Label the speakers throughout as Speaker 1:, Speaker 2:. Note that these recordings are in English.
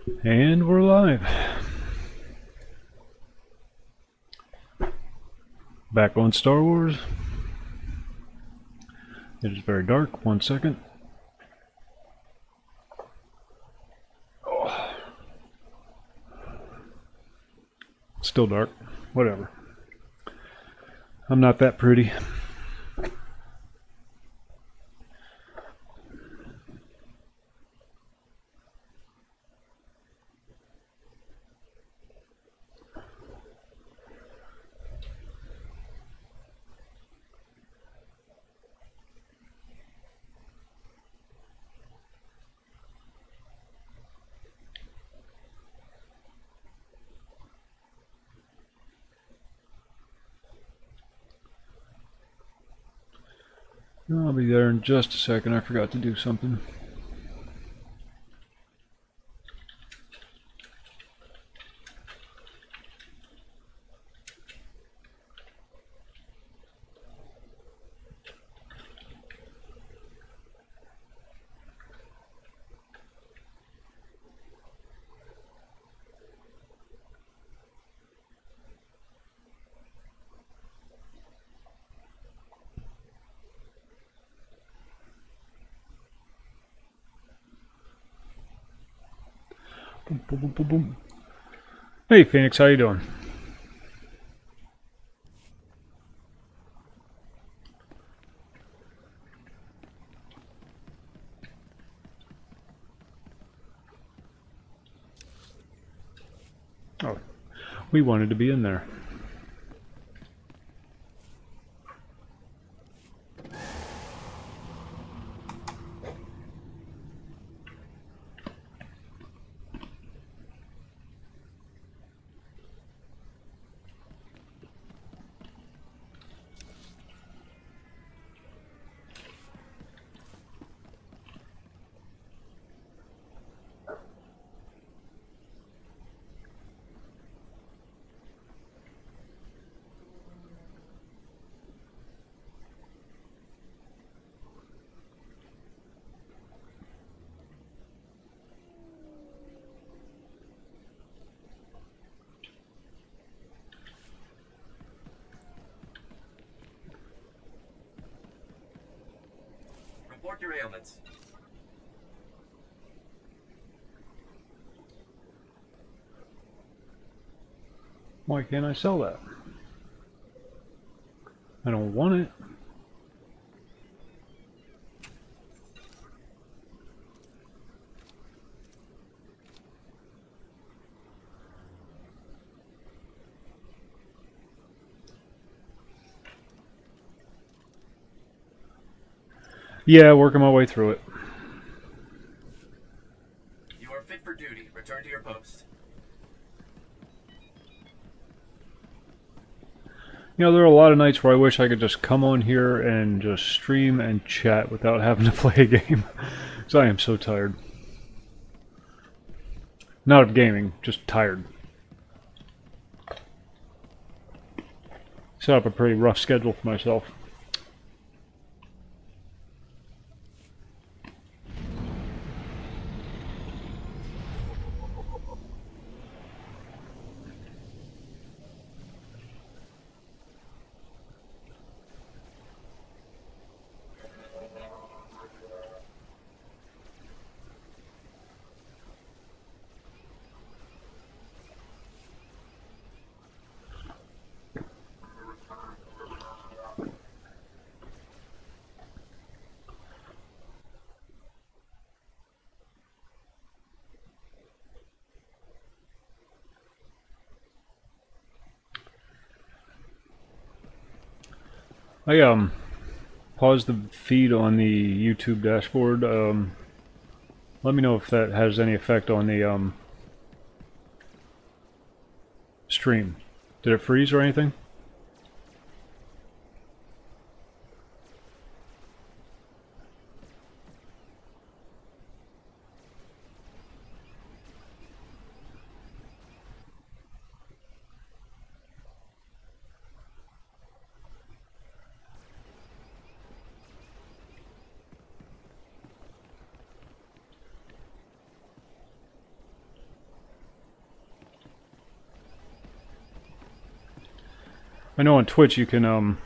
Speaker 1: And we're live. Back on Star Wars. It is very dark. 1 second. Oh. Still dark. Whatever. I'm not that pretty. I'll be there in just a second. I forgot to do something. Boom, boom, boom, boom, boom. Hey Phoenix, how you doing? Oh, we wanted to be in there.
Speaker 2: Report your ailments.
Speaker 1: Why can't I sell that? I don't want it. Yeah, working my way through it.
Speaker 2: You are fit for duty. Return to your post.
Speaker 1: You know, there are a lot of nights where I wish I could just come on here and just stream and chat without having to play a game. Because I am so tired. Not of gaming, just tired. Set up a pretty rough schedule for myself. I paused the feed on the YouTube dashboard. Let me know if that has any effect on the stream. Did it freeze or anything? I know on Twitch you can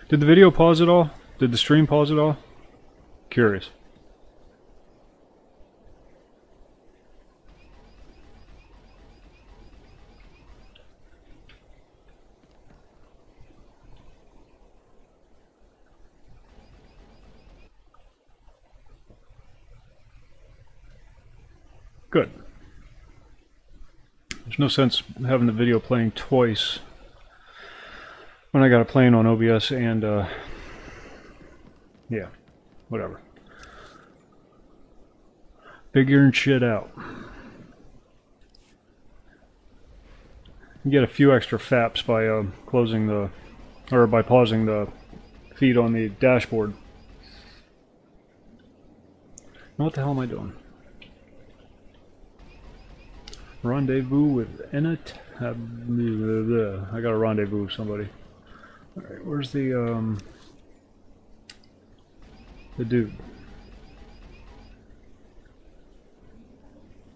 Speaker 1: Did the video pause at all? Did the stream pause at all? Curious. Good. There's no sense having the video playing twice when I got it playing on OBS and yeah, whatever. Figuring shit out. You get a few extra faps by closing the, or by pausing the feed on the dashboard. Now what the hell am I doing? Rendezvous with Ennet. I got a rendezvous with somebody. Alright, where's the dude?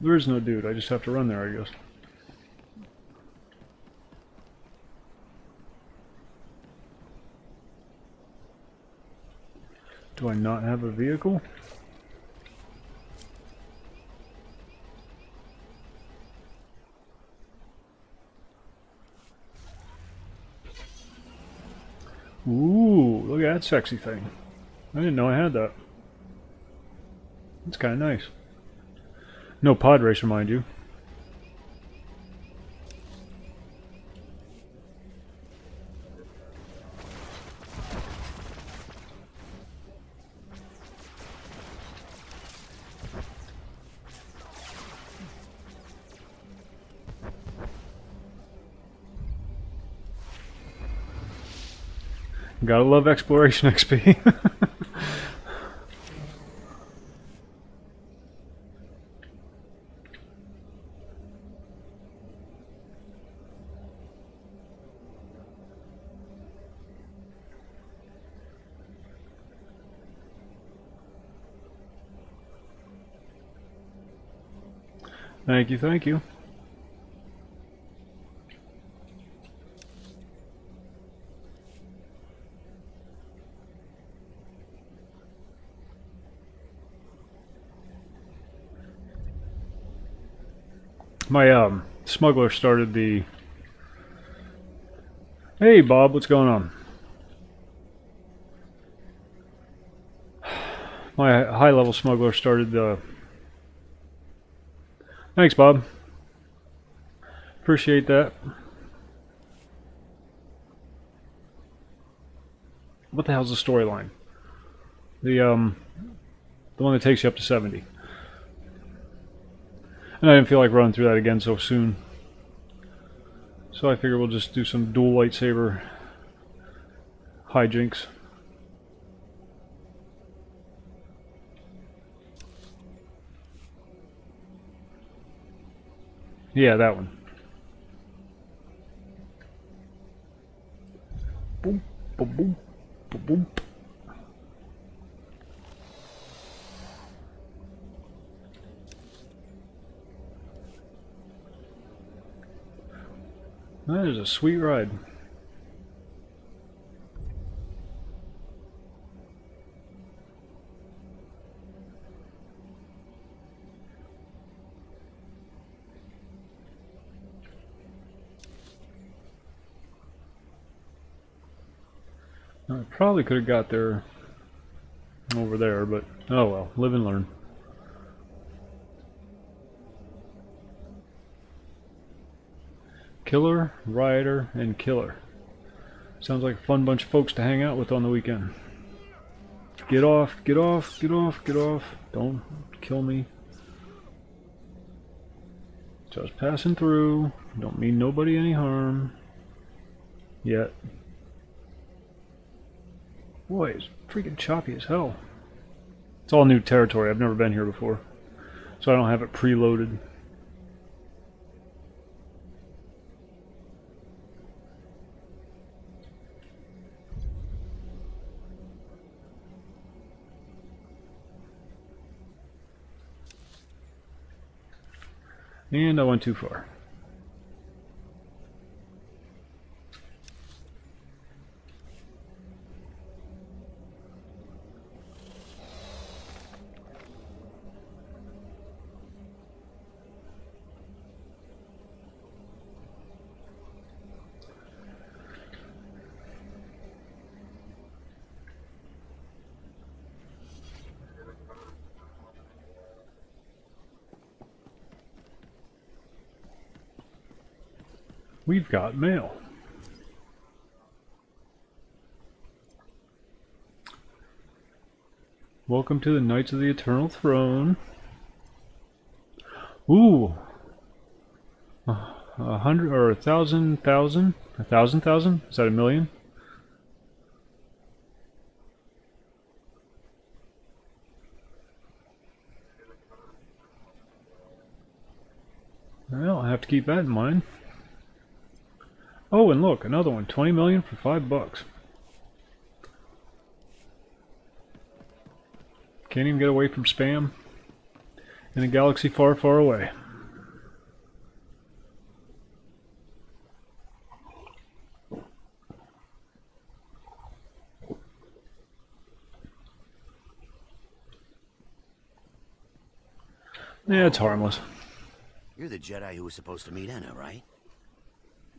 Speaker 1: There is no dude, I just have to run there, I guess. Do I not have a vehicle? Ooh, look at that sexy thing. I didn't know I had that. That's kind of nice. No pod racer, mind you. Gotta love exploration XP. Thank you, thank you. My smuggler started the... Hey Bob, what's going on? My high-level smuggler started the... Thanks, Bob. Appreciate that. What the hell's the storyline? The one that takes you up to 70. And I didn't feel like running through that again so soon. So I figure we'll just do some dual lightsaber hijinks. Yeah, that one. Boom, boom, boom, boom, boom. That is a sweet ride. I probably could have got there over there, but oh well, live and learn. Killer, Rioter, and Killer. Sounds like a fun bunch of folks to hang out with on the weekend. Get off, get off, get off, get off. Don't kill me. Just passing through. Don't mean nobody any harm. Yet. Boy, it's freaking choppy as hell. It's all new territory. I've never been here before. So I don't have it preloaded. And I went too far. We've got mail. Welcome to the Knights of the Eternal Throne. Ooh. 100 or 1,000? A thousand? Is that a million? Well, I have to keep that in mind. Oh, and look, another one. 20 million for $5. Can't even get away from spam in a galaxy far, far away. Yeah, it's harmless.
Speaker 3: You're the Jedi who was supposed to meet Anna, right?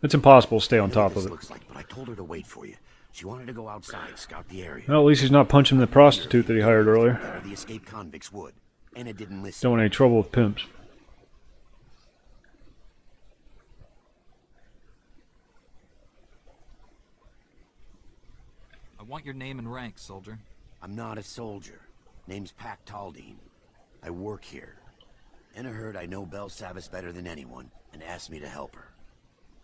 Speaker 1: It's impossible to stay on top of
Speaker 3: This
Speaker 1: it.
Speaker 3: looks like, but I told her to wait for you. She wanted to go outside, scout the area.
Speaker 1: Well, at least he's not punching the prostitute that he hired earlier.
Speaker 3: Better the escaped convicts would. Anna didn't listen.
Speaker 1: Don't want any trouble with pimps.
Speaker 4: I want your name and rank, soldier.
Speaker 3: I'm not a soldier. Name's Pac Taldine. I work here. Anna heard I know Bel Savis better than anyone, and asked me to help her.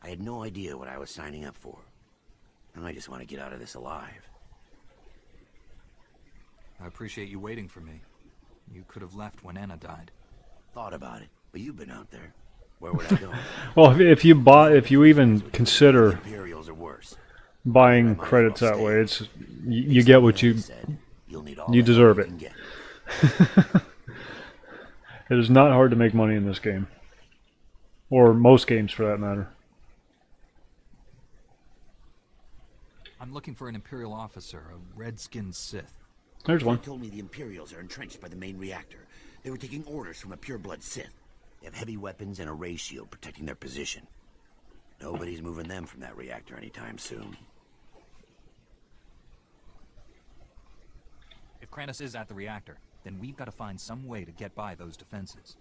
Speaker 3: I had no idea what I was signing up for. And I just want to get out of this alive.
Speaker 4: I appreciate you waiting for me. You could have left when Anna died.
Speaker 3: Thought about it, but you've been out there. Where would I go?
Speaker 1: Well, if you even consider
Speaker 3: Imperials are worse.
Speaker 1: buying credits that way, it's you get what you deserve it. It is not hard to make money in this game, or most games for that matter.
Speaker 4: I'm looking for an Imperial officer, a red-skinned Sith.
Speaker 1: There's
Speaker 3: They
Speaker 1: one.
Speaker 3: told me the Imperials are entrenched by the main reactor. They were taking orders from a pure-blood Sith. They have heavy weapons and a ray shield protecting their position. Nobody's moving them from that reactor anytime soon.
Speaker 4: If Kranos is at the reactor, then we've got to find some way to get by those defenses.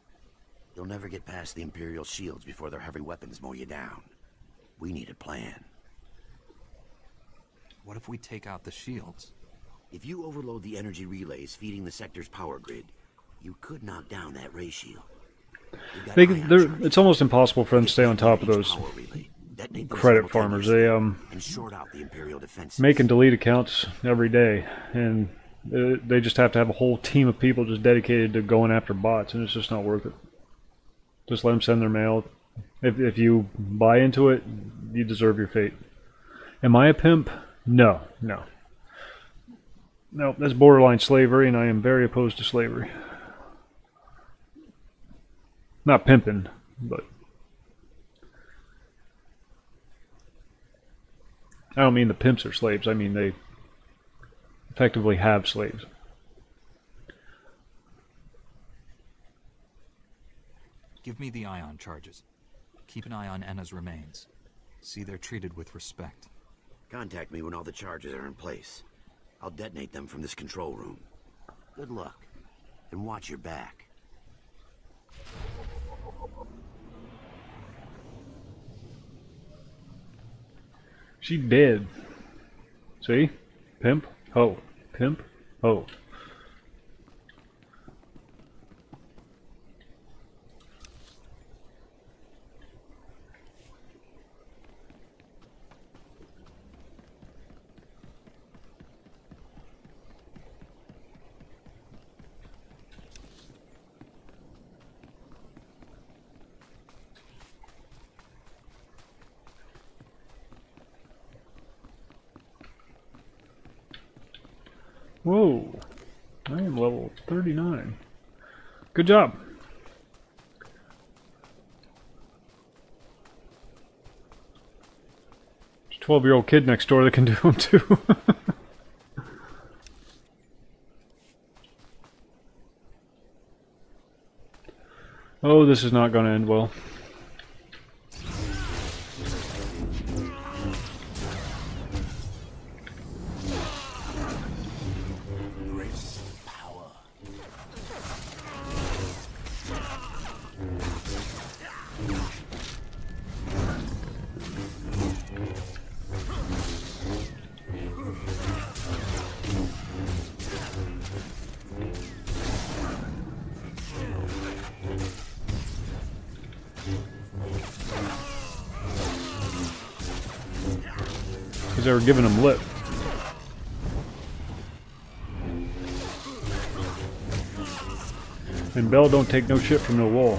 Speaker 3: You'll never get past the Imperial shields before their heavy weapons mow you down. We need a plan.
Speaker 4: What if we take out the shields?
Speaker 3: If you overload the energy relays feeding the sector's power grid, you could knock down that ray shield.
Speaker 1: It's almost impossible for them to stay on top of those credit farmers. They make and delete accounts every day, and they just have to have a whole team of people just dedicated to going after bots, and it's just not worth it. Just let them send their mail. If you buy into it, you deserve your fate. Am I a pimp? No, no. No, that's borderline slavery, and I am very opposed to slavery. Not pimping, but I don't mean the pimps are slaves. I mean they effectively have slaves.
Speaker 4: Give me the ion charges. Keep an eye on Anna's remains. See they're treated with respect.
Speaker 3: Contact me when all the charges are in place. I'll detonate them from this control room. Good luck, and watch your back.
Speaker 1: She dead. See? Pimp, ho. Pimp, ho. Whoa, I am level 39. Good job. 12-year-old kid next door that can do them too. Oh, this is not going to end well. Because they were giving him lip. And Bell don't take no shit from no wall.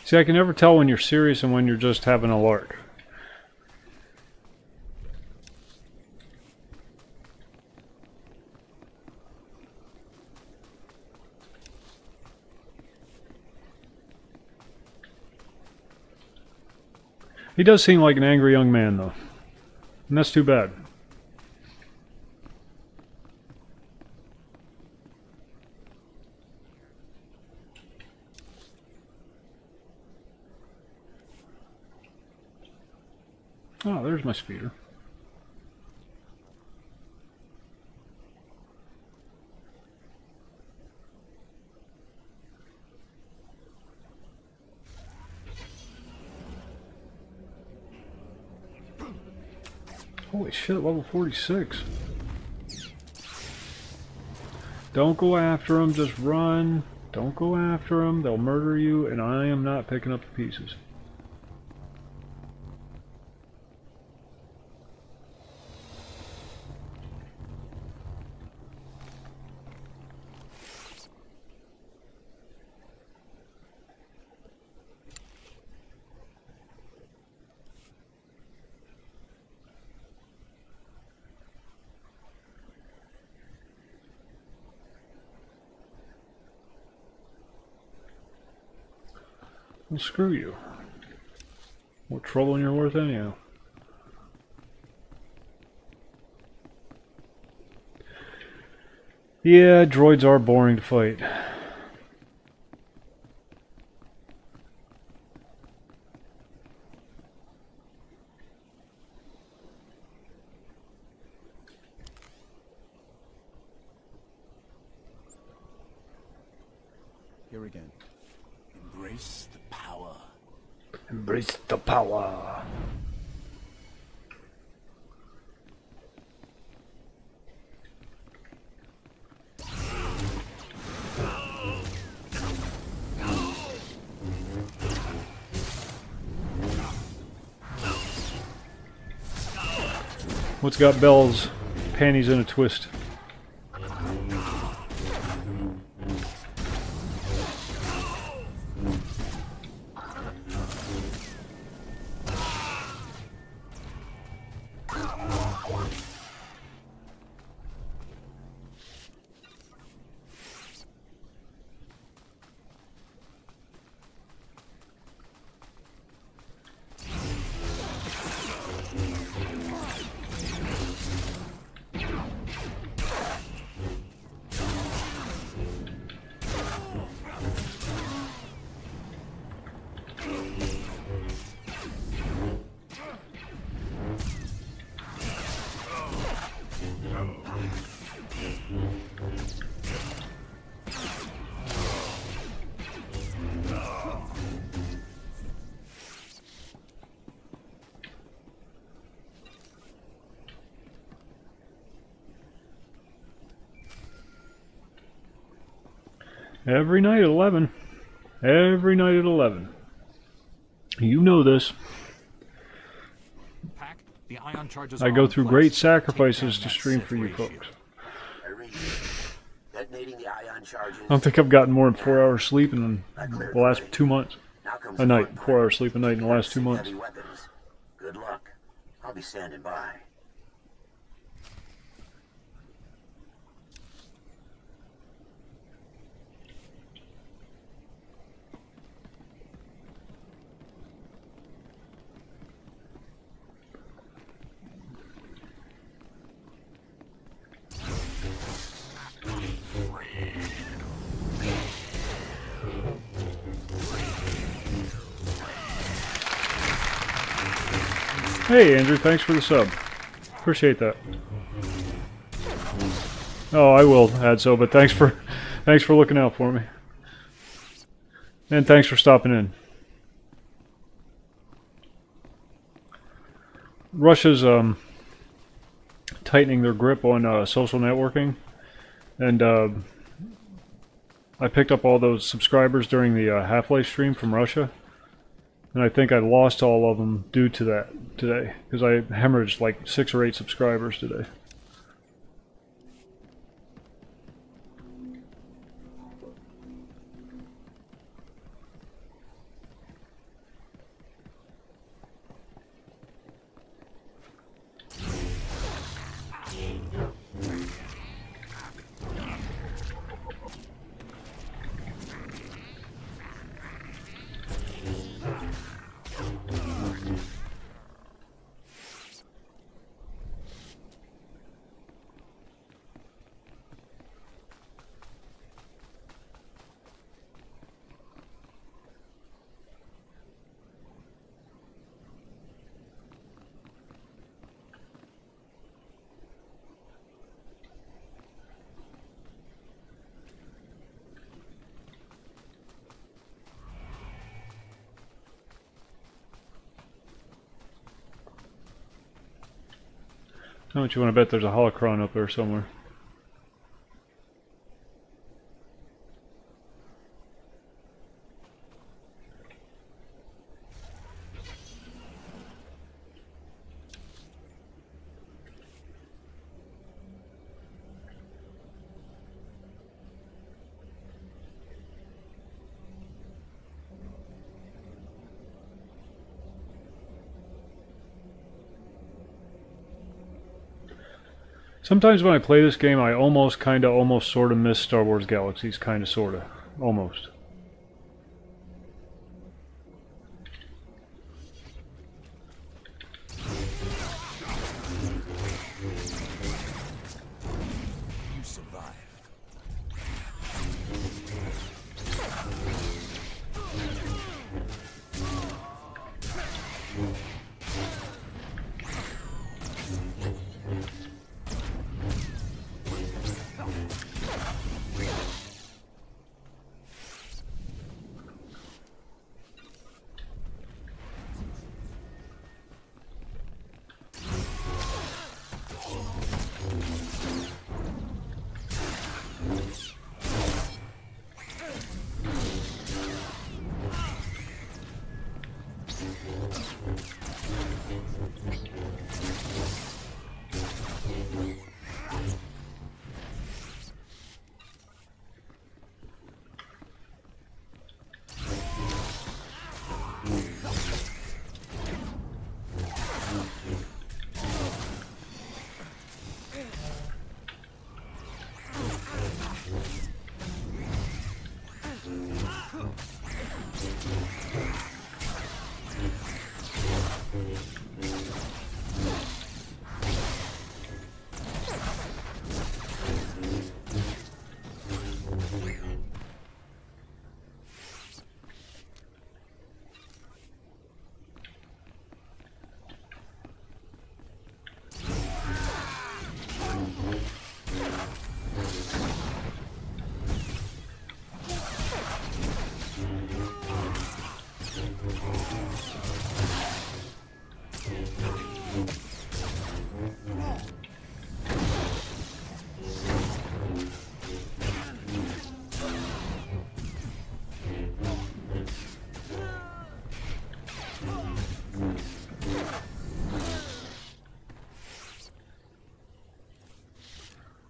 Speaker 1: See, I can never tell when you're serious and when you're just having a lark. He does seem like an angry young man, though. And that's too bad. Oh, there's my speeder. Holy shit, level 46. Don't go after them, just run. Don't go after them, they'll murder you, and I am not picking up the pieces. Well, screw you. What trouble you're worth anyhow. Yeah, droids are boring to fight.
Speaker 5: Here again. Embrace the power.
Speaker 1: Embrace the power. What's got Bell's panties in a twist? Every night at 11. Every night at 11. You know this.
Speaker 4: Pack, the ion charges
Speaker 1: I
Speaker 4: are
Speaker 1: go
Speaker 4: on
Speaker 1: through
Speaker 4: place.
Speaker 1: great
Speaker 4: Take
Speaker 1: sacrifices
Speaker 4: down
Speaker 1: to
Speaker 4: that
Speaker 1: stream
Speaker 4: Sith
Speaker 1: for you
Speaker 4: ratio.
Speaker 1: folks.
Speaker 3: I read you. Detonating the ion charges.
Speaker 1: I don't think I've gotten more than 4 hours sleep in
Speaker 3: I cleared
Speaker 1: the last
Speaker 3: way.
Speaker 1: 2 months.
Speaker 3: Now comes
Speaker 1: A
Speaker 3: the
Speaker 1: night.
Speaker 3: fun part.
Speaker 1: 4 hours sleep a night in the last 2
Speaker 3: Taking out
Speaker 1: months.
Speaker 3: heavy weapons. Good luck. I'll be standing by.
Speaker 1: Hey Andrew, thanks for the sub. Appreciate that. Oh, I will add so, but thanks for looking out for me. And thanks for stopping in. Russia's tightening their grip on social networking, and I picked up all those subscribers during the Half-Life stream from Russia. And I think I lost all of them due to that today, because I hemorrhaged like 6 or 8 subscribers today. How much you want to bet there's a holocron up there somewhere? Sometimes when I play this game, I almost, sort of miss Star Wars Galaxies, sort of, almost.
Speaker 5: You survived.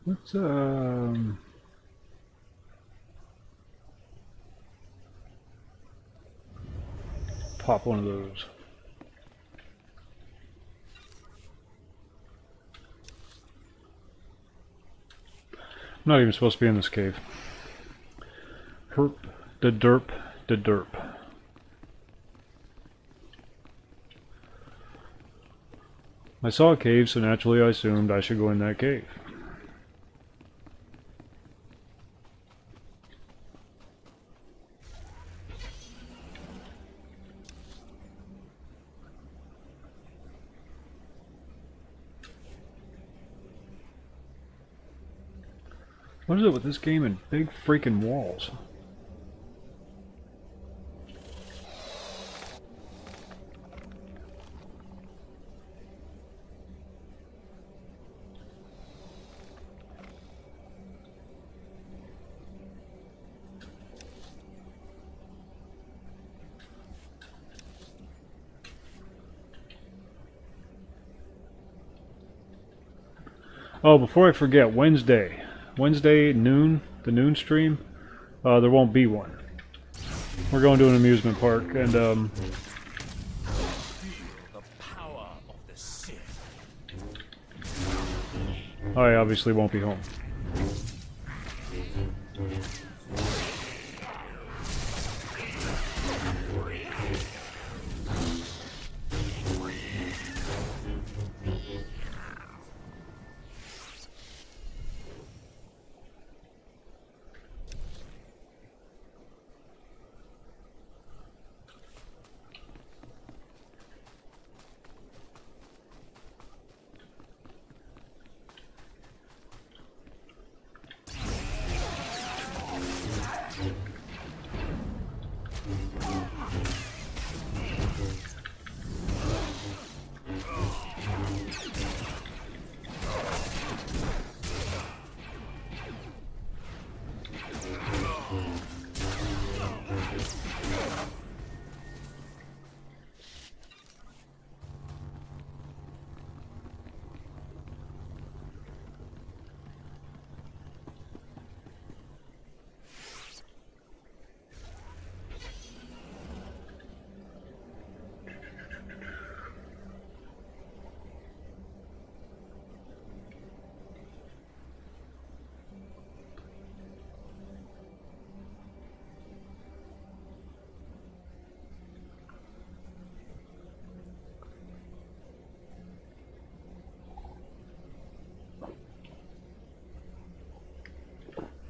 Speaker 1: Let's pop one of those. I'm not even supposed to be in this cave. Herp, the derp, the derp. I saw a cave, so naturally I assumed I should go in that cave. What is it with this game and big freaking walls? Oh, before I forget, Wednesday noon, the noon stream, there won't be one. We're going to an amusement park, and
Speaker 5: The power of the Sith.
Speaker 1: I obviously won't be home.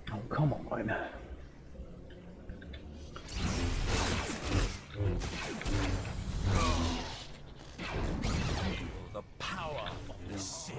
Speaker 1: Oh, come on.
Speaker 5: The power of the Sith.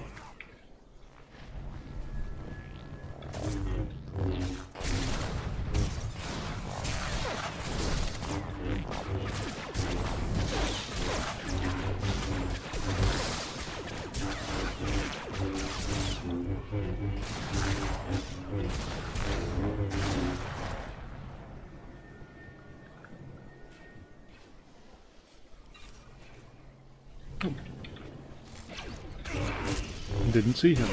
Speaker 1: Didn't see him.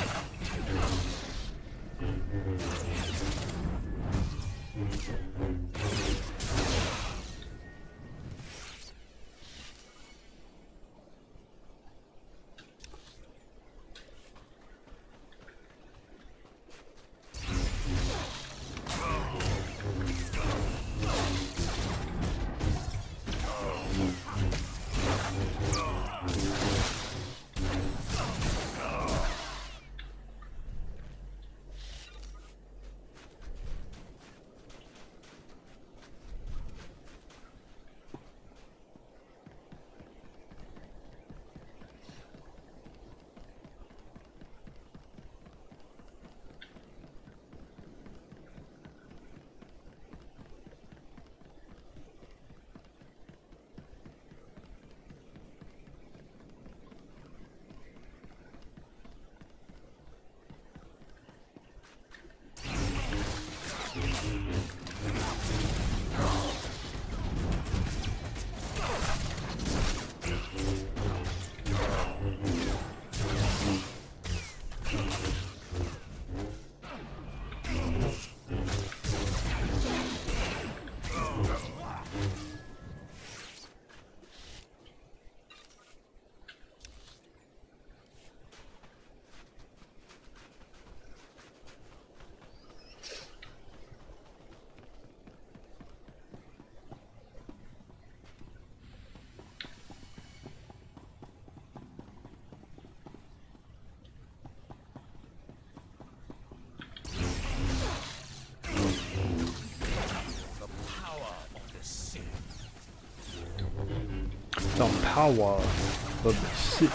Speaker 1: The power of the Sith.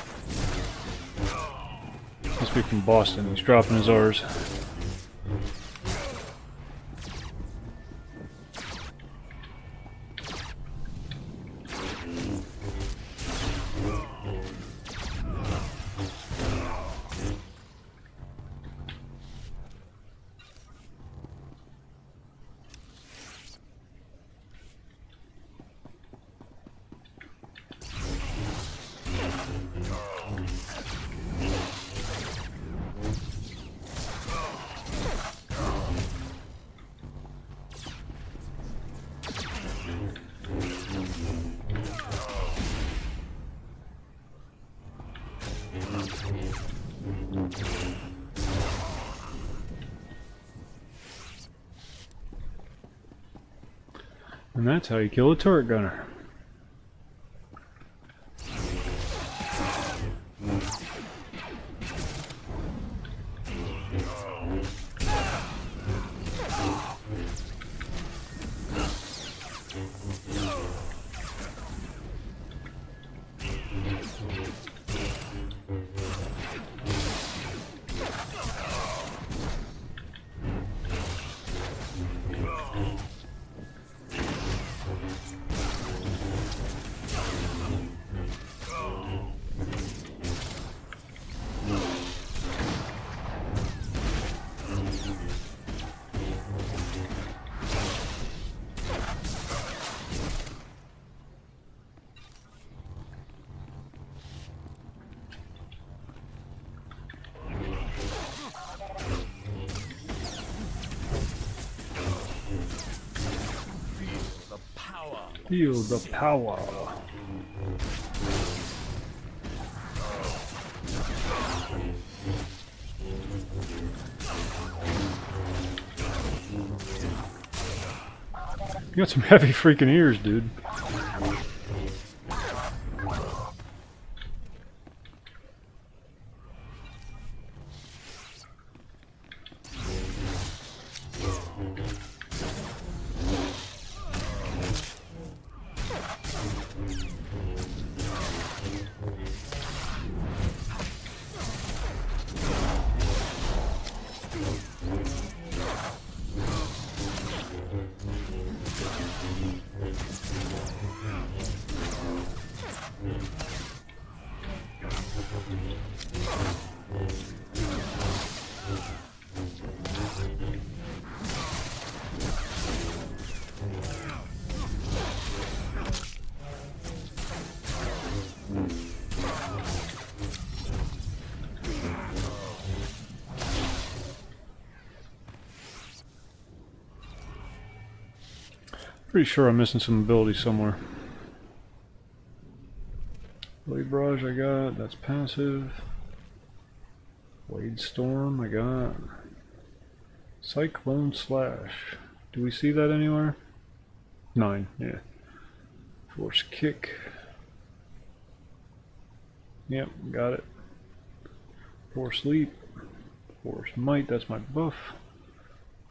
Speaker 1: Must be from Boston. He's dropping his R's. And that's how you kill a turret gunner. Feel the power. You got some heavy freaking ears, dude. Pretty sure I'm missing some abilities somewhere. Blade Barrage I got, that's passive. Blade Storm I got. Cyclone Slash. Do we see that anywhere? 9, yeah. Force Kick. Yep, got it. Force Leap. Force Might, that's my buff.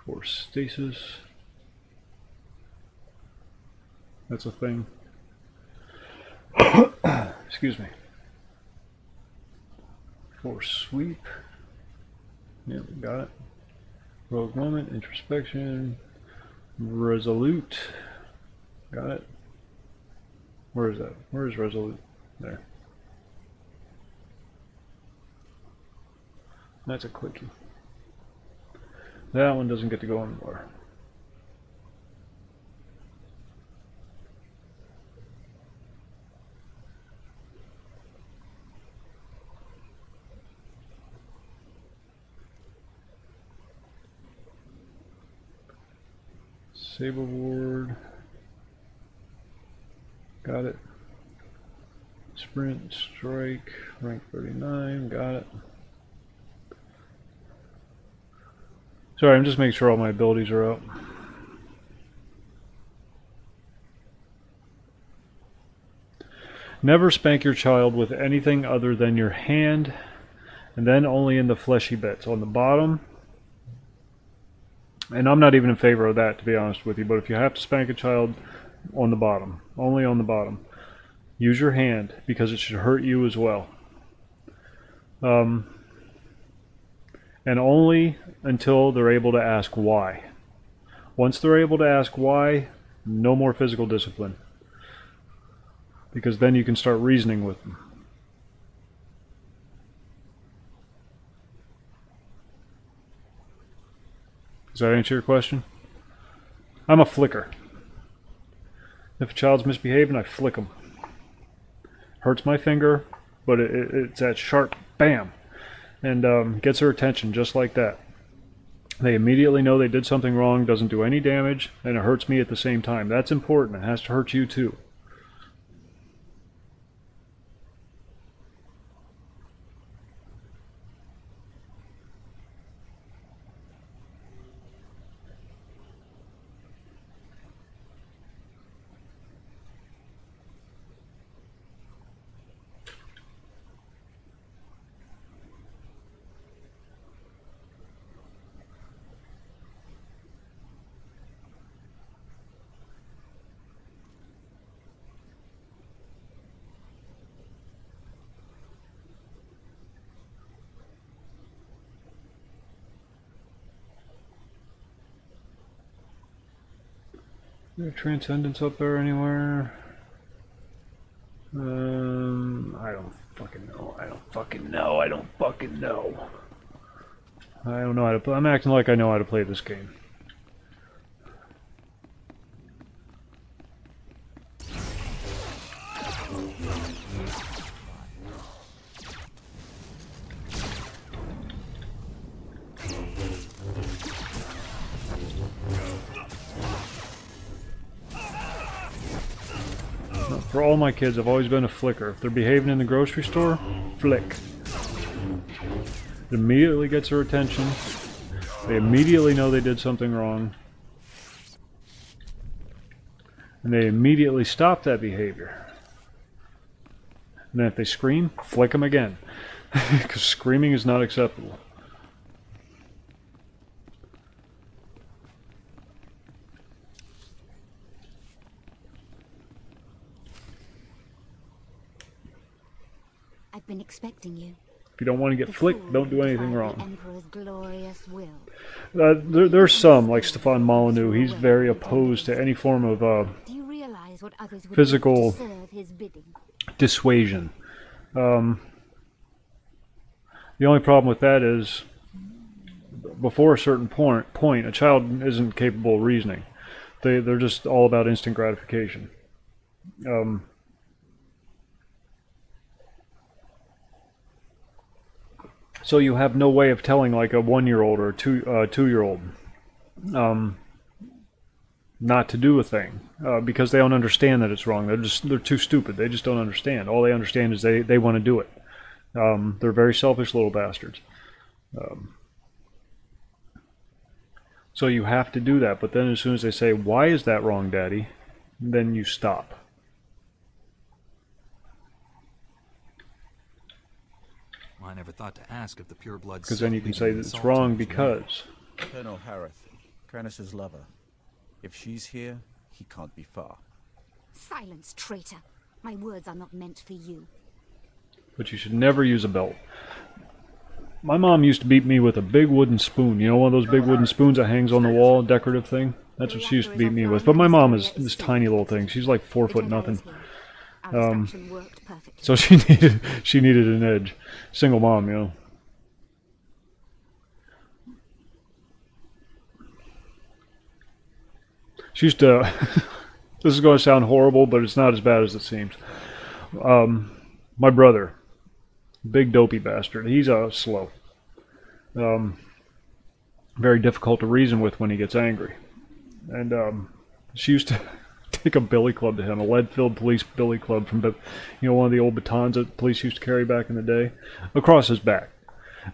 Speaker 1: Force Stasis. That's a thing. Excuse me. Force Sweep. Yep, got it. Rogue Moment, Introspection, Resolute. Got it. Where is that? Where is Resolute? There. That's a quickie. That one doesn't get to go on the bar. Saber Ward. Got it. Sprint, Strike, rank 39. Got it. Sorry, I'm just making sure all my abilities are up. Never spank your child with anything other than your hand, and then only in the fleshy bits. On the bottom, and I'm not even in favor of that, to be honest with you, but if you have to spank a child, on the bottom. Only on the bottom. use your hand, because it should hurt you as well. And only until they're able to ask why. Once they're able to ask why, no more physical discipline. Because then you can start reasoning with them. Does that answer your question? I'm a flicker. If a child's misbehaving, I flick them. Hurts my finger, but it's that sharp bam. And gets their attention just like that. They immediately know they did something wrong, doesn't do any damage, and it hurts me at the same time. That's important. It has to hurt you too. Is there transcendence up there anywhere? I don't fucking know. I don't fucking know. I don't fucking know. I don't know how to play. I'm acting like I know how to play this game. For all my kids, I've always been a flicker. If they're behaving in the grocery store, flick. It immediately gets their attention. They immediately know they did something wrong. And they immediately stop that behavior. And then if they scream, flick them again. Because screaming is not acceptable.
Speaker 6: I've been expecting you.
Speaker 1: If you don't want to get flicked, don't do anything wrong.
Speaker 6: The Emperor's glorious will.
Speaker 1: There's some, like Stefan Molyneux, he's very opposed to any form of
Speaker 6: Do you realize what others would
Speaker 1: physical
Speaker 6: do to serve his bidding?
Speaker 1: dissuasion. The only problem with that is, before a certain point, a child isn't capable of reasoning. They're just all about instant gratification. So you have no way of telling, like, a 1-year-old or a 2-year-old not to do a thing because they don't understand that it's wrong. They're too stupid. They just don't understand. All they understand is they want to do it. They're very selfish little bastards. So you have to do that. But then as soon as they say, "Why is that wrong, Daddy?" then you stop.
Speaker 4: I never thought to ask if the pureblood.
Speaker 1: Because then you can say that it's wrong because.
Speaker 5: Colonel Harith, Kranis's lover. If she's here, he can't be far.
Speaker 6: Silence, traitor. My words are not meant for you.
Speaker 1: But you should never use a belt. My mom used to beat me with a big wooden spoon. You know, one of those big wooden spoons that hangs on the wall, decorative thing? That's what she used to beat me with. But my mom is this tiny little thing. She's like 4 foot nothing. So she needed an edge. Single mom, you know. She used to. This is going to sound horrible, but it's not as bad as it seems. My brother, big dopey bastard. He's slow. Very difficult to reason with when he gets angry. And she used to take a billy club to him, a lead-filled police billy club from, one of the old batons that police used to carry back in the day, across his back.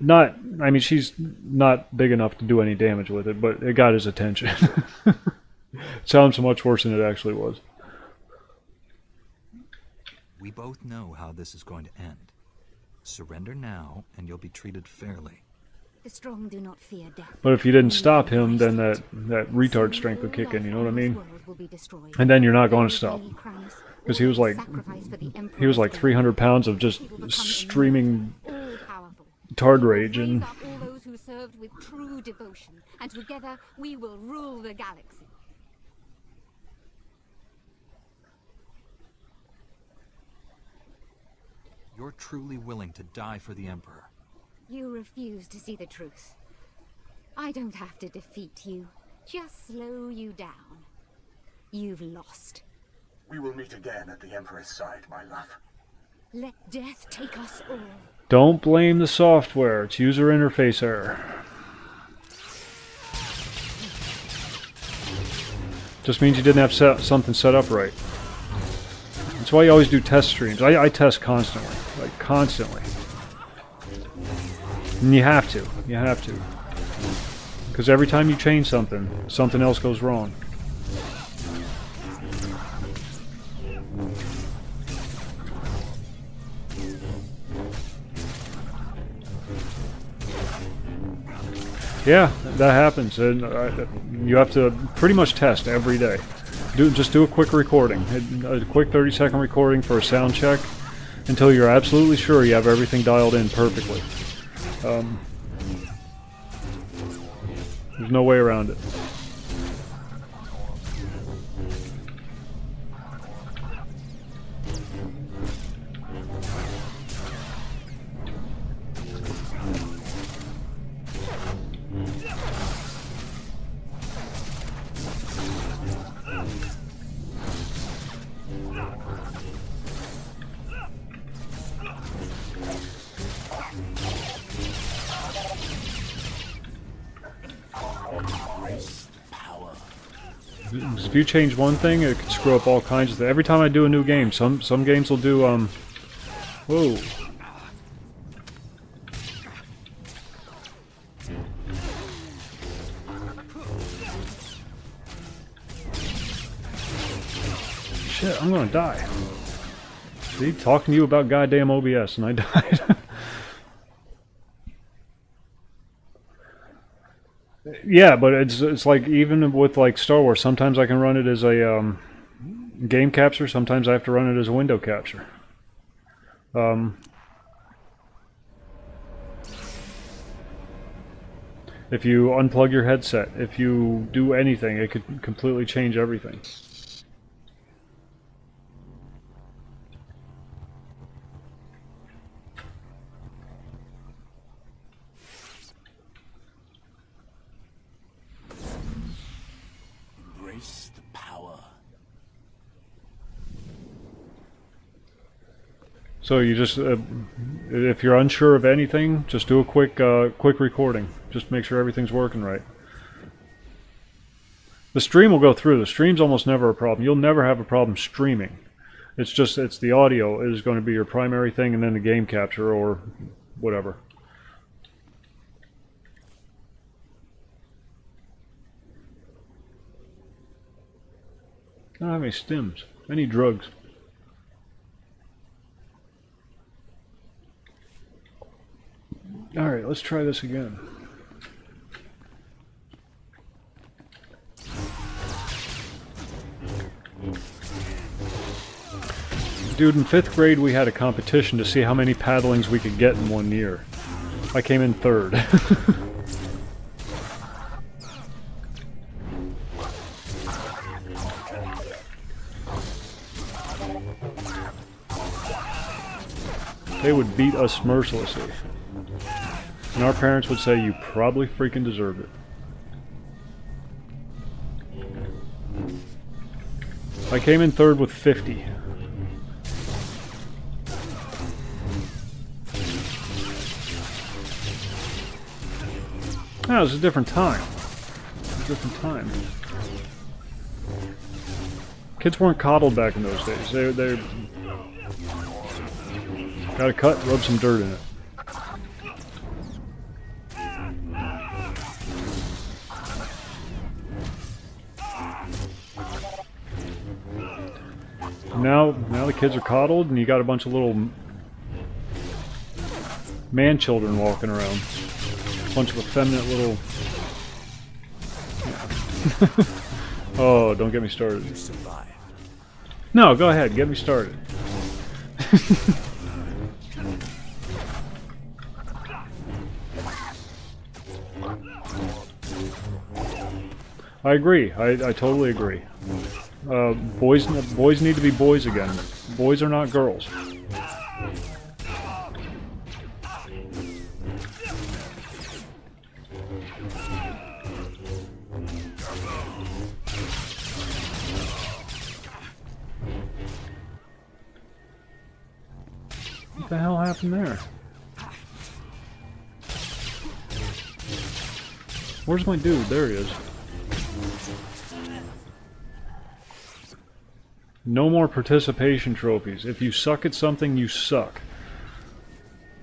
Speaker 1: I mean, she's not big enough to do any damage with it, but it got his attention. It sounds so much worse than it actually was.
Speaker 4: We both know how this is going to end. Surrender now, and you'll be treated fairly.
Speaker 6: The strong do not fear death.
Speaker 1: But if you didn't stop him, then that retard strength would kick in, you know what I mean? And then you're not going to stop. Because he was like 300 pounds of just streaming tard rage, and
Speaker 6: all those who served with true devotion, and together we will rule the galaxy.
Speaker 4: You're truly willing to die for the Emperor.
Speaker 6: You refuse to see the truth. I don't have to defeat you, just slow you down. You've lost.
Speaker 7: We will meet again at the Emperor's side, my love.
Speaker 6: Let death take us all.
Speaker 1: don't blame the software. It's user interface error. Just means you didn't have something set up right. That's why you always do test streams. I test constantly, like constantly. And you have to. You have to. Because every time you change something, something else goes wrong. Yeah, that happens, and you have to pretty much test every day. Just do a quick recording, a quick 30-second recording for a sound check, until you're absolutely sure you have everything dialed in perfectly. There's no way around it. If you change one thing, it could screw up all kinds of things. Every time I do a new game, some games will do whoa. Shit, I'm gonna die. See, talking to you about goddamn OBS, and I died. Yeah, but it's like, even with like Star Wars, sometimes I can run it as a game capture, sometimes I have to run it as a window capture. If you unplug your headset, if you do anything, it could completely change everything. So you just, if you're unsure of anything, just do a quick recording. Just make sure everything's working right. The stream will go through. The stream's almost never a problem. You'll never have a problem streaming. It's just, it's the audio is going to be your primary thing, and then the game capture or whatever. I don't have any stims. I need drugs. Alright, let's try this again. Dude, in 5th grade we had a competition to see how many paddlings we could get in 1 year. I came in 3rd. They would beat us mercilessly. And our parents would say, you probably freaking deserved it. I came in 3rd with 50. No, it was a different time. It was a different time. Kids weren't coddled back in those days. They got a cut, rub some dirt in it. Now the kids are coddled, and you got a bunch of little man children walking around. Bunch of effeminate little... Oh, don't get me started.
Speaker 5: You survived.
Speaker 1: No, go ahead, get me started. I agree. I totally agree. Boys need to be boys again. Boys are not girls. What the hell happened there? Where's my dude? There he is. No more participation trophies. If you suck at something, you suck.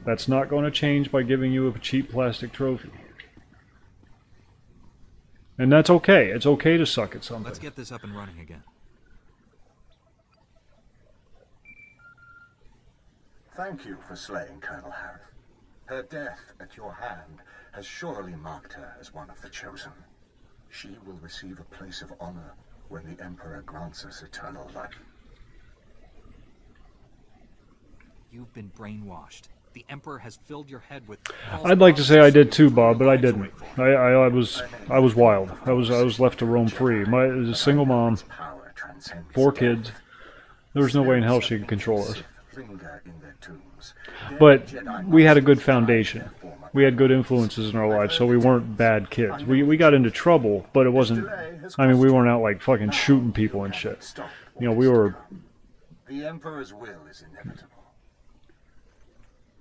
Speaker 1: That's not going to change by giving you a cheap plastic trophy. And that's okay. It's okay to suck at something.
Speaker 4: Let's get this up and running again.
Speaker 7: Thank you for slaying Colonel Harith. Her death at your hand has surely marked her as one of the chosen. She will receive a place of honor when the Emperor grants us eternal life.
Speaker 4: You've been brainwashed. The Emperor has filled your head with...
Speaker 1: I'd like to say I did too, Bob, but I didn't. I was wild. I was left to roam free. I was a single mom, 4 kids. There was no way in hell she could control us. But we had a good foundation. We had good influences in our lives, so we weren't bad kids. We got into trouble, but it wasn't... I mean, we weren't out like fucking shooting people and shit. You know, we were...
Speaker 7: The Emperor's will is inevitable.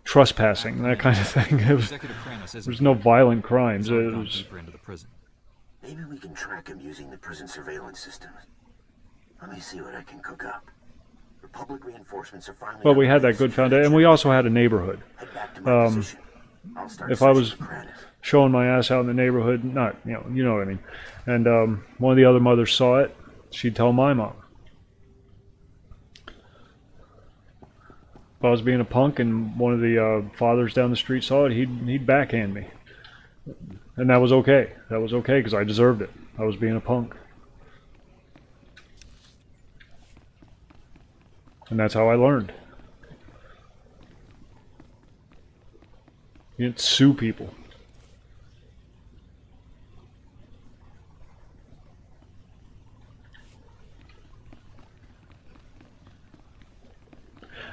Speaker 1: Trespassing, that kind of thing. There's no violent crimes. It was...
Speaker 3: Maybe we can track him using the prison surveillance systems. Let me see what I can cook up. Republic reinforcements are finally...
Speaker 1: Well, we had that good foundation, and we also had a neighborhood. If I was showing my ass out in the neighborhood, not, you know what I mean. And one of the other mothers saw it, she'd tell my mom. If I was being a punk and one of the fathers down the street saw it, he'd backhand me. And that was okay. That was okay because I deserved it. I was being a punk. And that's how I learned. You didn't sue people.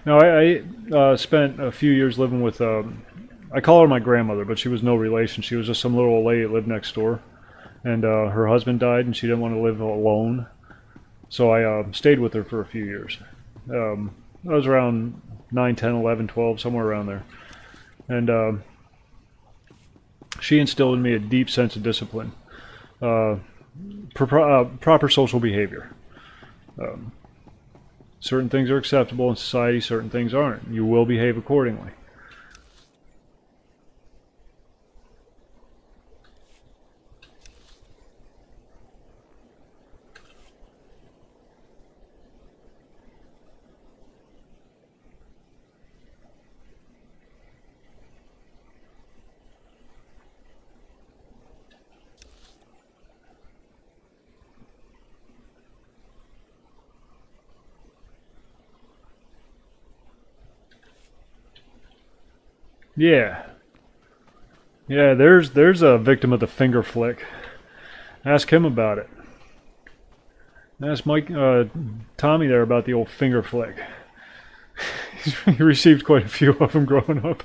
Speaker 1: Now, I spent a few years living with, I call her my grandmother, but she was no relation. She was just some little old lady that lived next door. And her husband died, and she didn't want to live alone. So I stayed with her for a few years. I was around 9, 10, 11, 12, somewhere around there. And she instilled in me a deep sense of discipline. Proper social behavior. Certain things are acceptable in society, certain things aren't. You will behave accordingly. Yeah. Yeah, there's a victim of the finger flick. Ask him about it. Ask Tommy there about the old finger flick. He received quite a few of them growing up.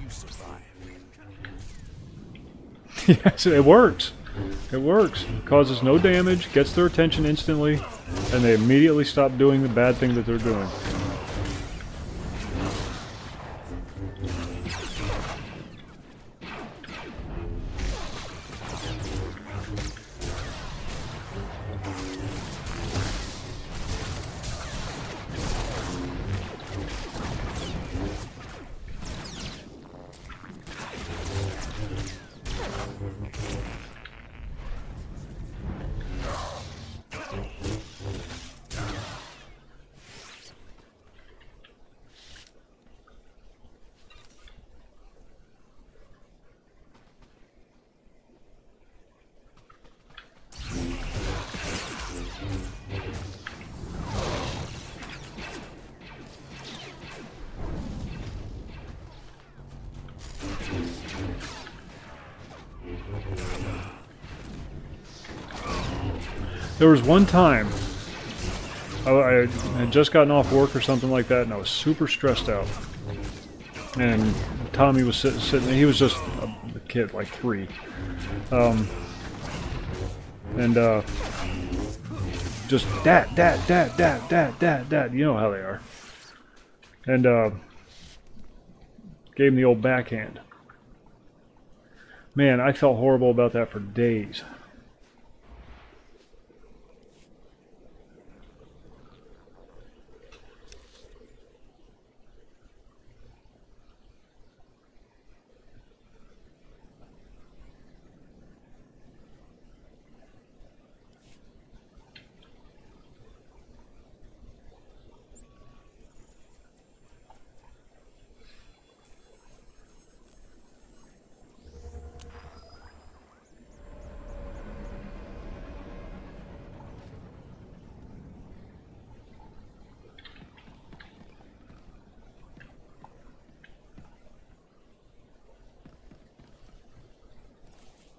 Speaker 5: You survived.
Speaker 1: Yes, it works. It works. It causes no damage, gets their attention instantly, and they immediately stop doing the bad thing that they're doing. There was one time I had just gotten off work or something like that, and I was super stressed out. And Tommy was sitting. He was just a kid, like 3, and just dad. You know how they are. And gave him the old backhand. Man, I felt horrible about that for days.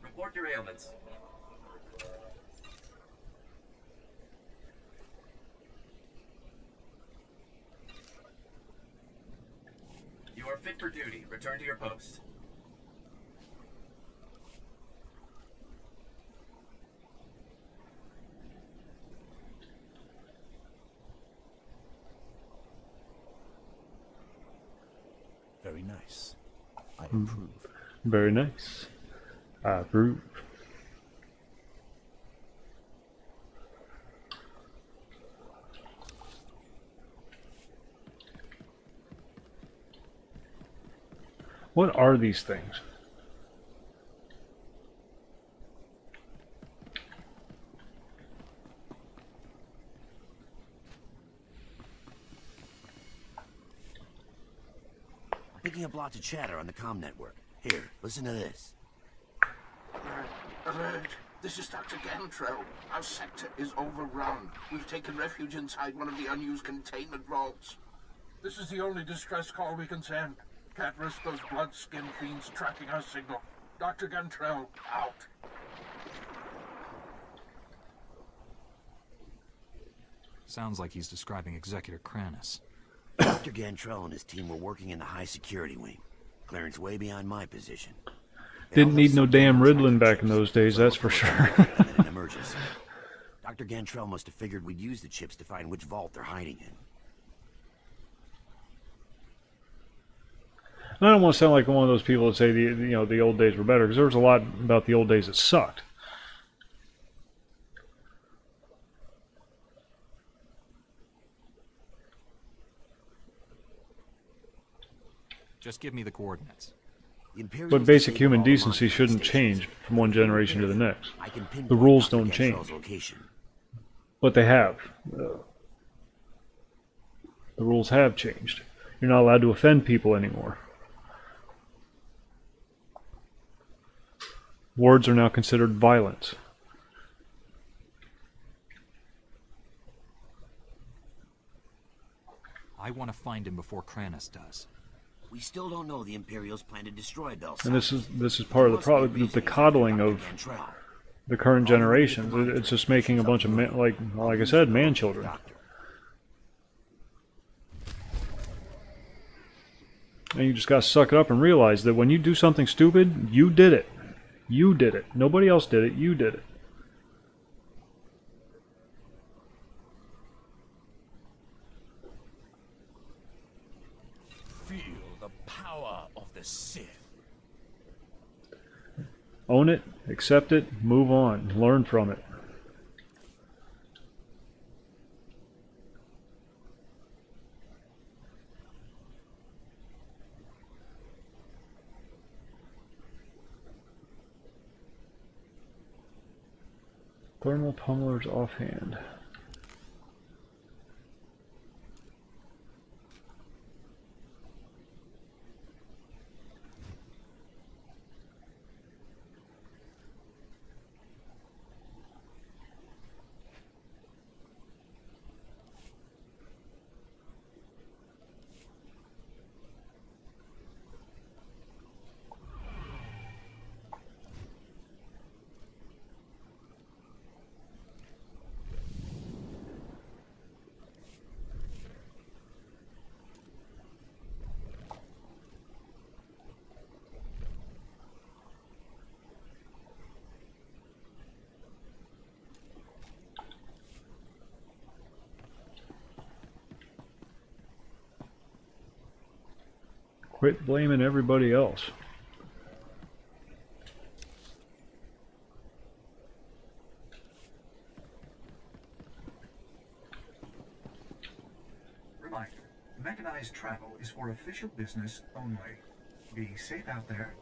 Speaker 2: Report your ailments. You are fit for duty. Return to your post.
Speaker 5: Very nice. I approve.
Speaker 1: Very nice. I approve. What are these things?
Speaker 3: Picking up lots of chatter on the comm network. Here, listen to this.
Speaker 7: Alert! This is Dr. Gantrell. Our sector is overrun. We've taken refuge inside one of the unused containment vaults. This is the only distress call we can send. Can't risk those blood-skin fiends tracking our signal. Dr. Gantrell, out.
Speaker 4: Sounds like he's describing Executor Kranis.
Speaker 3: Dr. Gantrell and his team were working in the high security wing. Clearance way beyond my position.
Speaker 1: Didn't need no damn Riddlin back in those days, that's for sure.
Speaker 3: An emergency. Dr. Gantrell must have figured we'd use the chips to find which vault they're hiding in.
Speaker 1: And I don't want to sound like one of those people that say the old days were better, because there was a lot about the old days that sucked.
Speaker 4: Just give me the coordinates.
Speaker 1: But basic human decency shouldn't change from one generation to the next. The rules don't change. But they have. The rules have changed. You're not allowed to offend people anymore. Words are now considered violence.
Speaker 4: I want to find him before Kranis does.
Speaker 3: We still don't know the Imperials plan to destroy Belsar.
Speaker 1: And this is part of the problem, the coddling of the current generations. It's just making a bunch of like I said, man children. And you just gotta suck it up and realize that when you do something stupid, you did it. You did it. Nobody else did it. You did it.
Speaker 5: Feel the power of the Sith.
Speaker 1: Own it, accept it, move on, learn from it. Thermal pummelers offhand. Quit blaming everybody else.
Speaker 8: Reminder, mechanized travel is for official business only. Be safe out there.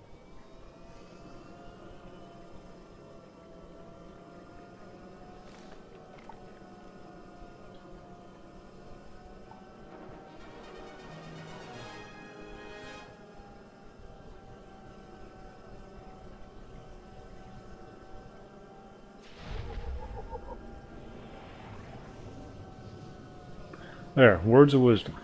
Speaker 1: There, words of wisdom.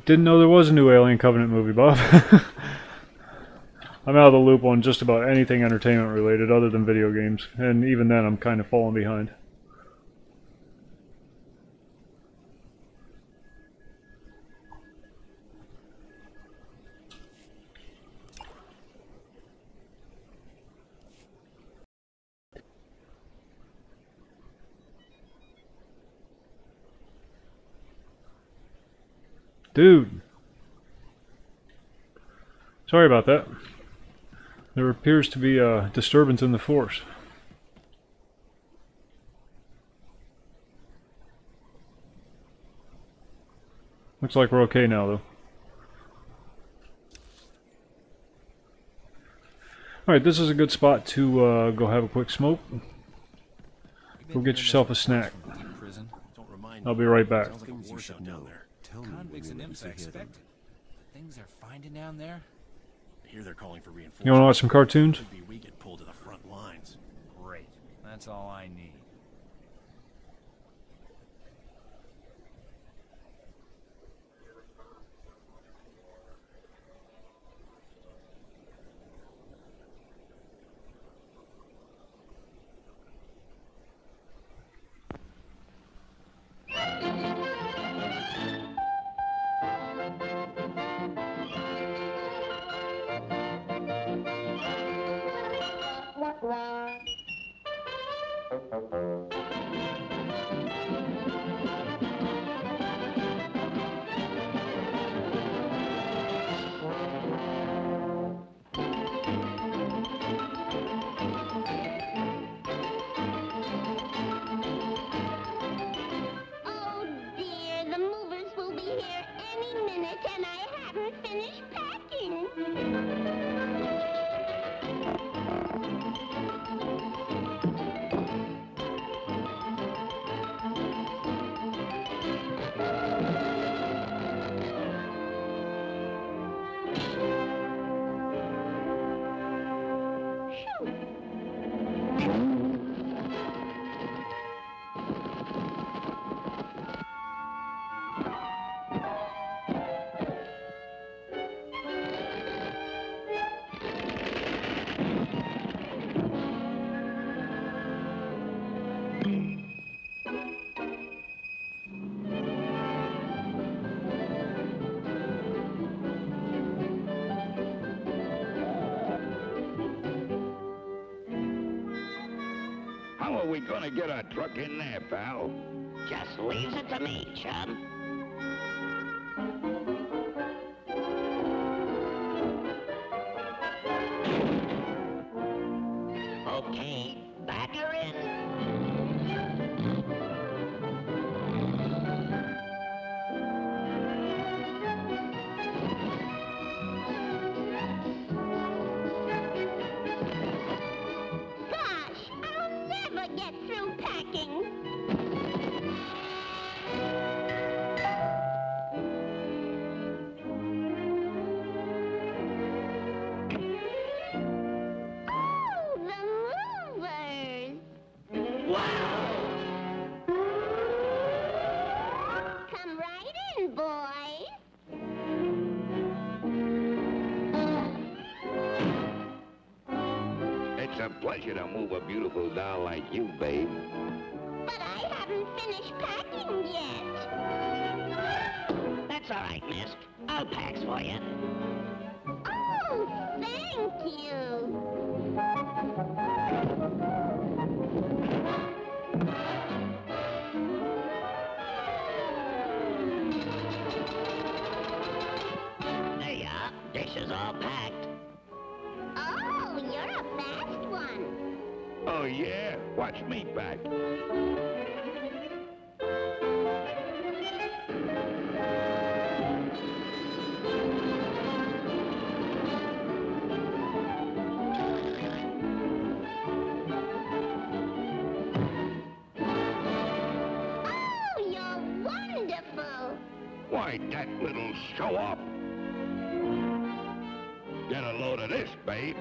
Speaker 1: Didn't know there was a new Alien Covenant movie, Bob. I'm out of the loop on just about anything entertainment related other than video games, and even then I'm kind of falling behind. Dude! Sorry about that. There appears to be a disturbance in the force. Looks like we're okay now, though. Alright, this is a good spot to go have a quick smoke. Go get yourself a snack. I'll be right back.
Speaker 5: Convicts and imps I expected.
Speaker 9: Things are finding down there.
Speaker 3: Here they're calling for reinforcements.
Speaker 1: You want to watch some cartoons?
Speaker 3: We get pulled to the front lines.
Speaker 9: Great. That's all I need.
Speaker 10: How are we gonna get our truck in there, pal?
Speaker 11: Just leaves it to me, chum. Okay, back her in.
Speaker 12: Gosh, I'll never get through packing. Oh, the movers. Wow. Come right in, boys.
Speaker 10: It's a pleasure to move a beautiful doll like you, babe.
Speaker 12: But I haven't finished packing yet.
Speaker 11: That's all right, miss. I'll pack for you.
Speaker 12: Oh, thank you.
Speaker 11: There you are. Dish is all packed.
Speaker 12: Oh, you're a fast one.
Speaker 10: Oh, yeah? Watch me pack.
Speaker 12: Oh, you're wonderful.
Speaker 10: Why, that little show-up. Get a load of this, babe.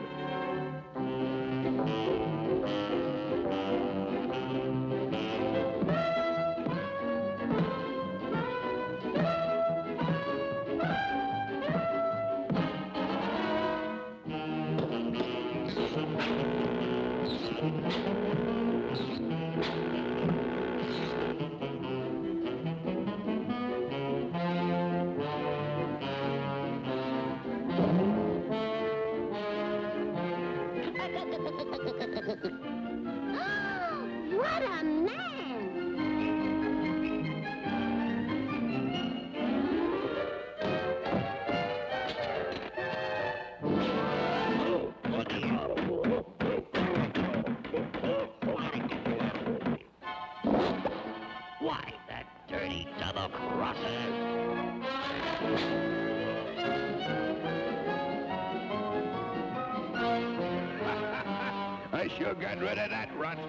Speaker 12: What a man!
Speaker 11: Why, that dirty double-crosser.
Speaker 10: I sure got rid of that runt.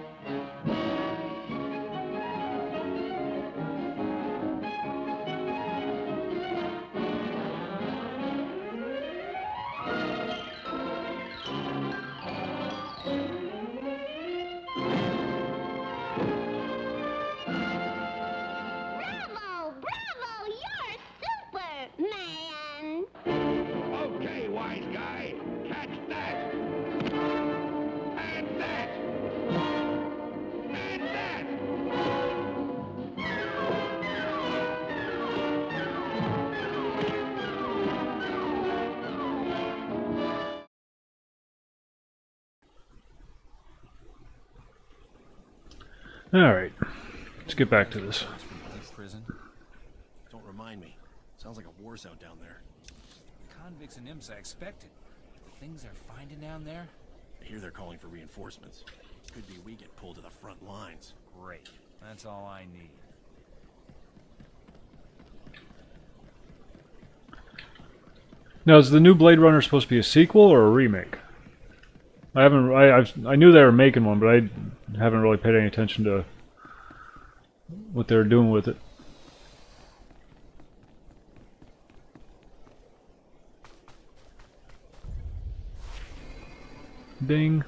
Speaker 12: Bravo! Bravo! You're Superman!
Speaker 10: Okay, wise guy. Catch that. And that. And that.
Speaker 1: Alright, let's get back to this.
Speaker 5: Prison?
Speaker 13: Don't remind me. Sounds like a war zone down there.
Speaker 9: Convicts and imps I expected. The things they're finding down there?
Speaker 13: I hear they're calling for reinforcements. Could be we get pulled to the front lines.
Speaker 9: Great. That's all I need.
Speaker 1: Now, is the new Blade Runner supposed to be a sequel or a remake? I knew they were making one, but I haven't really paid any attention to what they're doing with it. Ding.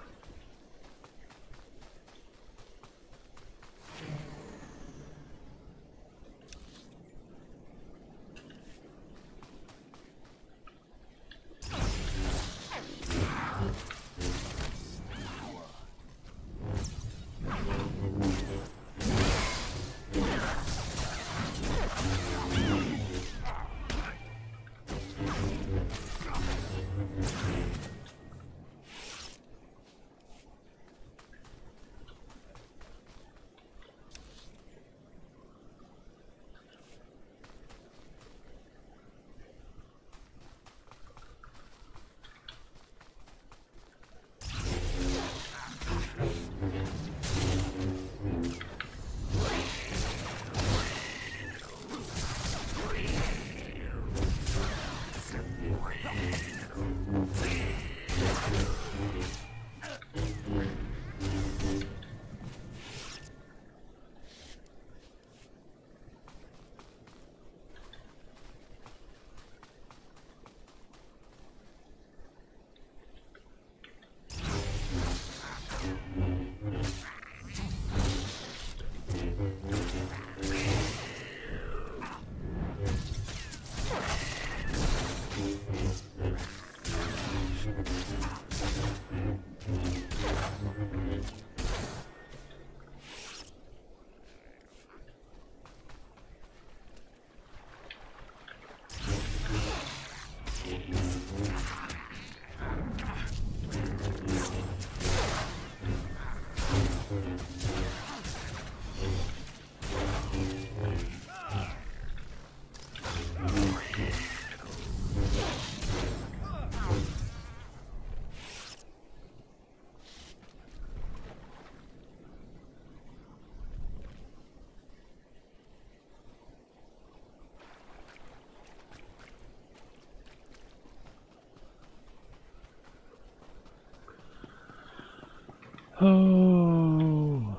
Speaker 1: Oh.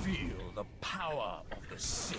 Speaker 9: Feel the power of the Sith.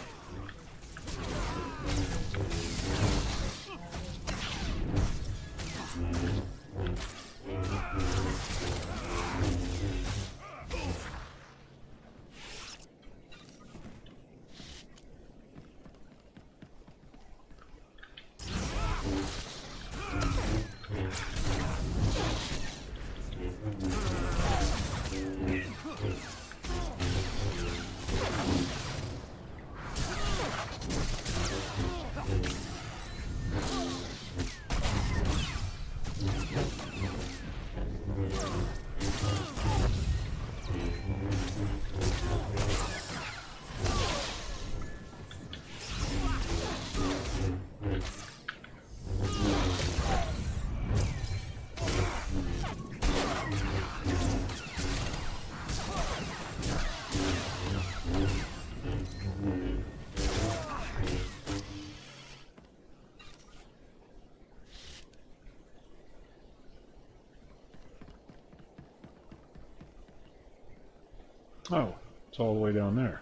Speaker 1: Oh, it's all the way down there.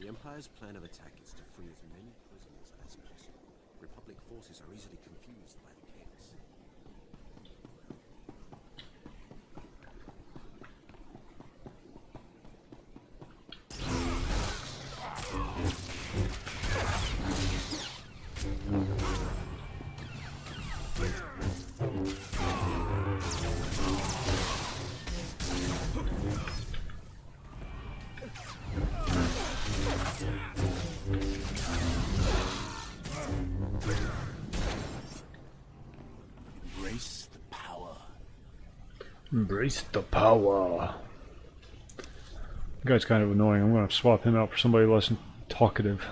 Speaker 13: The Empire's plan of attack is to free as many prisoners as possible. Republic forces are easily confused by the chaos.
Speaker 9: Embrace the power.
Speaker 1: Embrace the power. The guy's kind of annoying. I'm going to swap him out for somebody less talkative.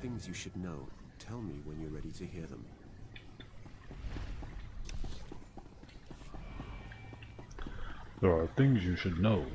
Speaker 13: Things you should know. Tell me when you're ready to hear them.
Speaker 1: There are things you should know.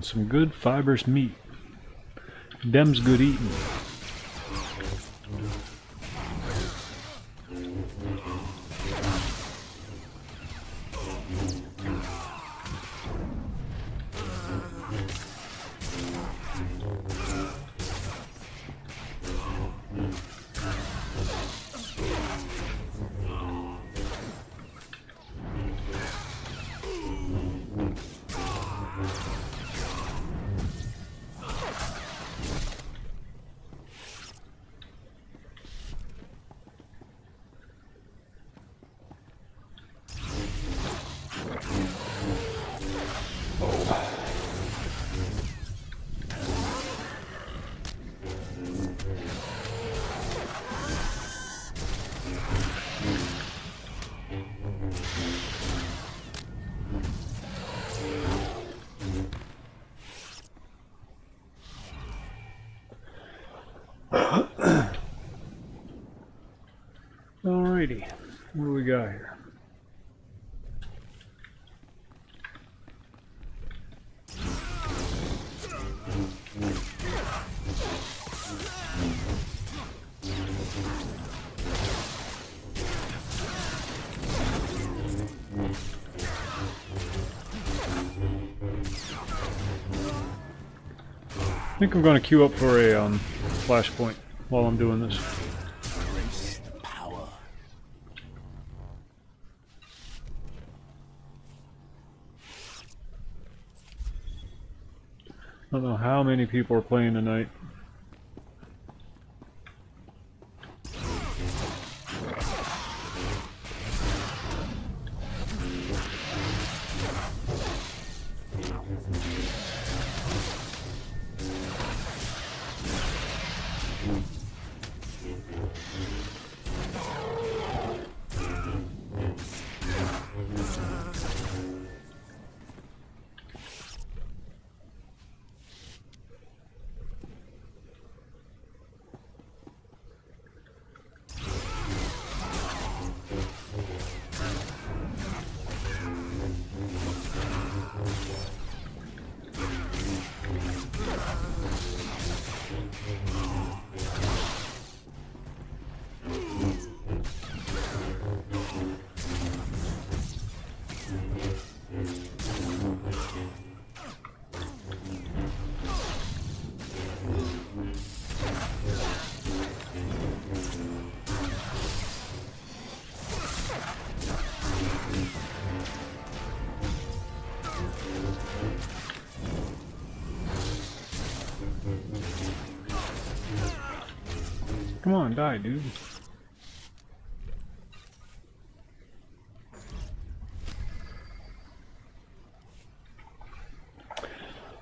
Speaker 1: Some good fibrous meat. Dem's good eating. Alrighty, what do we got here? I think I'm going to queue up for a flashpoint while I'm doing this.
Speaker 3: Power.
Speaker 1: I don't know how many people are playing tonight. Come on, die, dude.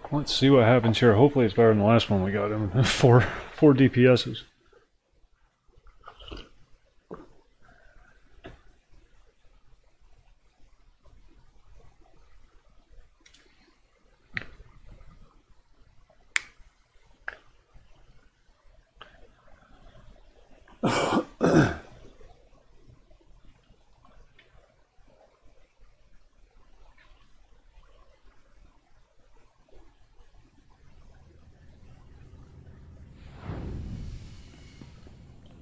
Speaker 1: Let's see what happens here. Hopefully it's better than the last one we got him. four DPSs.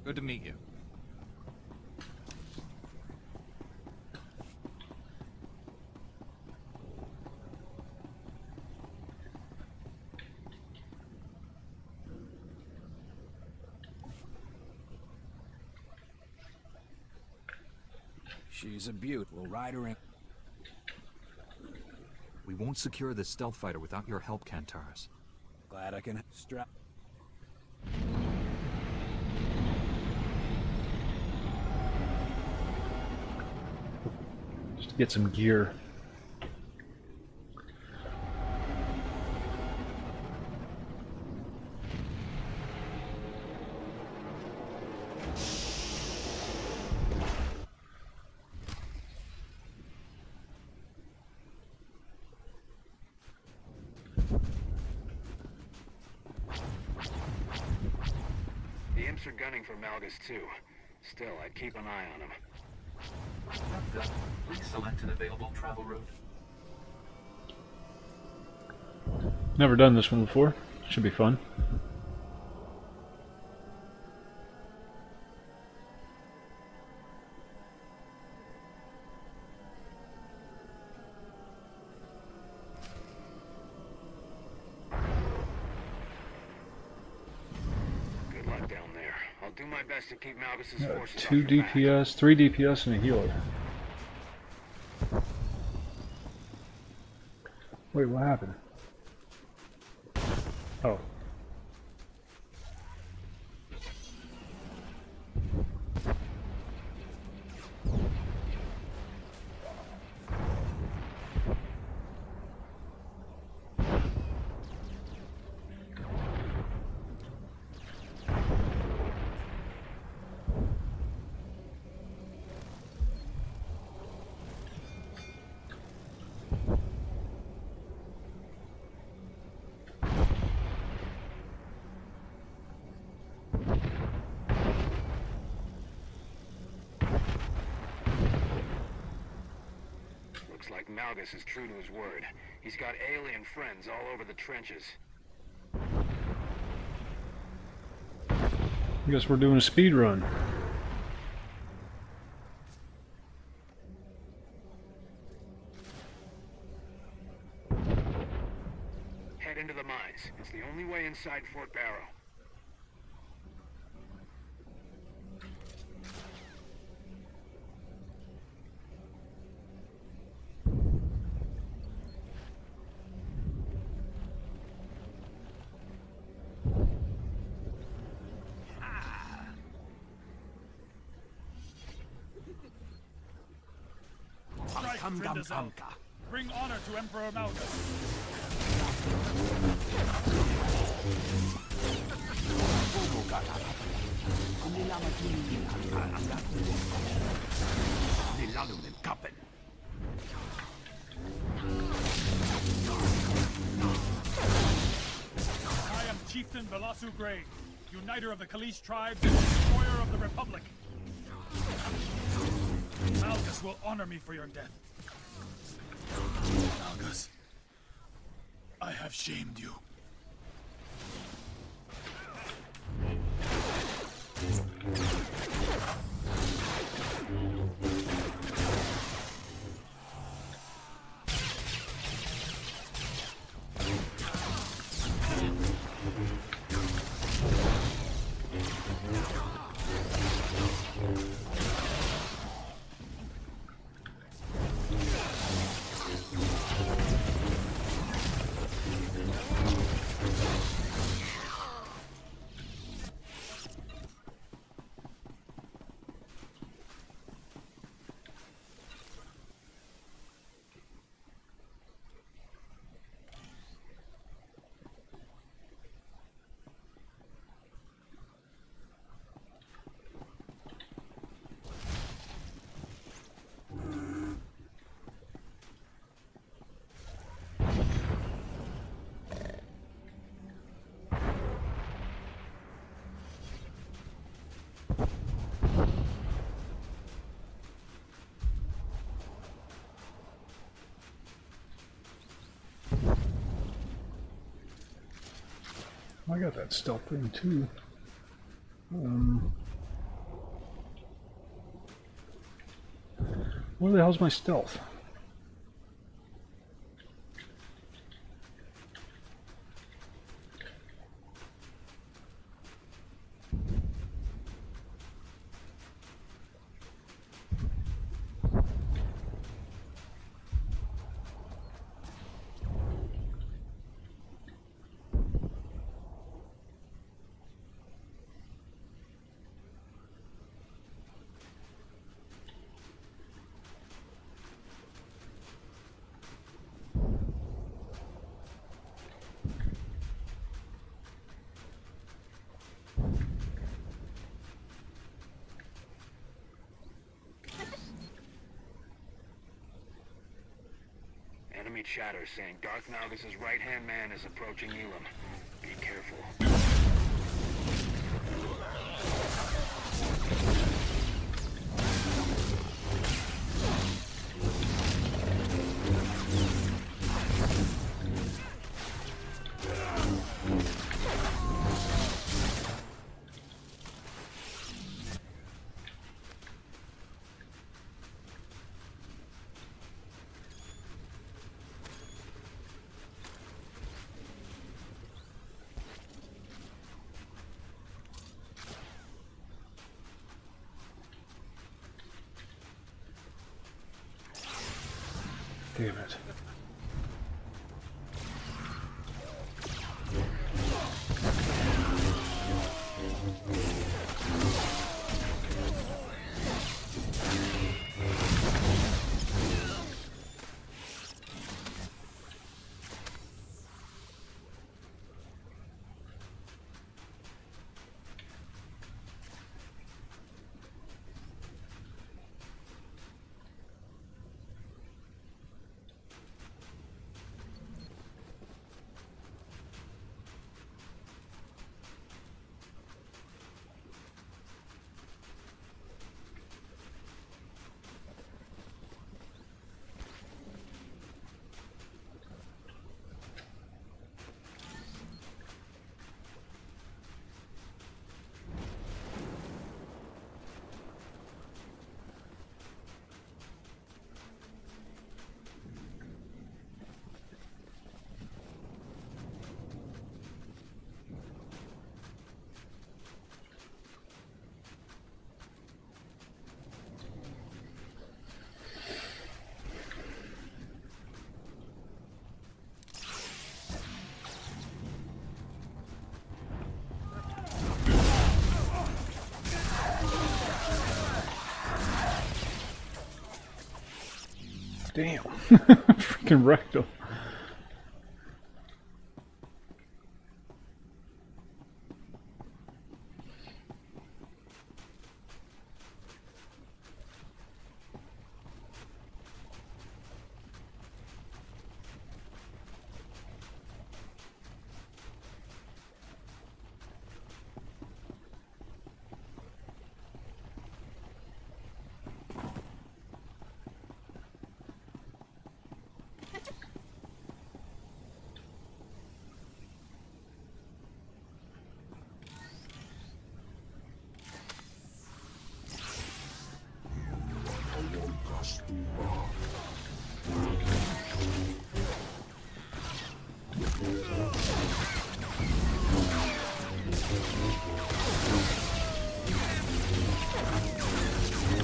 Speaker 4: Good to meet you.
Speaker 9: She's a beaut. We'll ride her in.
Speaker 4: We won't secure this stealth fighter without your help, Kantaris.
Speaker 9: Glad I can strap.
Speaker 1: Just to get some gear.
Speaker 2: The imps are gunning for Malgus too. Still, I'd keep an eye on him.
Speaker 8: Please select an available travel route.
Speaker 1: Never done this one before. Should be fun.
Speaker 2: Good luck down there. I'll do my best to keep Malgus's forces off
Speaker 1: 2
Speaker 2: your back.
Speaker 1: DPS, 3 DPS, and a healer. Wait, what happened? Oh.
Speaker 2: Malgus is true to his word. He's got alien friends all over the trenches.
Speaker 1: I guess we're doing a speed run.
Speaker 2: Head into the mines. It's the only way inside Fort Barrow.
Speaker 14: Bring honor to Emperor Malgus. I am Chieftain Velasu Grey, uniter of the Kalish tribes and destroyer of the Republic. Malgus will honor me for your death. Malgus, I have shamed you.
Speaker 1: I got that stealth thing too. Where the hell's my stealth?
Speaker 2: Enemy chatter saying Darth Malgus' right-hand man is approaching Elam. Be careful.
Speaker 1: Damn it. Damn. Freaking wrecked him.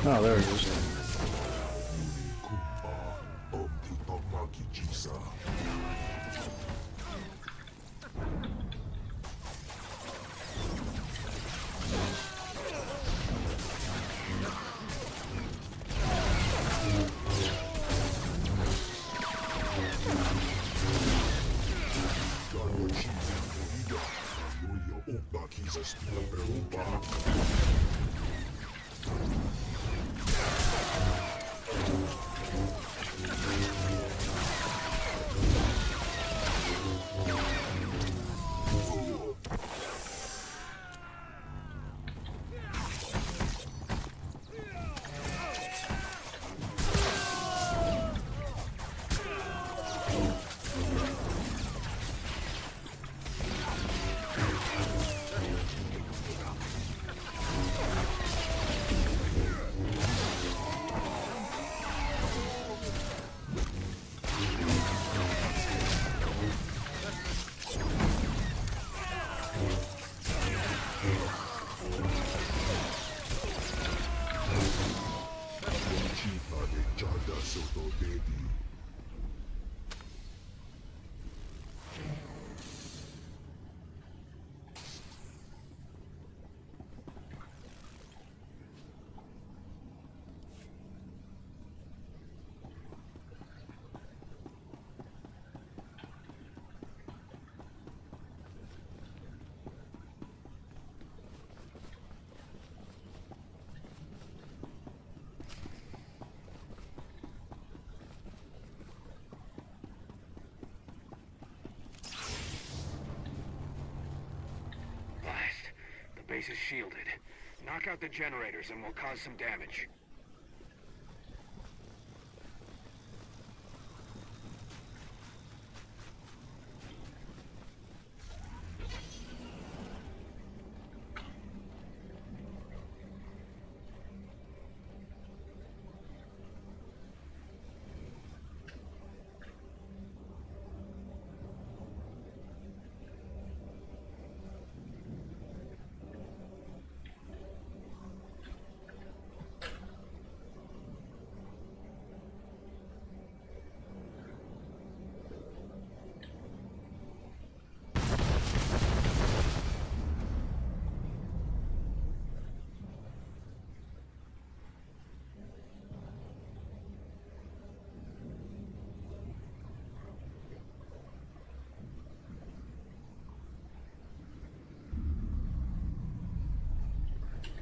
Speaker 1: Oh, there it is.
Speaker 2: Base is shielded. Knock out the generators and we'll cause some damage.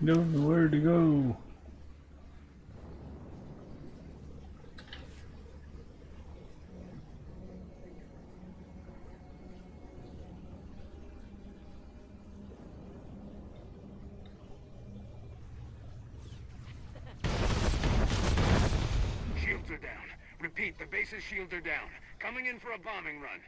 Speaker 1: Don't know where to go.
Speaker 2: Shields are down. Repeat, the base's shields are down. Coming in for a bombing run.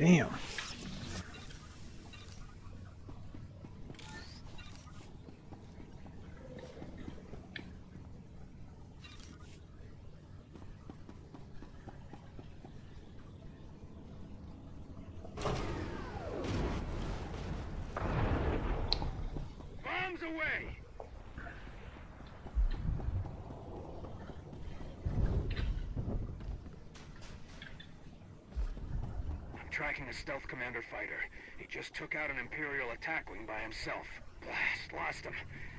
Speaker 1: Damn.
Speaker 2: Bombs away! I'm tracking a stealth commander fighter. He just took out an Imperial attack wing by himself. Blast, lost him.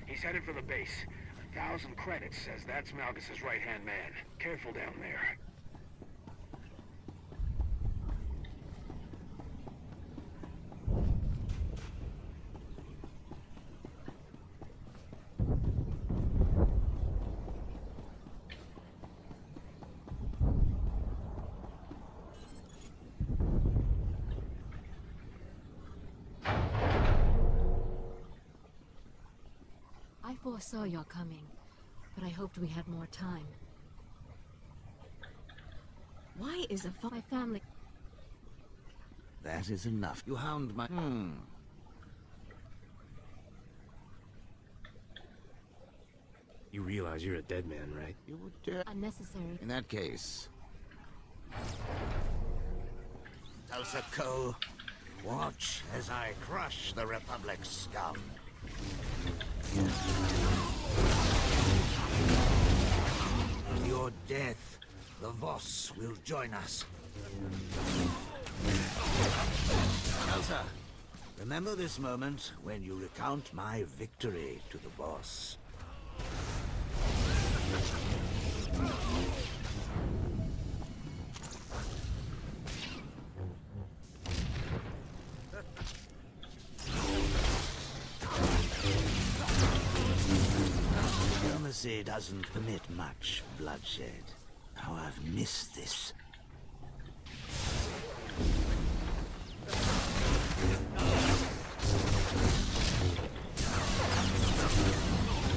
Speaker 2: He's headed for the base. 1,000 credits says that's Malgus's right-hand man. Careful down there.
Speaker 15: I foresaw your coming, but I hoped we had more time. Why is my family...
Speaker 3: That is enough. You hound my...
Speaker 13: You realize you're a dead man, right?
Speaker 3: You would dare...
Speaker 15: Unnecessary.
Speaker 3: In that case... SWtOR, watch as I crush the Republic's scum. With your death, the Voss will join us. Elsa, remember this moment when you recount my victory to the Voss. Diplomacy doesn't permit much bloodshed. Oh, I've missed this.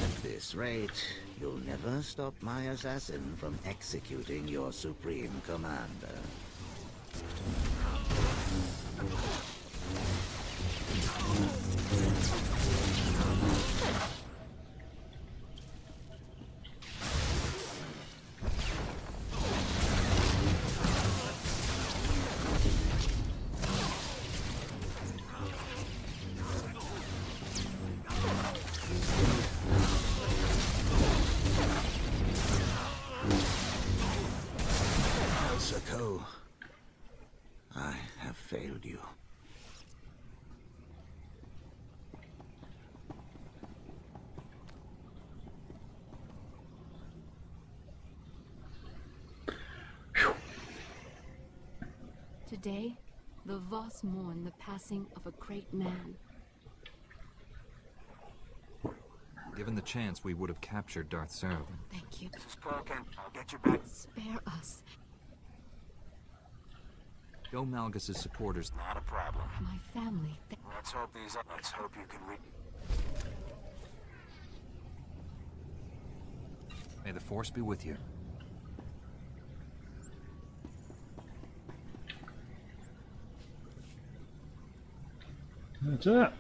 Speaker 3: At this rate, you'll never stop my assassin from executing your supreme commander. SWtOR, I have failed you.
Speaker 15: Today, the Voss mourn the passing of a great man.
Speaker 4: Given the chance, we would have captured Darth Saravin.
Speaker 15: Thank you.
Speaker 2: This is Perkin. I'll get you back.
Speaker 15: Spare us.
Speaker 4: Show Malgus's supporters.
Speaker 2: Not a problem.
Speaker 15: My family.
Speaker 2: Let's hope Let's hope you can read.
Speaker 4: May the Force be with you.
Speaker 1: That's it.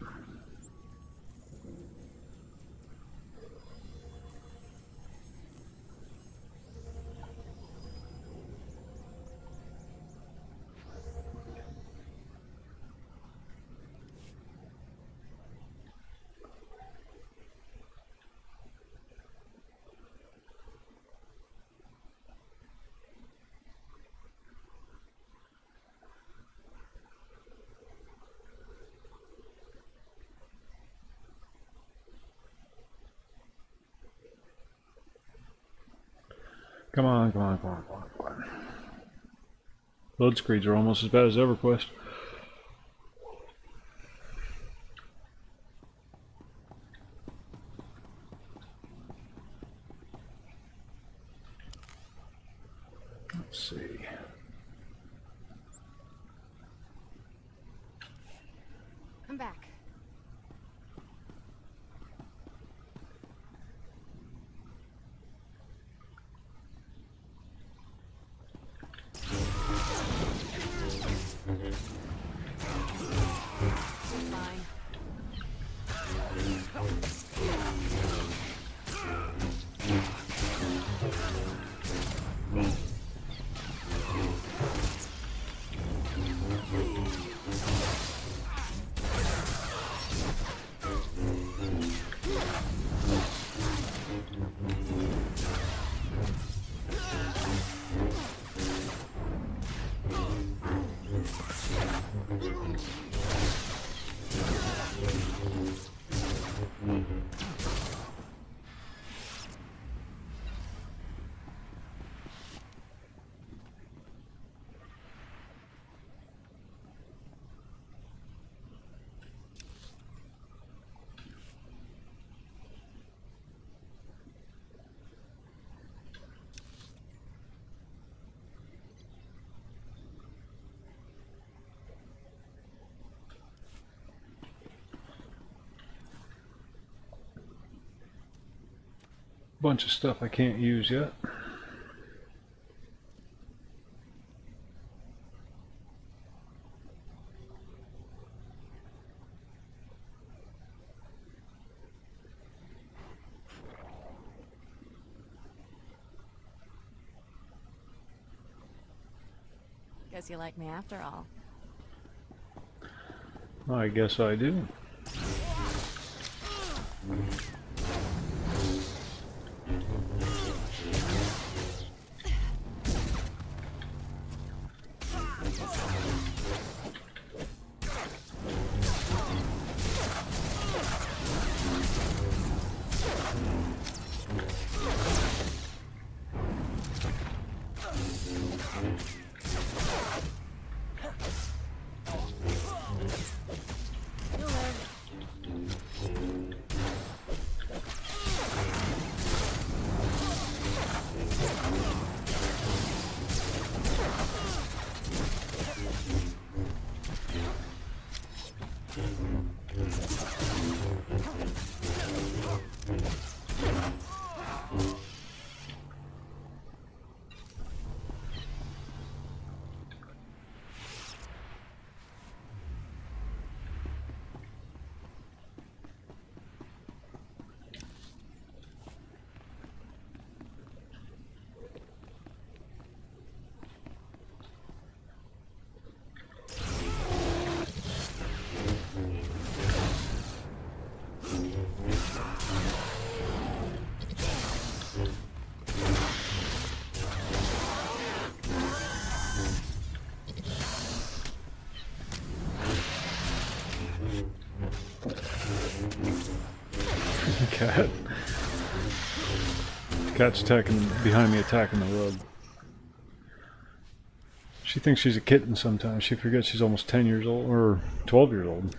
Speaker 1: Come on, come on, come on, come on, come on. Load screens are almost as bad as EverQuest. Let's see.
Speaker 6: Come back.
Speaker 1: Bunch of stuff I can't use yet.
Speaker 16: Guess you like me after all.
Speaker 1: I guess I do. Cat. Cat's attacking behind me, attacking the rug. She thinks she's a kitten sometimes. She forgets she's almost 10 years old, or 12 years old.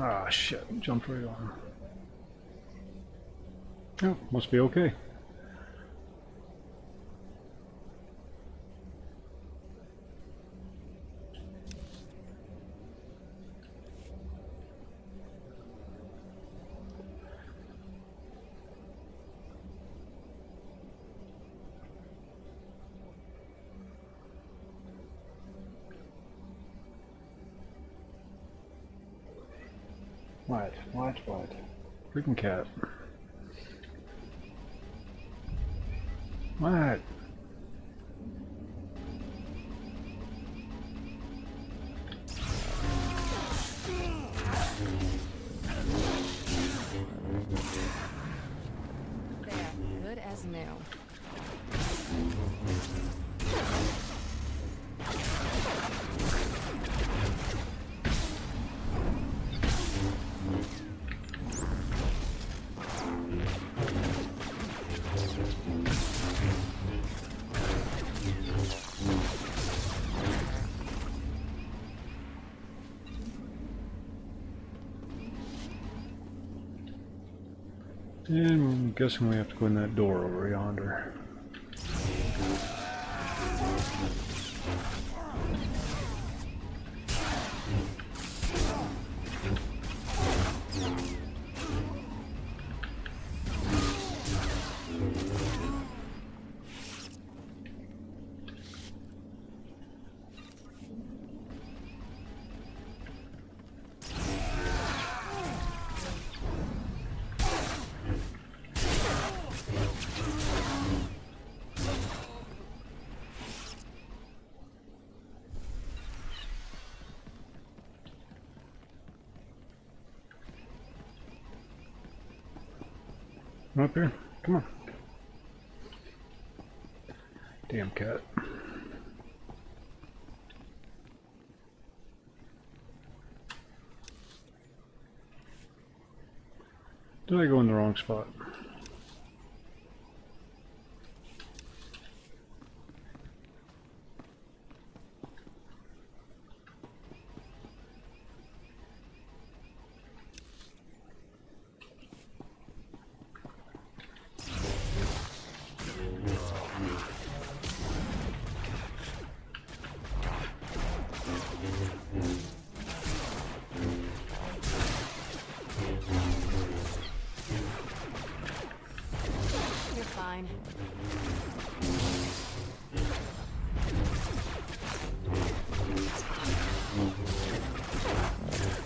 Speaker 1: Ah, shit. Jumped right on. Oh, must be okay. What? Freaking cat. What?
Speaker 16: There, good as new.
Speaker 1: And I'm guessing we have to go in that door over yonder. Up here? Come on. Damn cat. Did I go in the wrong spot?
Speaker 16: You're fine.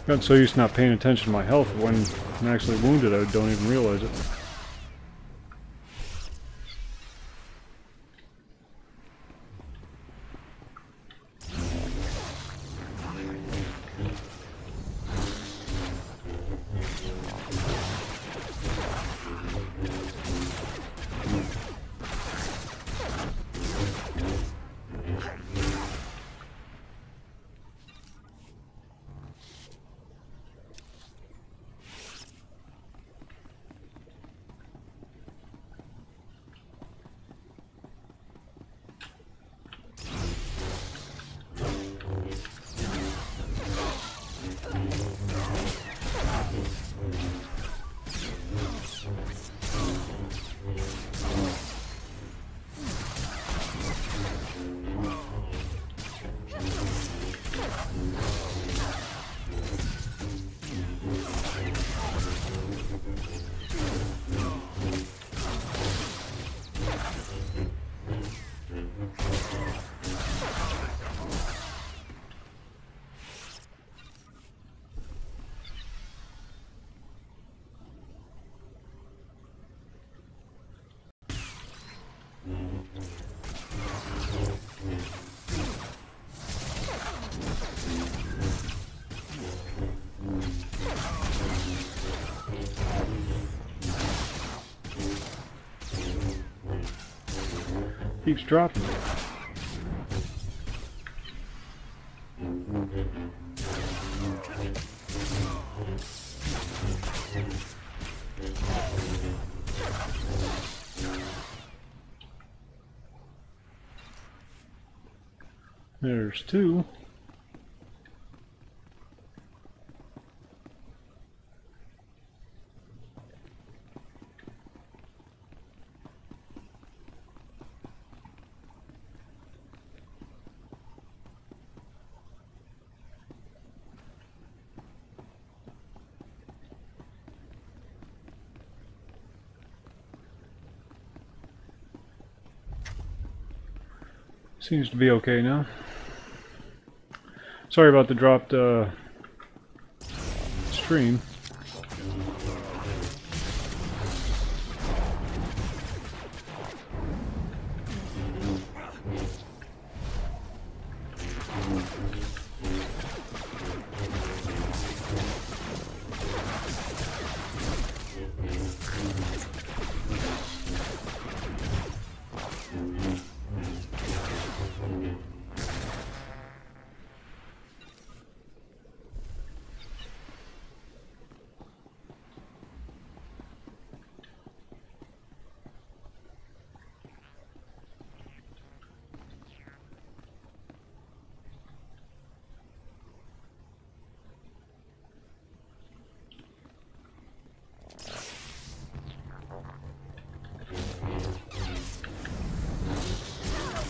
Speaker 1: Got so used to not paying attention to my health, when I'm actually wounded I don't even realize it. Keeps dropping it. There's two. Seems to be okay now. Sorry about the dropped stream.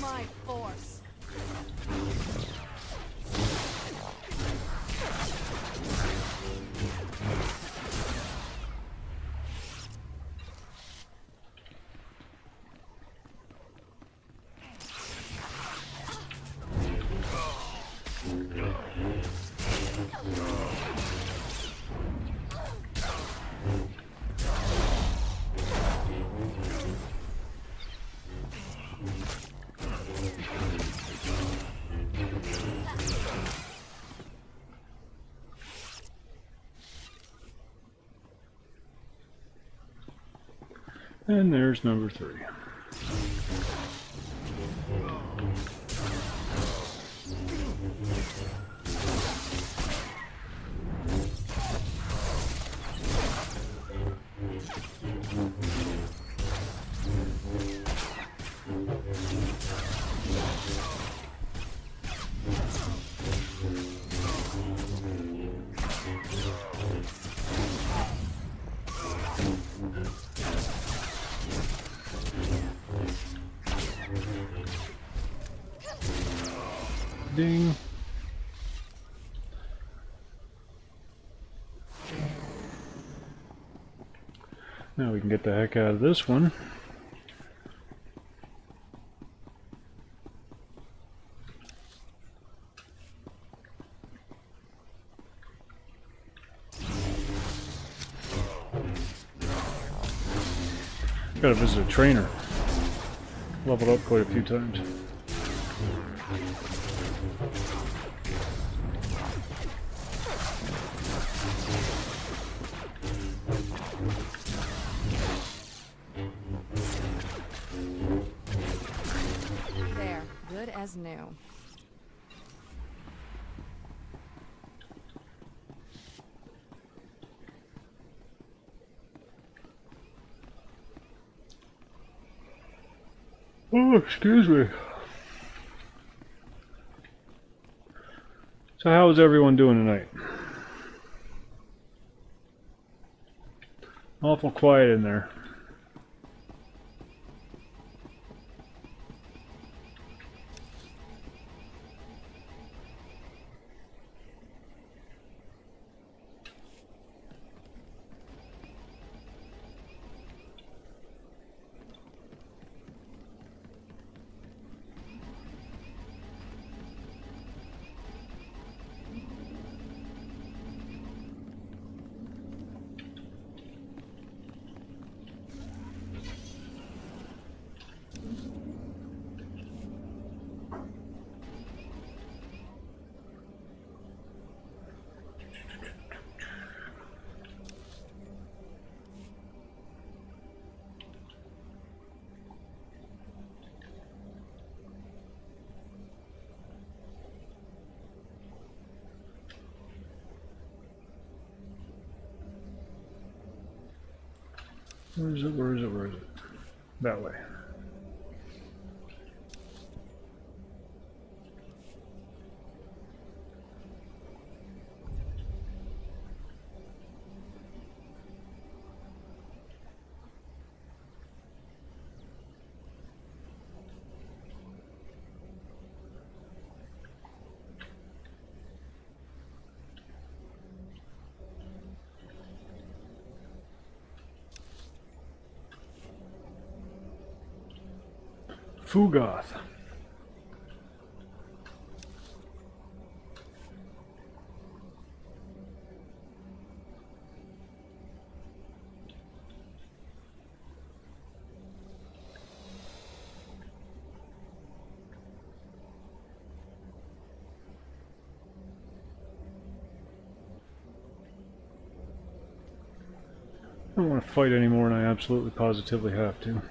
Speaker 16: My force.
Speaker 1: And there's number 3. Ding. Now we can get the heck out of this one. Gotta visit a trainer. Leveled up quite a few times.
Speaker 16: There, good as new.
Speaker 1: Oh, excuse me. So how is everyone doing tonight? Awful quiet in there. Where is it? Where is it? Where is it? That way. Fugoth. don't want to fight anymore, and I absolutely positively have to.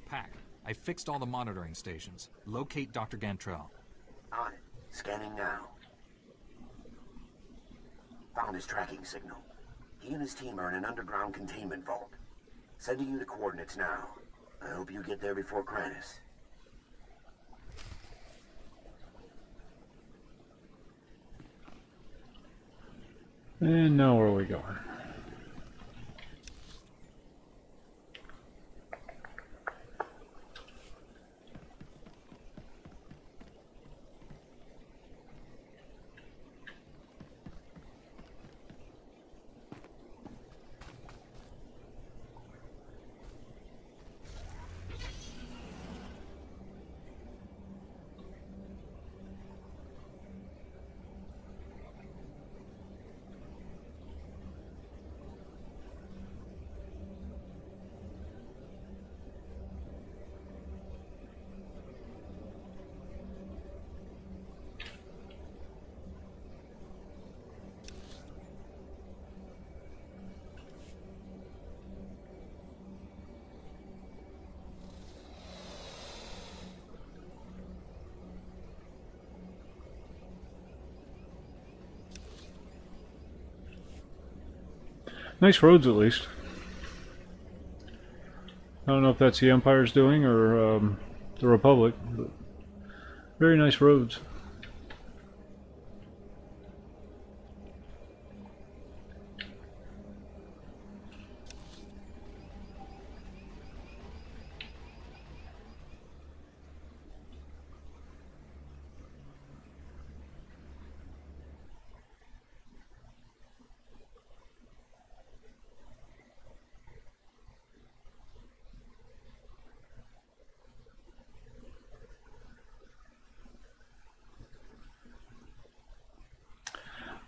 Speaker 4: Pack, I fixed all the monitoring stations. Locate Dr. Gantrell.
Speaker 3: On it. Scanning now. Found his tracking signal. He and his team are in an underground containment vault. Sending you the coordinates now. I hope you get there before Kranis.
Speaker 1: And now where are we going? Nice roads, at least. I don't know if that's the Empire's doing or the Republic, but very nice roads.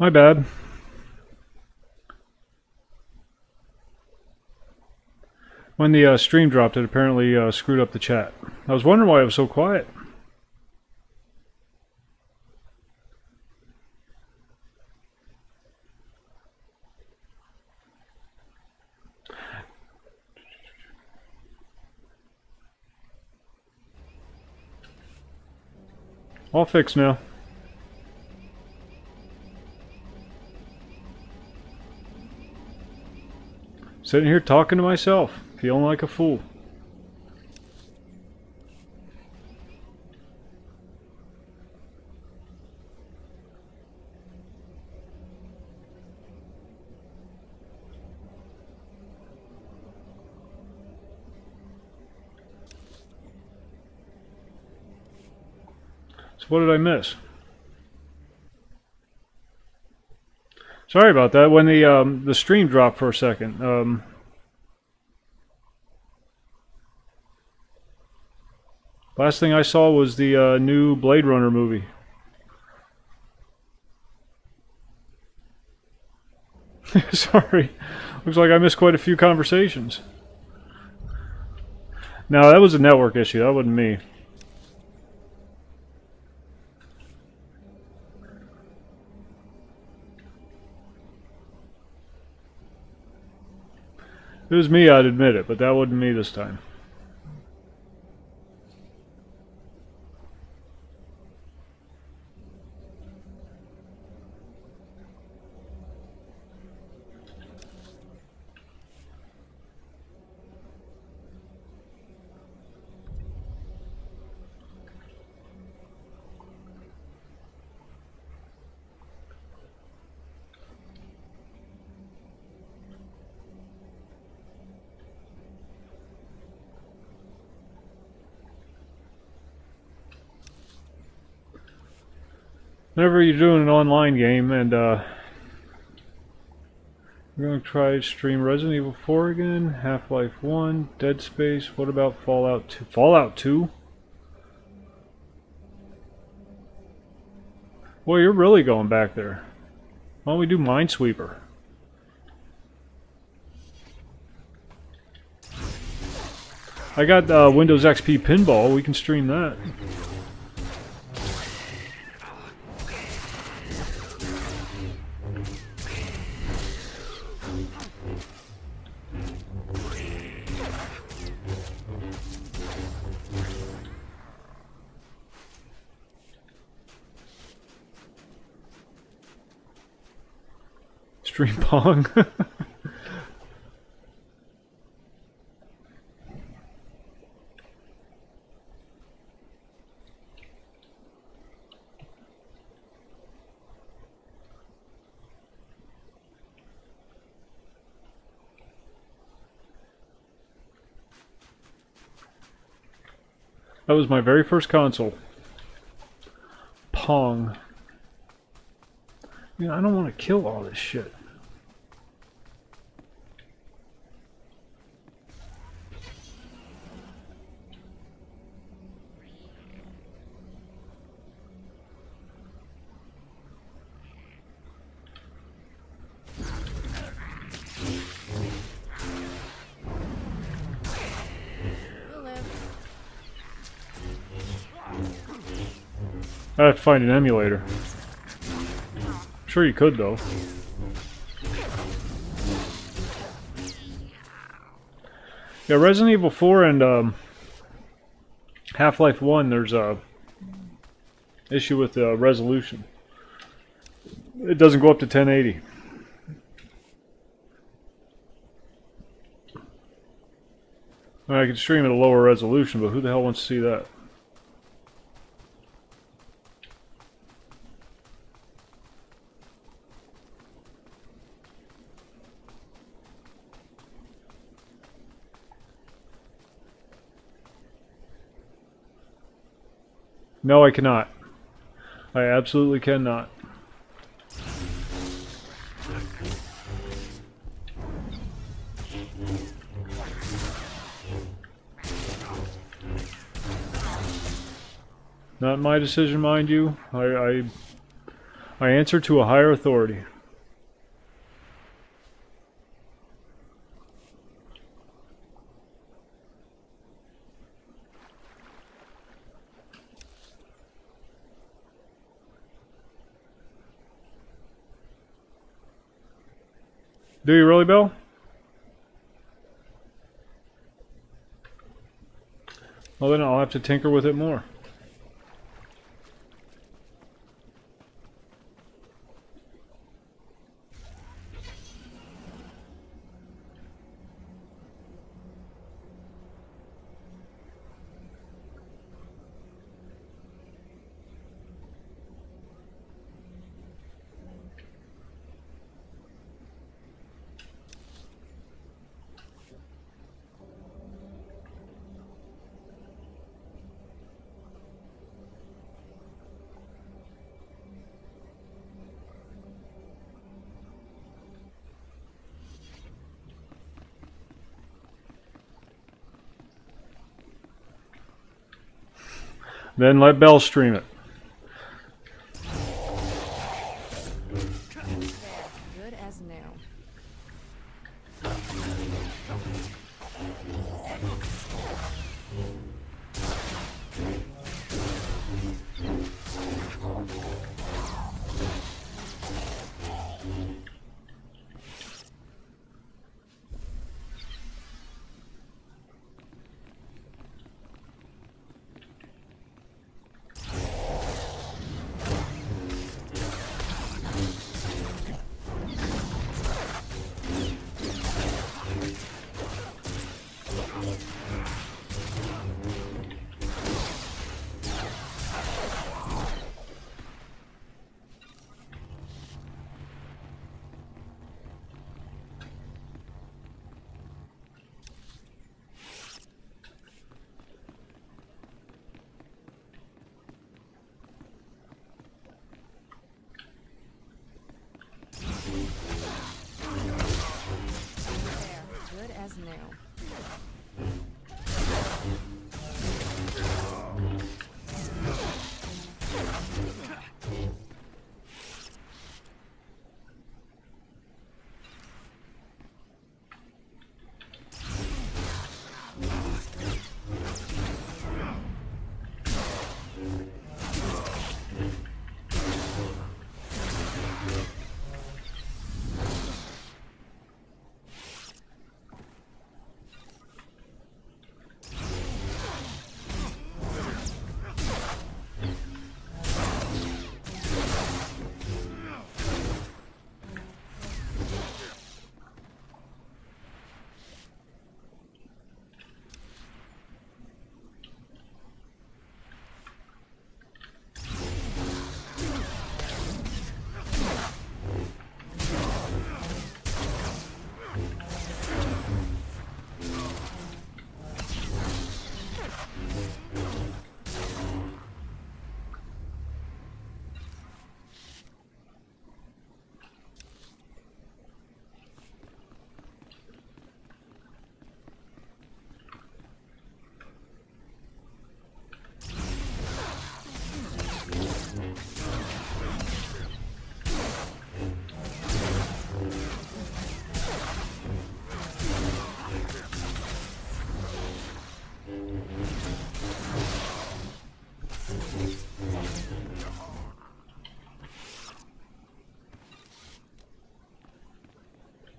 Speaker 1: My bad. When the stream dropped, it apparently screwed up the chat. I was wondering why it was so quiet. All fixed now. Sitting here talking to myself, feeling like a fool. So what did I miss? Sorry about that. When the stream dropped for a second. Last thing I saw was the new Blade Runner movie. Sorry. Looks like I missed quite a few conversations. No, that was a network issue. That wasn't me. If it was me, I'd admit it, but that wasn't me this time. Whenever you're doing an online game and we're going to try to stream Resident Evil 4 again, Half-Life 1, Dead Space, what about Fallout 2? Fallout 2? Boy, you're really going back there. Why don't we do Minesweeper? I got Windows XP Pinball, we can stream that. Stream Pong. That was my very first console. Pong. You know, I don't want to kill all this shit. I'd have to find an emulator. Sure you could though. Yeah, Resident Evil 4 and Half-Life 1, there's a issue with the resolution. It doesn't go up to 1080. I can stream at a lower resolution, but who the hell wants to see that? No, I cannot. I absolutely cannot. Not my decision, mind you. I answer to a higher authority. Do you really, Bill? Well, then I'll have to tinker with it more. Then let Bell stream it.
Speaker 16: Good as new.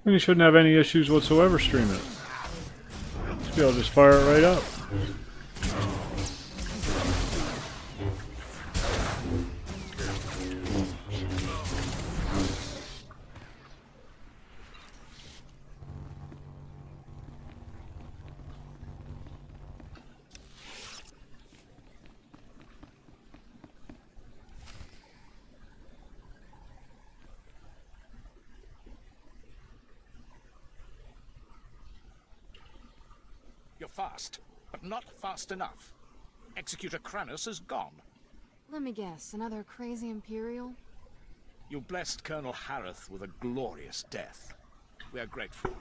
Speaker 1: And you shouldn't have any issues whatsoever streaming it. Should be able to just fire it right up.
Speaker 17: You're fast, but not fast enough. Executor Kranos is gone.
Speaker 15: Let me guess, another crazy Imperial?
Speaker 17: You blessed Colonel Harith with a glorious death. We are grateful.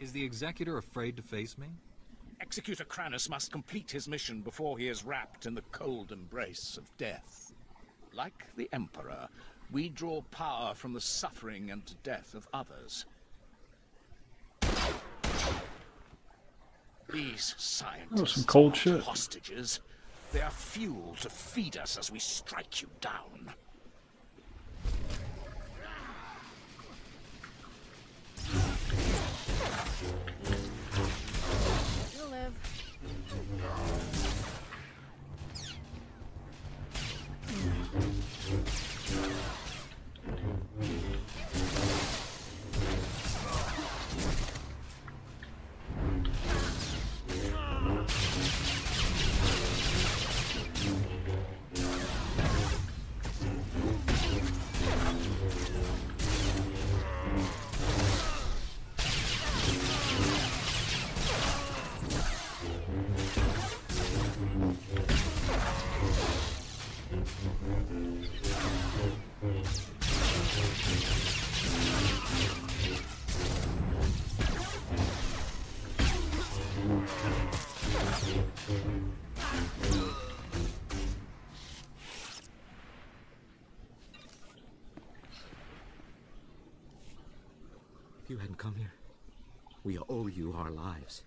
Speaker 4: Is the Executor afraid to face me?
Speaker 17: Executor Kranos must complete his mission before he is wrapped in the cold embrace of death. Like the Emperor, we draw power from the suffering and death of others. These scientists
Speaker 1: some cold
Speaker 17: are
Speaker 1: shit.
Speaker 17: hostages. They are fuel to feed us as we strike you down.
Speaker 15: You'll live.
Speaker 13: If you hadn't come here, we owe you our lives.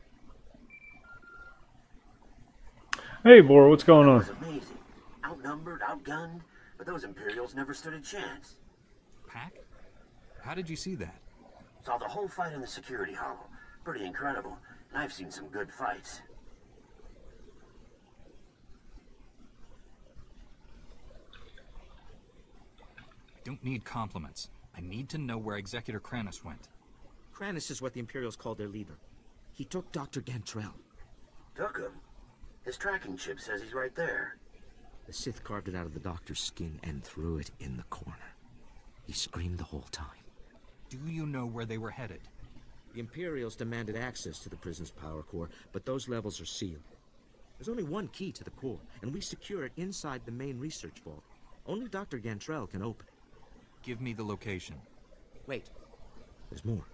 Speaker 1: Hey, Boar, what's going
Speaker 3: That
Speaker 1: on?
Speaker 3: was amazing. Outnumbered, outgunned, but those Imperials never stood a chance.
Speaker 4: Pack? How did you see that?
Speaker 3: Saw the whole fight in the security hollow. Pretty incredible. And I've seen some good fights.
Speaker 4: I don't need compliments. I need to know where Executor Kranos went.
Speaker 13: Kranos is what the Imperials called their leader. He took Dr. Gantrell.
Speaker 3: Took him. His tracking chip says he's right there.
Speaker 13: The Sith carved it out of the doctor's skin and threw it in the corner. He screamed the whole time.
Speaker 4: Do you know where they were headed?
Speaker 13: The Imperials demanded access to the prison's power core, but those levels are sealed. There's only one key to the core, and we secure it inside the main research vault. Only Dr. Gantrell can open it.
Speaker 4: Give me the location.
Speaker 13: Wait. There's more.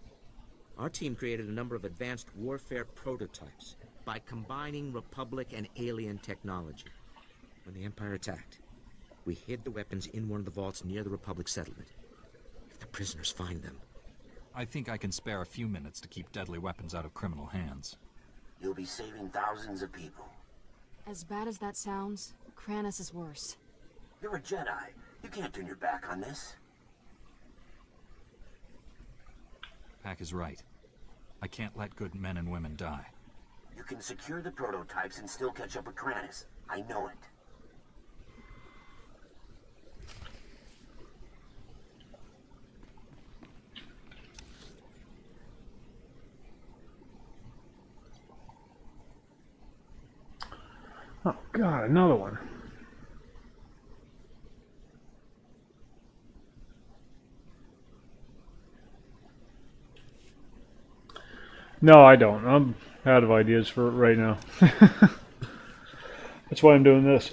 Speaker 13: Our team created a number of advanced warfare prototypes by combining Republic and alien technology. When the Empire attacked, we hid the weapons in one of the vaults near the Republic settlement. If the prisoners find them...
Speaker 4: I think I can spare a few minutes to keep deadly weapons out of criminal hands.
Speaker 3: You'll be saving thousands of people.
Speaker 15: As bad as that sounds, Kranos is worse.
Speaker 3: You're a Jedi. You can't turn your back on this.
Speaker 4: Pack is right. I can't let good men and women die.
Speaker 3: You can secure the prototypes and still catch up with Kranos. I know it.
Speaker 1: Oh, God, another one. No, I don't. I'm out of ideas for it right now. That's why I'm doing this.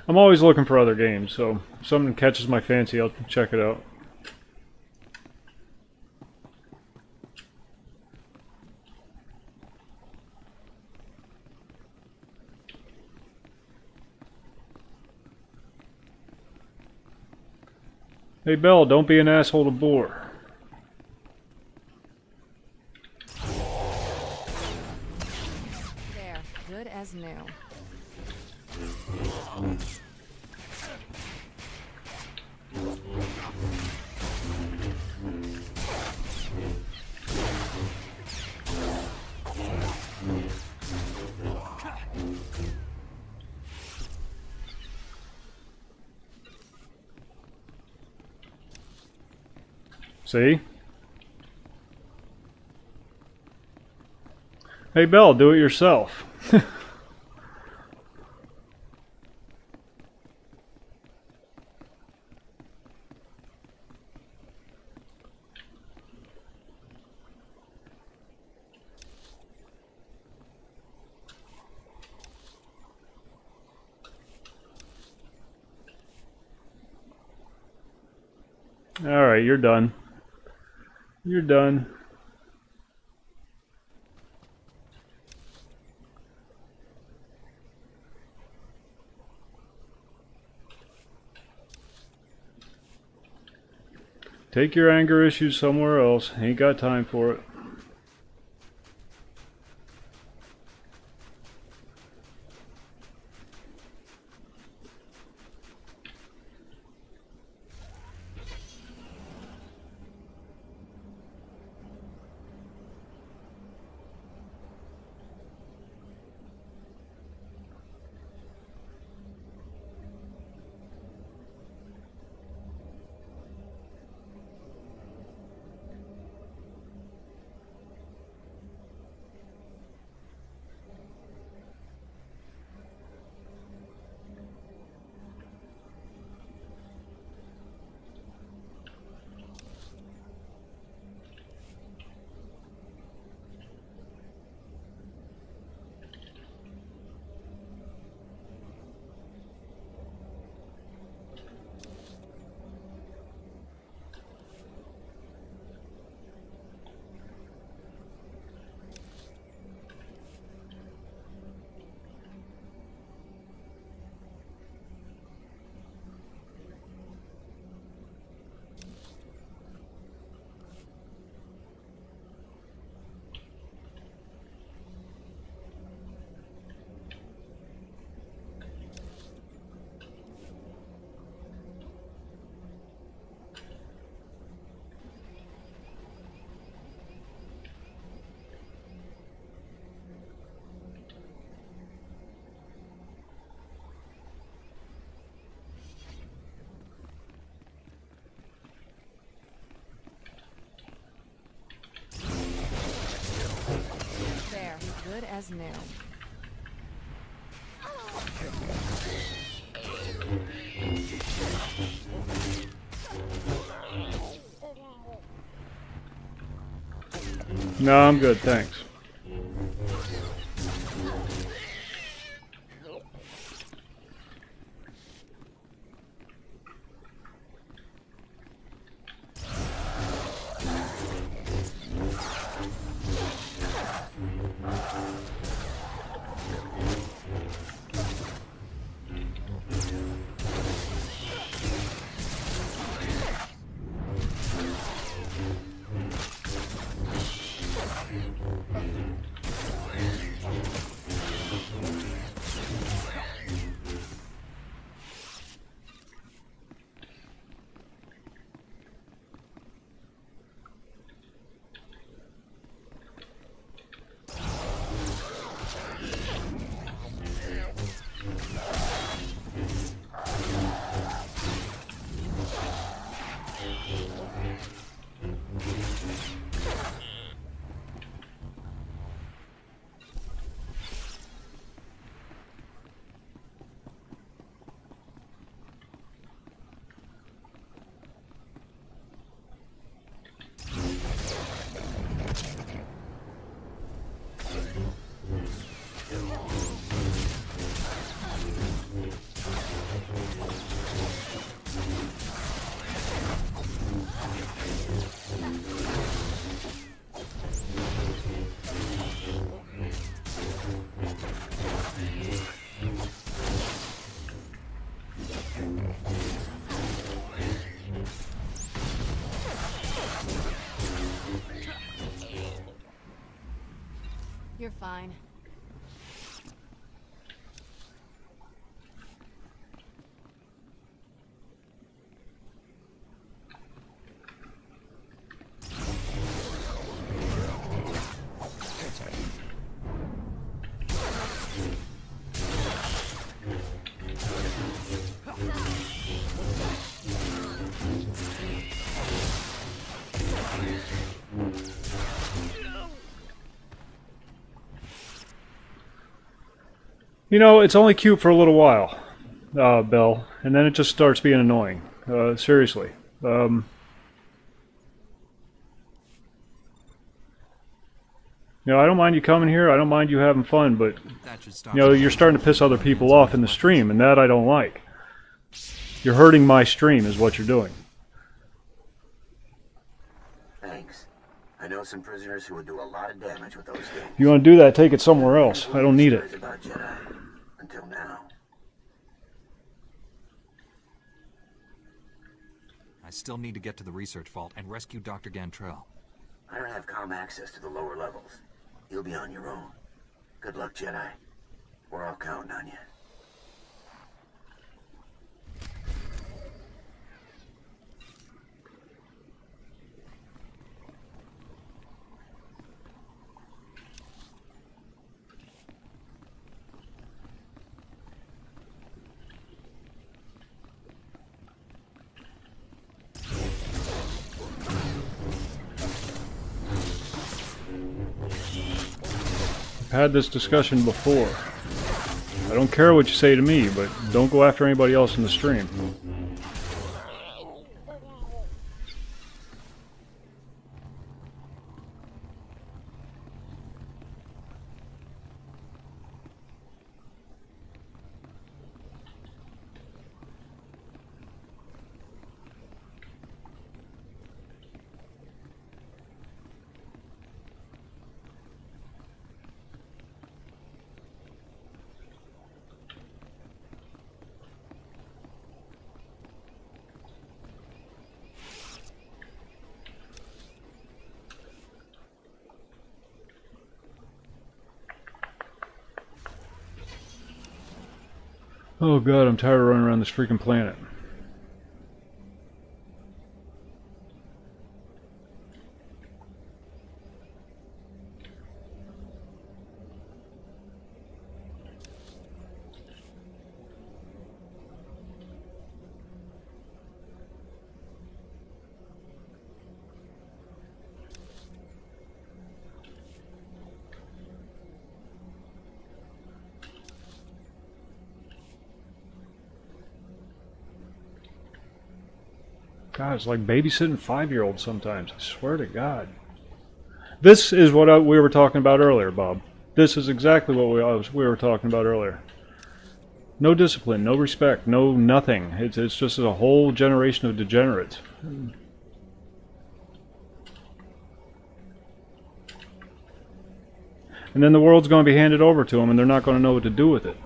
Speaker 1: I'm always looking for other games, so if something catches my fancy, I'll check it out. Hey, Bell, don't be an asshole to Boar.
Speaker 16: There, good as new.
Speaker 1: See? Hey, Bell, do it yourself. Alright, you're done. You're done. Take your anger issues somewhere else. Ain't got time for it.
Speaker 16: There, good as new.
Speaker 1: No, I'm good, thanks.
Speaker 15: You're fine.
Speaker 1: You know, it's only cute for a little while, Belle, and then it just starts being annoying. Seriously. You know, I don't mind you coming here, I don't mind you having fun, but, you know, you're starting to piss other people off in the stream, and that I don't like. You're hurting my stream, is what you're doing.
Speaker 3: Thanks. I know some prisoners who would do a lot of damage with those things.
Speaker 1: If you want to do that, take it somewhere else. I don't need it.
Speaker 3: About Jedi. Until now.
Speaker 4: I still need to get to the research vault and rescue Dr. Gantrell.
Speaker 3: I don't have comm access to the lower levels. You'll be on your own. Good luck, Jedi. We're all counting on you.
Speaker 1: Had this discussion before. I don't care what you say to me, but don't go after anybody else in the stream. Oh god, I'm tired of running around this freaking planet. God, it's like babysitting 5-year-olds sometimes. I swear to God. This is what we were talking about earlier, Bob. This is exactly what we were talking about earlier. No discipline, no respect, no nothing. It's just a whole generation of degenerates. And then the world's going to be handed over to them, and they're not going to know what to do with it.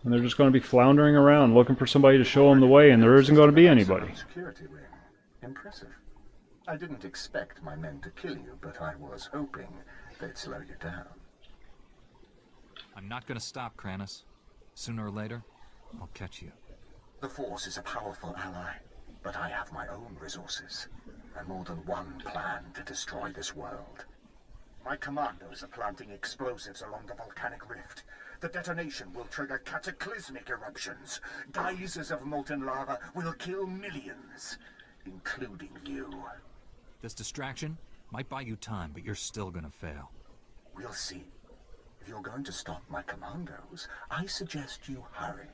Speaker 1: And they're just going to be floundering around looking for somebody to show them the way, and there isn't going to be anybody.
Speaker 7: Security ring. Impressive. I didn't expect my men to kill you, but I was hoping they'd slow you down.
Speaker 4: I'm not going to stop, Kranis. Sooner or later, I'll catch you.
Speaker 7: The Force is a powerful ally, but I have my own resources, and more than one plan to destroy this world. My commandos are planting explosives along the volcanic rift. The detonation will trigger cataclysmic eruptions. Geysers of molten lava will kill millions, including you.
Speaker 4: This distraction might buy you time, but you're still gonna fail.
Speaker 7: We'll see. If you're going to stop my commandos, I suggest you hurry.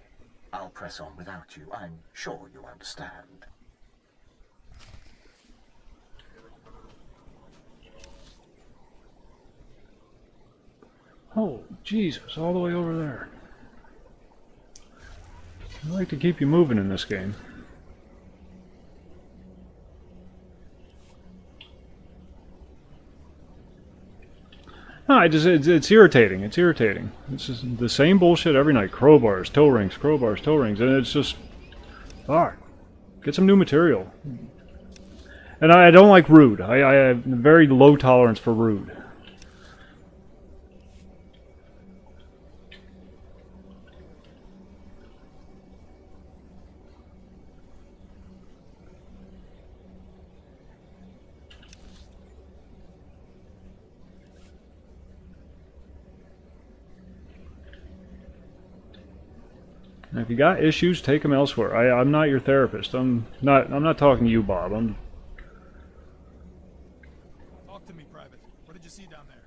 Speaker 7: I'll press on without you. I'm sure you understand.
Speaker 1: Oh, Jesus, all the way over there. I like to keep you moving in this game. No, it's irritating. It's irritating. It's just the same bullshit every night. Crowbars, toe rings, and it's just... Fuck. Get some new material. And I don't like rude. I have very low tolerance for rude. Now, if you got issues, take them elsewhere. I'm not your therapist. I'm not talking to you, Bob.
Speaker 14: Talk to me, Private. What did you see down there?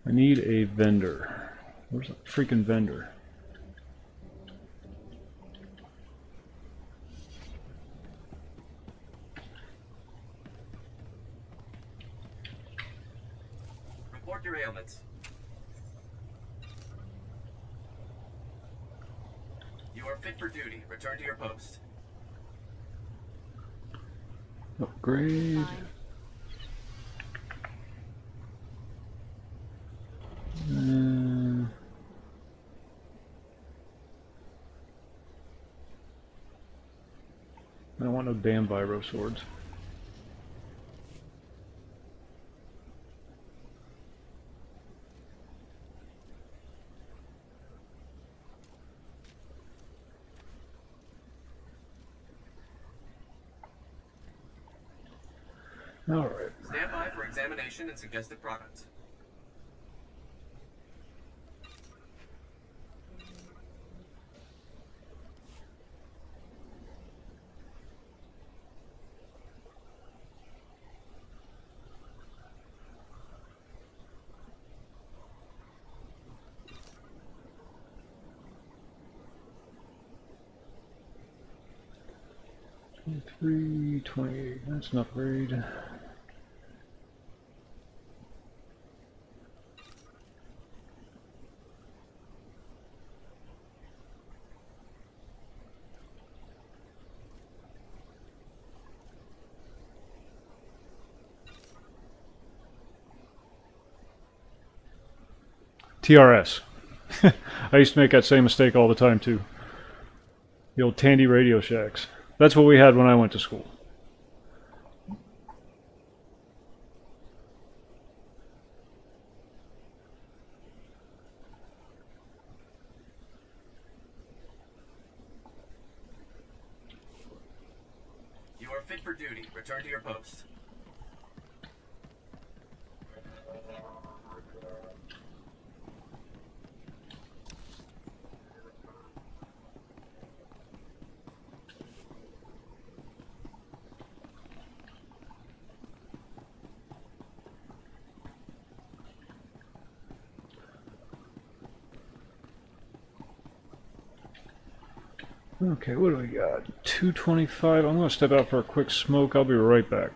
Speaker 1: I need a vendor. Where's the freaking vendor?
Speaker 18: Report your ailments. You are fit for duty. Return to your post.
Speaker 1: Upgrade. I don't want no damn vibro swords. All right.
Speaker 18: Stand by for examination and suggested products.
Speaker 1: $328. That's an upgrade. TRS. I used to make that same mistake all the time too. The old Tandy Radio Shacks. That's what we had when I went to school.
Speaker 18: You are fit for duty. Return to your post.
Speaker 1: Okay, what do we got? 225. I'm going to step out for a quick smoke. I'll be right back.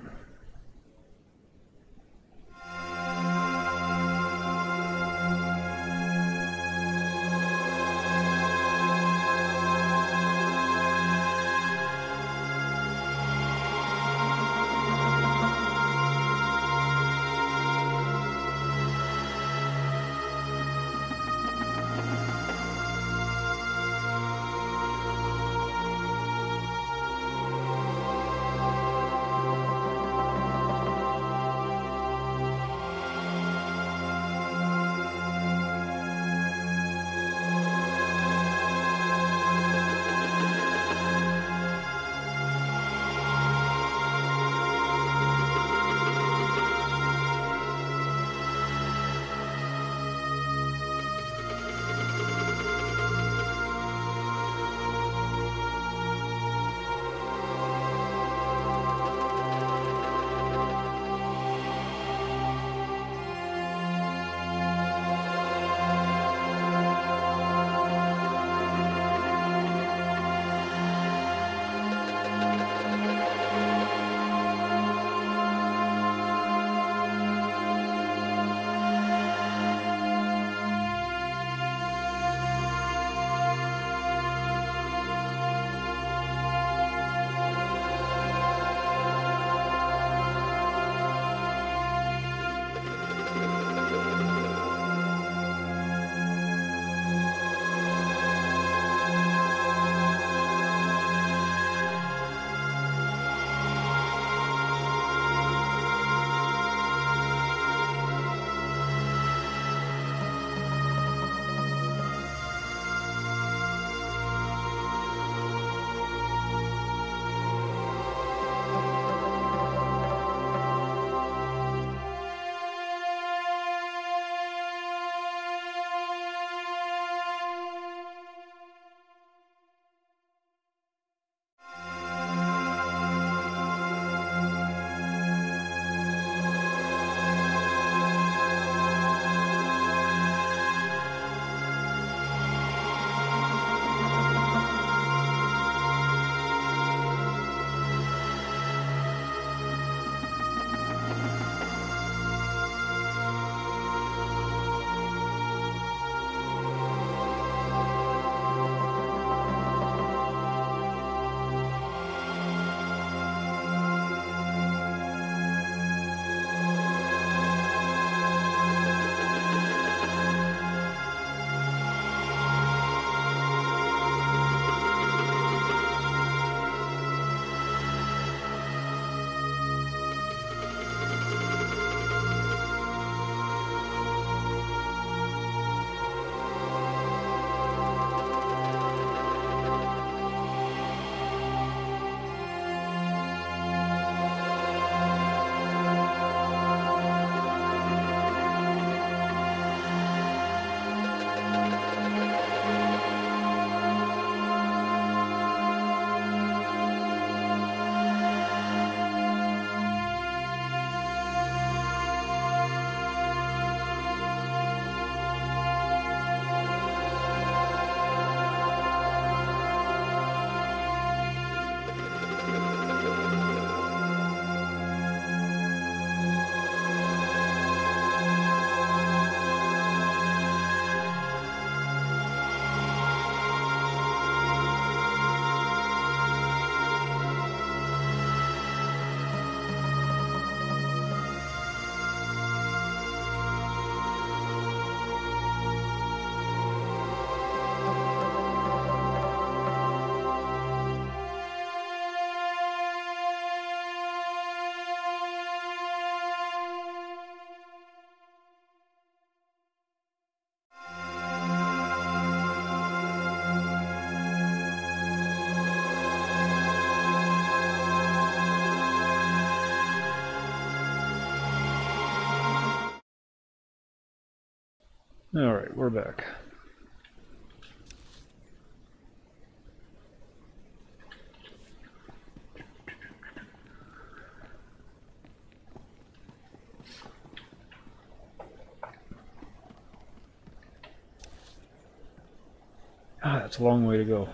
Speaker 1: Alright, we're back. Ah, that's a long way to go.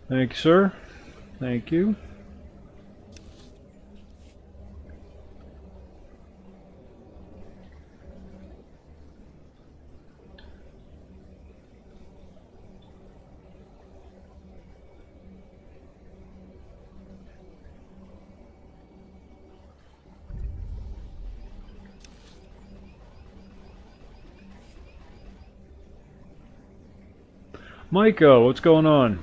Speaker 1: Thank you, sir. Thank you. Micah, what's going on?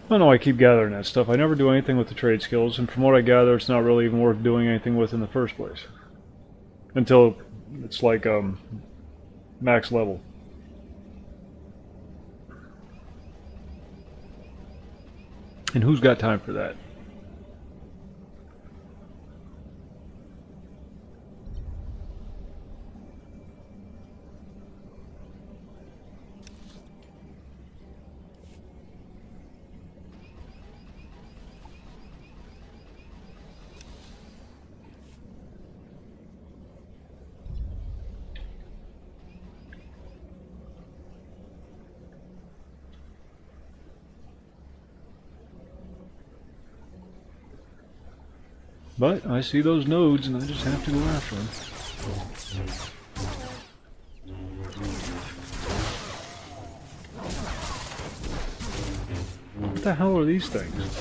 Speaker 1: I don't know, I keep gathering that stuff. I never do anything with the trade skills, and from what I gather, it's not really even worth doing anything with in the first place. Until it's like max level. And who's got time for that? But I see those nodes and I just have to go after them. What the hell are these things?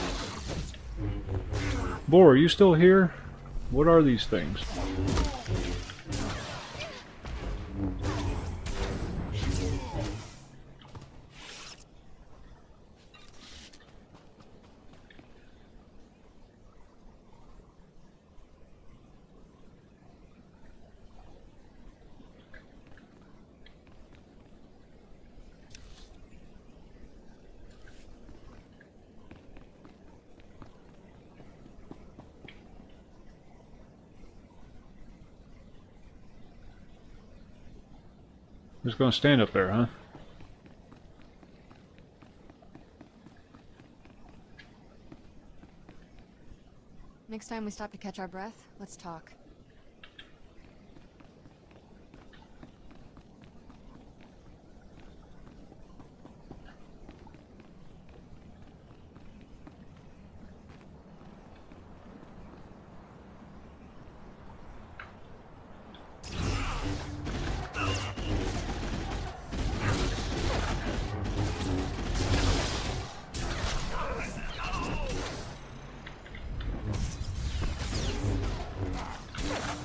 Speaker 1: Boar, are you still here? What are these things? Just gonna stand up there, huh?
Speaker 16: Next time we stop to catch our breath, let's talk.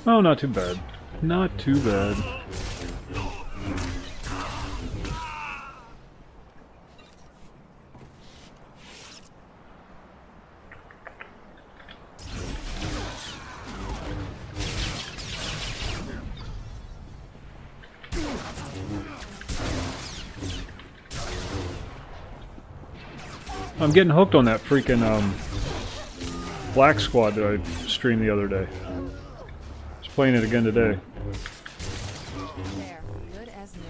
Speaker 1: Oh, not too bad. Not too bad. I'm getting hooked on that freaking Black Squad that I streamed the other day. Playing it again today.
Speaker 16: There, good as new.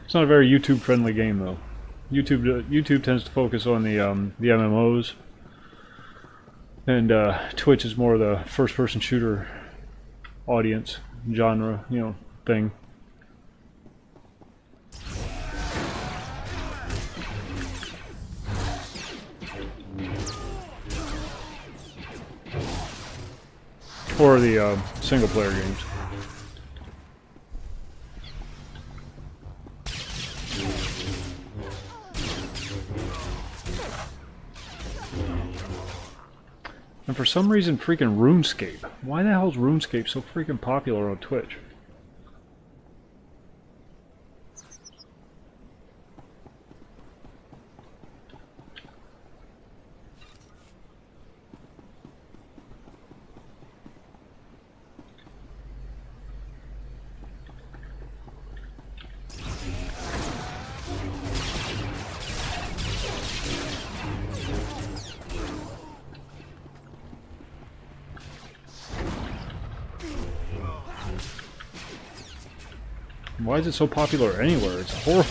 Speaker 1: It's not a very YouTube-friendly game, though. YouTube tends to focus on the MMOs, and Twitch is more the first-person shooter audience, genre, you know, thing. Or the single player games. And for some reason, freaking RuneScape. Why the hell is RuneScape so freaking popular on Twitch? Why is it so popular anywhere? It's a horrible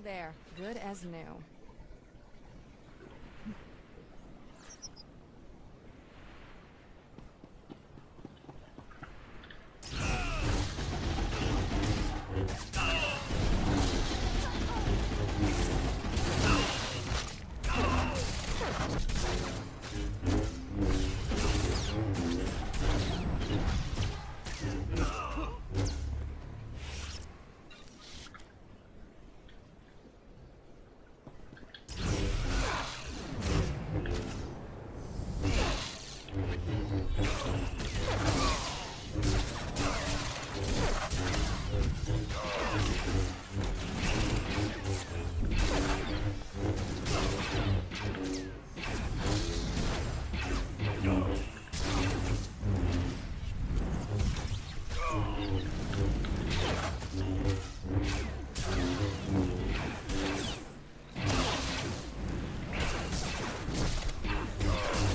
Speaker 16: There, good as new.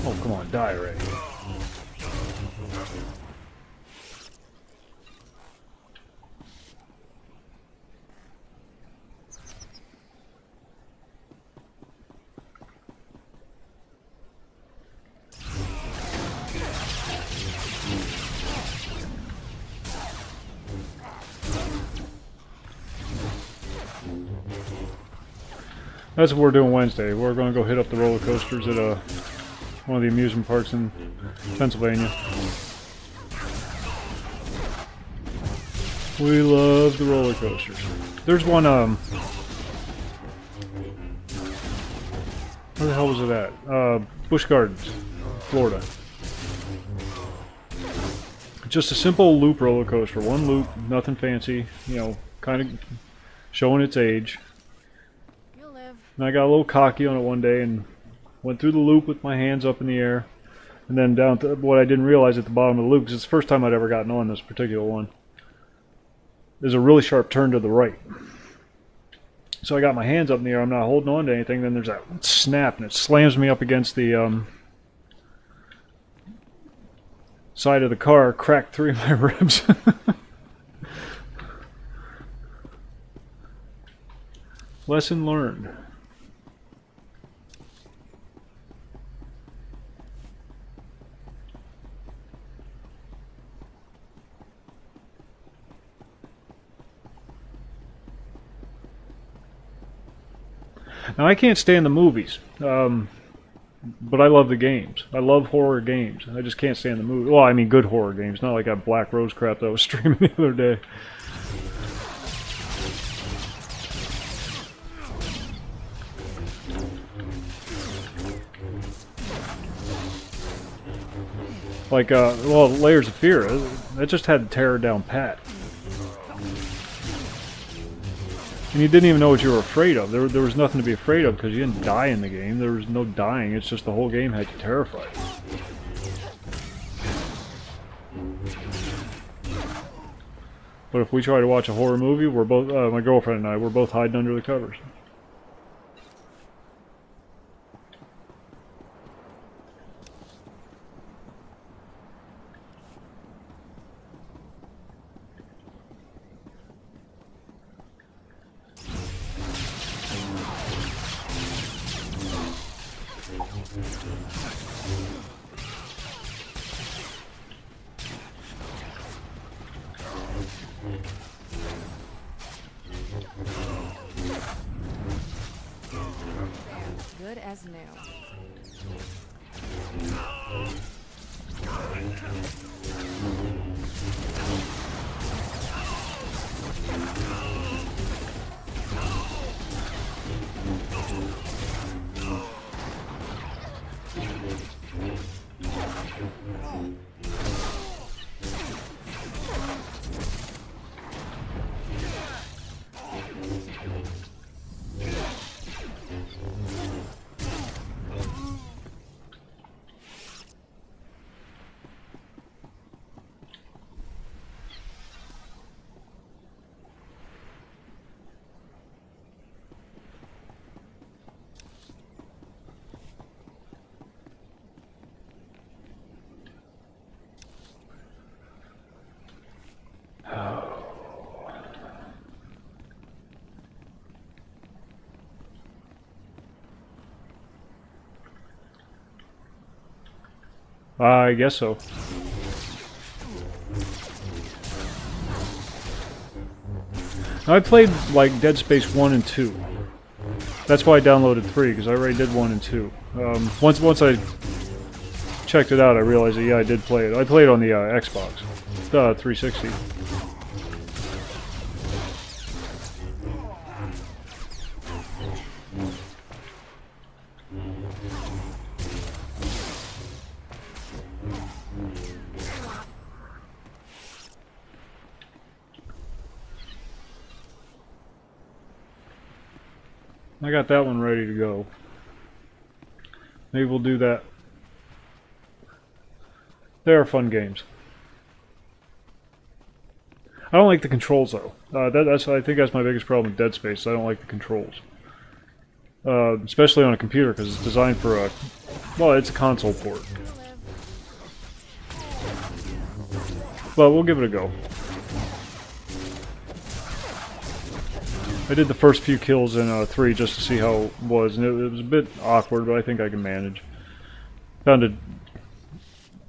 Speaker 16: Oh, come on, die already. That's what we're doing Wednesday. We're going to go hit up the roller coasters at one of the amusement parks in Pennsylvania. We love the roller coasters. There's one, where the hell was it at? Busch Gardens, Florida. Just a simple loop roller coaster. One loop, nothing fancy, you know, kind of showing its age. And I got a little cocky on it one day and went through the loop with my hands up in the air. And then down to what I didn't realize at the bottom of the loop, because it's the first time I'd ever gotten on this particular one, there's a really sharp turn to the right. So I got my hands up in the air, I'm not holding on to anything, then there's that snap and it slams me up against the side of the car, cracked 3 of my ribs. Lesson learned. Now, I can't stand the movies, but I love the games. I love horror games. I just can't stand the movie. Well, I mean good horror games, not like that Black Rose crap that I was streaming the other day. Like, well, Layers of Fear, that just had terror down pat. And you didn't even know what you were afraid of. There was nothing to be afraid of because you didn't die in the game. There was no dying. It's just the whole game had you terrified. But if we try to watch a horror movie, we're both, my girlfriend and I, we're both hiding under the covers.
Speaker 19: Good as new.
Speaker 1: I guess so. I played like Dead Space 1 and 2. That's why I downloaded 3, because I already did 1 and 2. Once I checked it out, I realized that, yeah, I did play it. I played it on the Xbox, 360. I got that one ready to go. Maybe we'll do that. They are fun games. I don't like the controls though. I think that's my biggest problem with Dead Space. I don't like the controls, especially on a computer, because it's designed for a, well, it's a console port. But we'll give it a go. I did the first few kills in 3 just to see how it was, and it was a bit awkward, but I think I can manage. Found a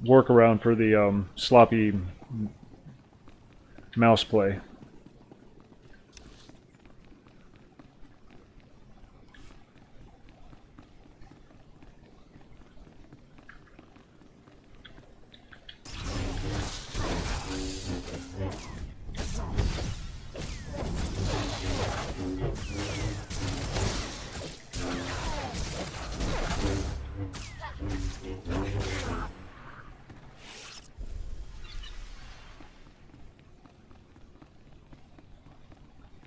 Speaker 1: workaround for the sloppy mouse play.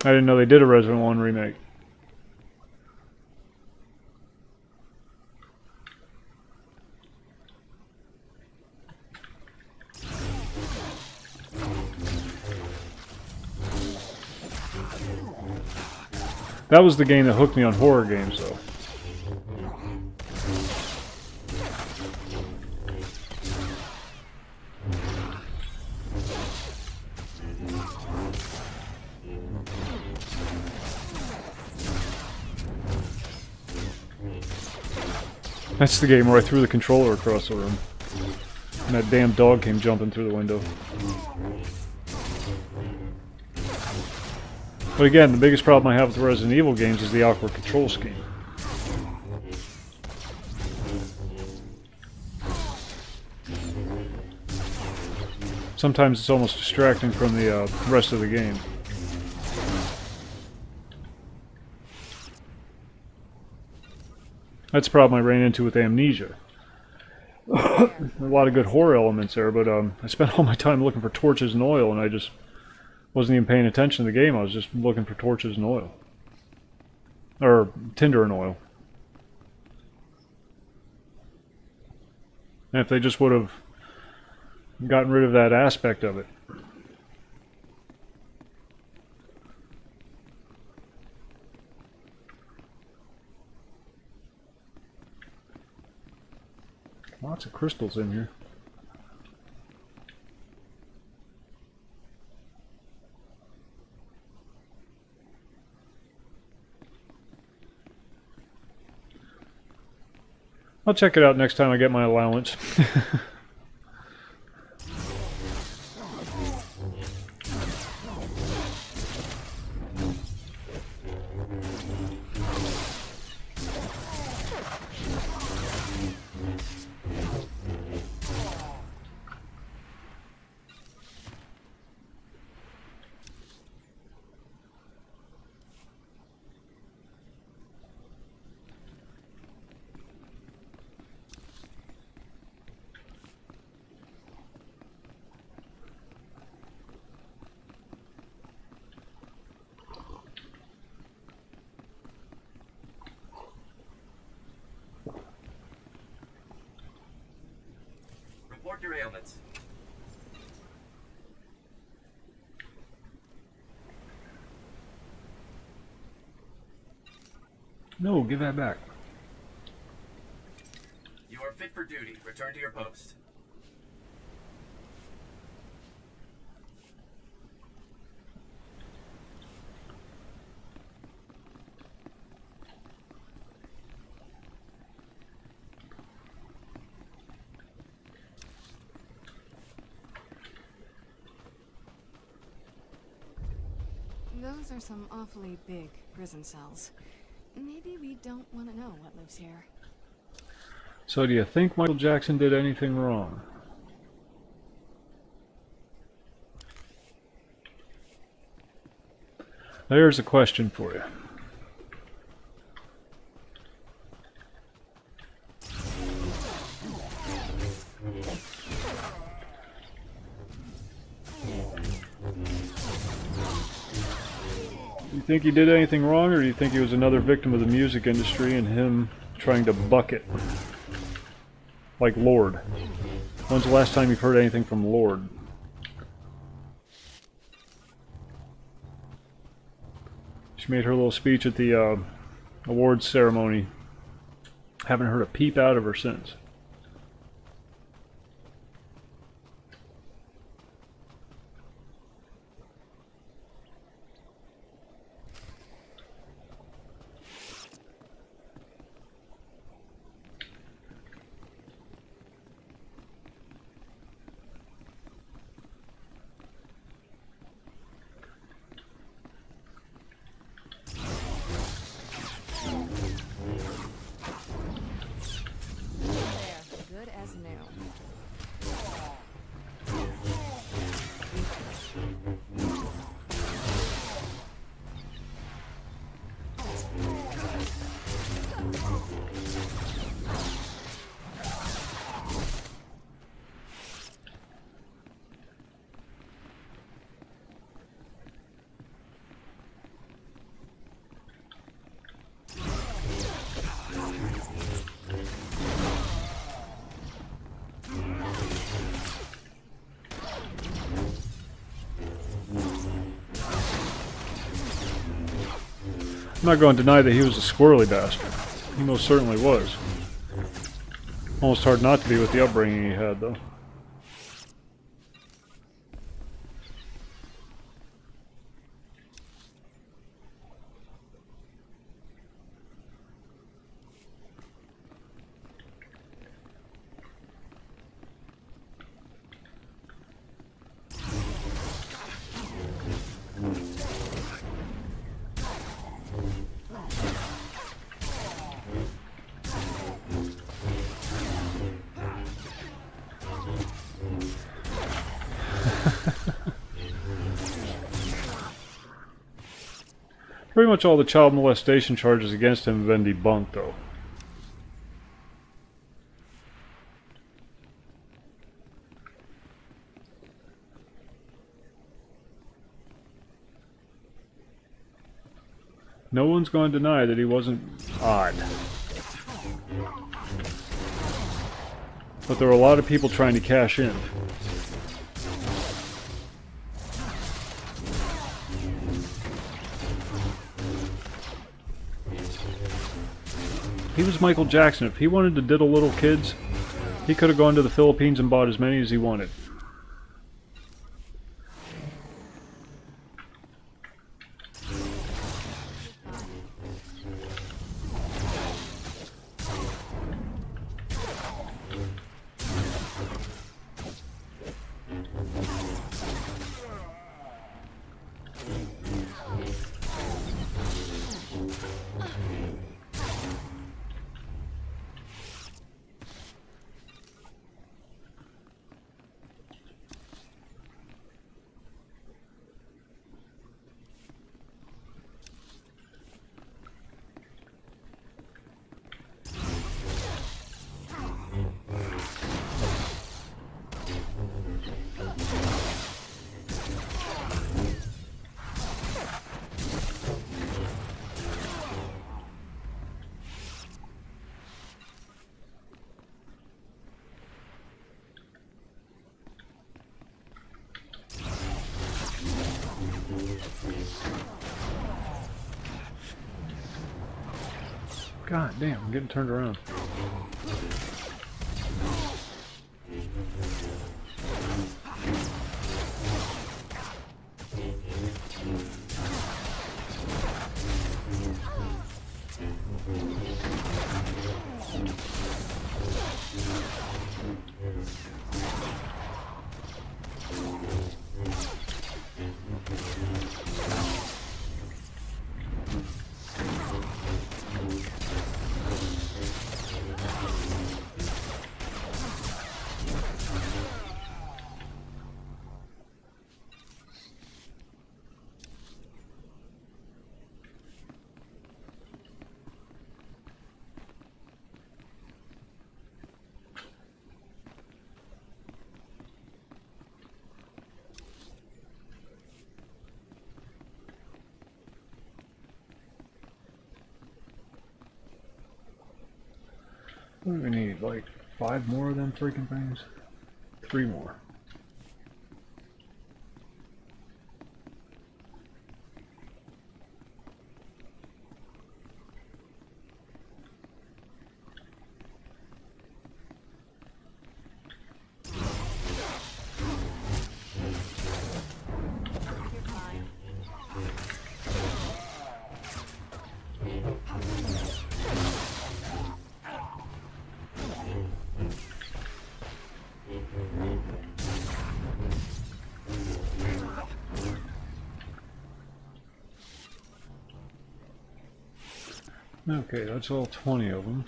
Speaker 1: I didn't know they did a Resident 1 remake. That was the game that hooked me on horror games, though. That's the game where I threw the controller across the room, and that damn dog came jumping through the window. But again, the biggest problem I have with the Resident Evil games is the awkward control scheme. Sometimes it's almost distracting from the rest of the game. That's the problem I ran into with Amnesia. A lot of good horror elements there, but I spent all my time looking for torches and oil, and I just wasn't even paying attention to the game. I was just looking for torches and oil. Or tinder and oil. And if they just would have gotten rid of that aspect of it. Lots of crystals in here. I'll check it out next time I get my allowance.
Speaker 18: Report your ailments.
Speaker 1: No, give that back.
Speaker 18: You are fit for duty. Return to your post.
Speaker 15: Those are some awfully big prison cells. Maybe we don't want to know what lives here.
Speaker 1: So do you think Michael Jackson did anything wrong? There's a question for you. Do you think he did anything wrong, or do you think he was another victim of the music industry and him trying to buck it? Like Lord. When's the last time you've heard anything from Lord? She made her little speech at the awards ceremony. Haven't heard a peep out of her since.
Speaker 15: Good as new.
Speaker 1: I'm not going to deny that he was a squirrely bastard. He most certainly was. Almost hard not to be with the upbringing he had, though. Pretty much all the child molestation charges against him have been debunked, though. No one's going to deny that he wasn't odd. But there were a lot of people trying to cash in. He was Michael Jackson. If he wanted to diddle little kids, he could have gone to the Philippines and bought as many as he wanted. God damn, I'm getting turned around. What do we need? Like 5 more of them freaking things? 3 more. Okay, that's all 20 of them.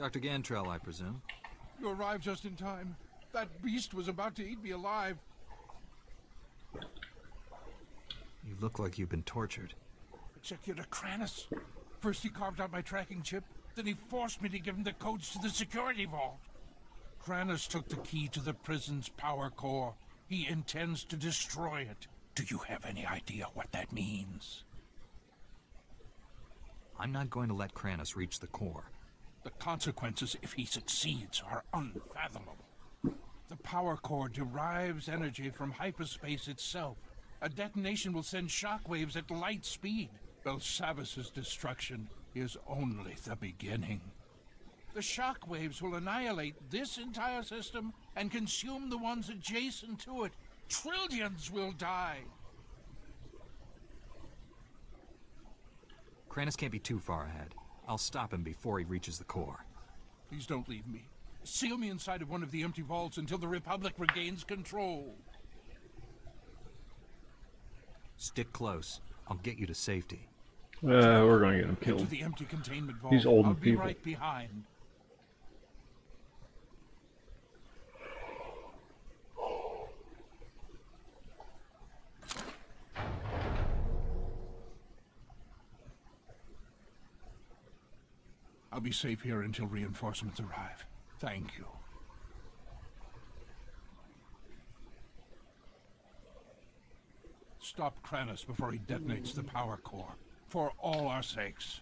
Speaker 4: Dr. Gantrell, I presume?
Speaker 17: You arrived just in time. That beast was about to eat me alive.
Speaker 4: You look like you've been tortured.
Speaker 17: Executor Kranus. First he carved out my tracking chip, then he forced me to give him the codes to the security vault. Kranus took the key to the prison's power core. He intends to destroy it. Do you have any idea what that means?
Speaker 4: I'm not going to let Kranus reach the core.
Speaker 17: The consequences if he succeeds are unfathomable. The power core derives energy from hyperspace itself. A detonation will send shockwaves at light speed. Belsavis's destruction is only the beginning. The shockwaves will annihilate this entire system and consume the ones adjacent to it. Trillions will die.
Speaker 4: Kranus can't be too far ahead. I'll stop him before he reaches the core.
Speaker 17: Please don't leave me. Seal me inside of one of the empty vaults until the Republic regains control.
Speaker 4: Stick close. I'll get you to safety.
Speaker 1: We're gonna get him killed.
Speaker 17: To the empty containment vault.
Speaker 1: He's old
Speaker 17: I'll
Speaker 1: and
Speaker 17: be
Speaker 1: people.
Speaker 17: right behind. I'll be safe here until reinforcements arrive. Thank you. Stop Kranus before he detonates the power core. For all our sakes.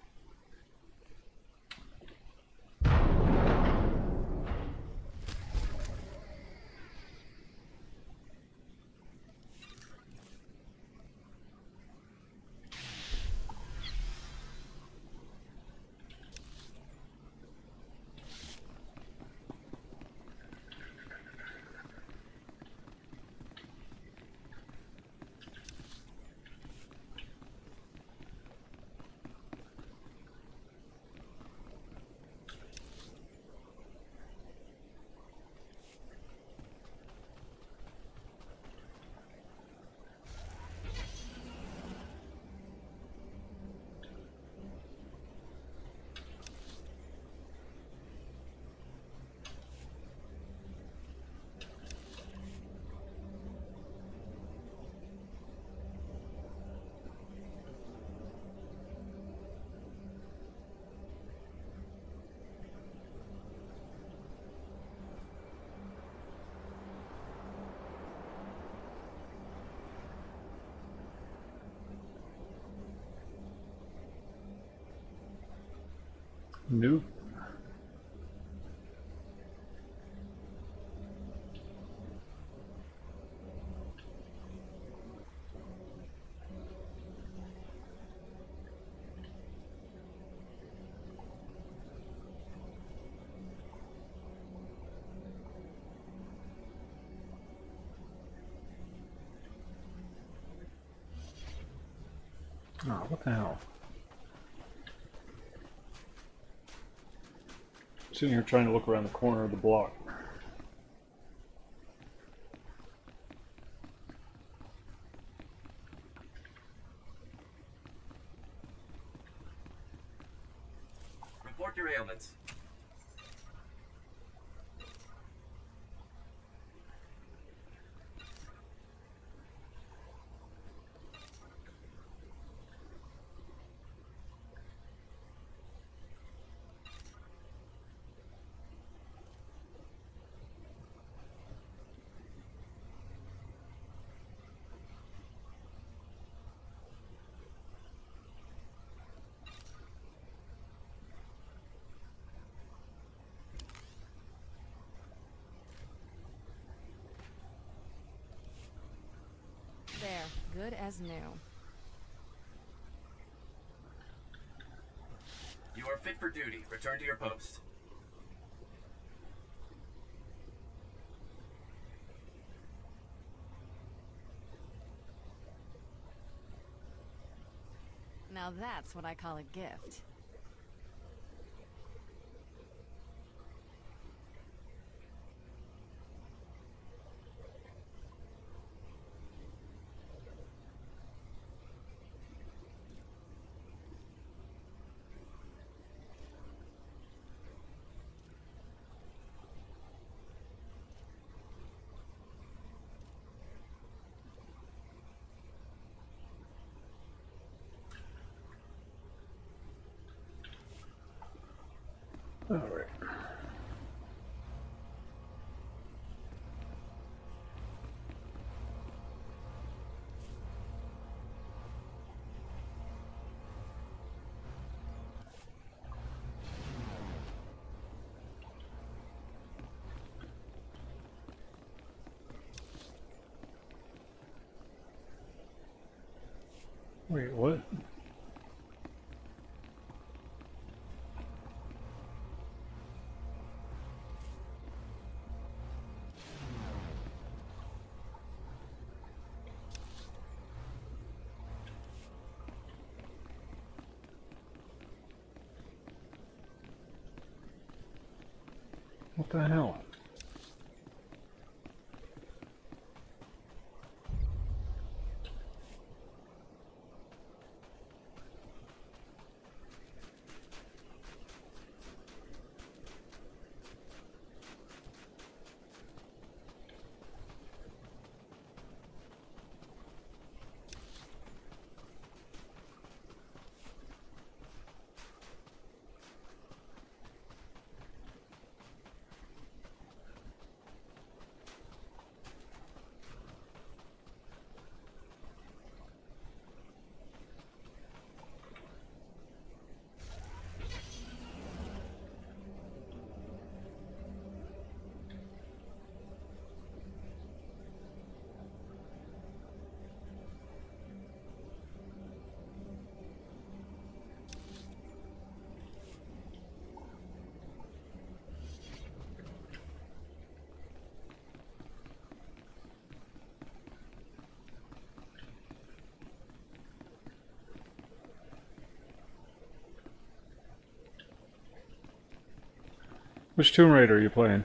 Speaker 1: Nope. Oh, what the hell? Sitting here trying to look around the corner of the block.
Speaker 18: Report your ailments.
Speaker 15: There, good as new.
Speaker 18: You are fit for duty. Return to your post.
Speaker 15: Now that's what I call a gift.
Speaker 1: All right. Wait, what? What the hell? Which Tomb Raider are you playing?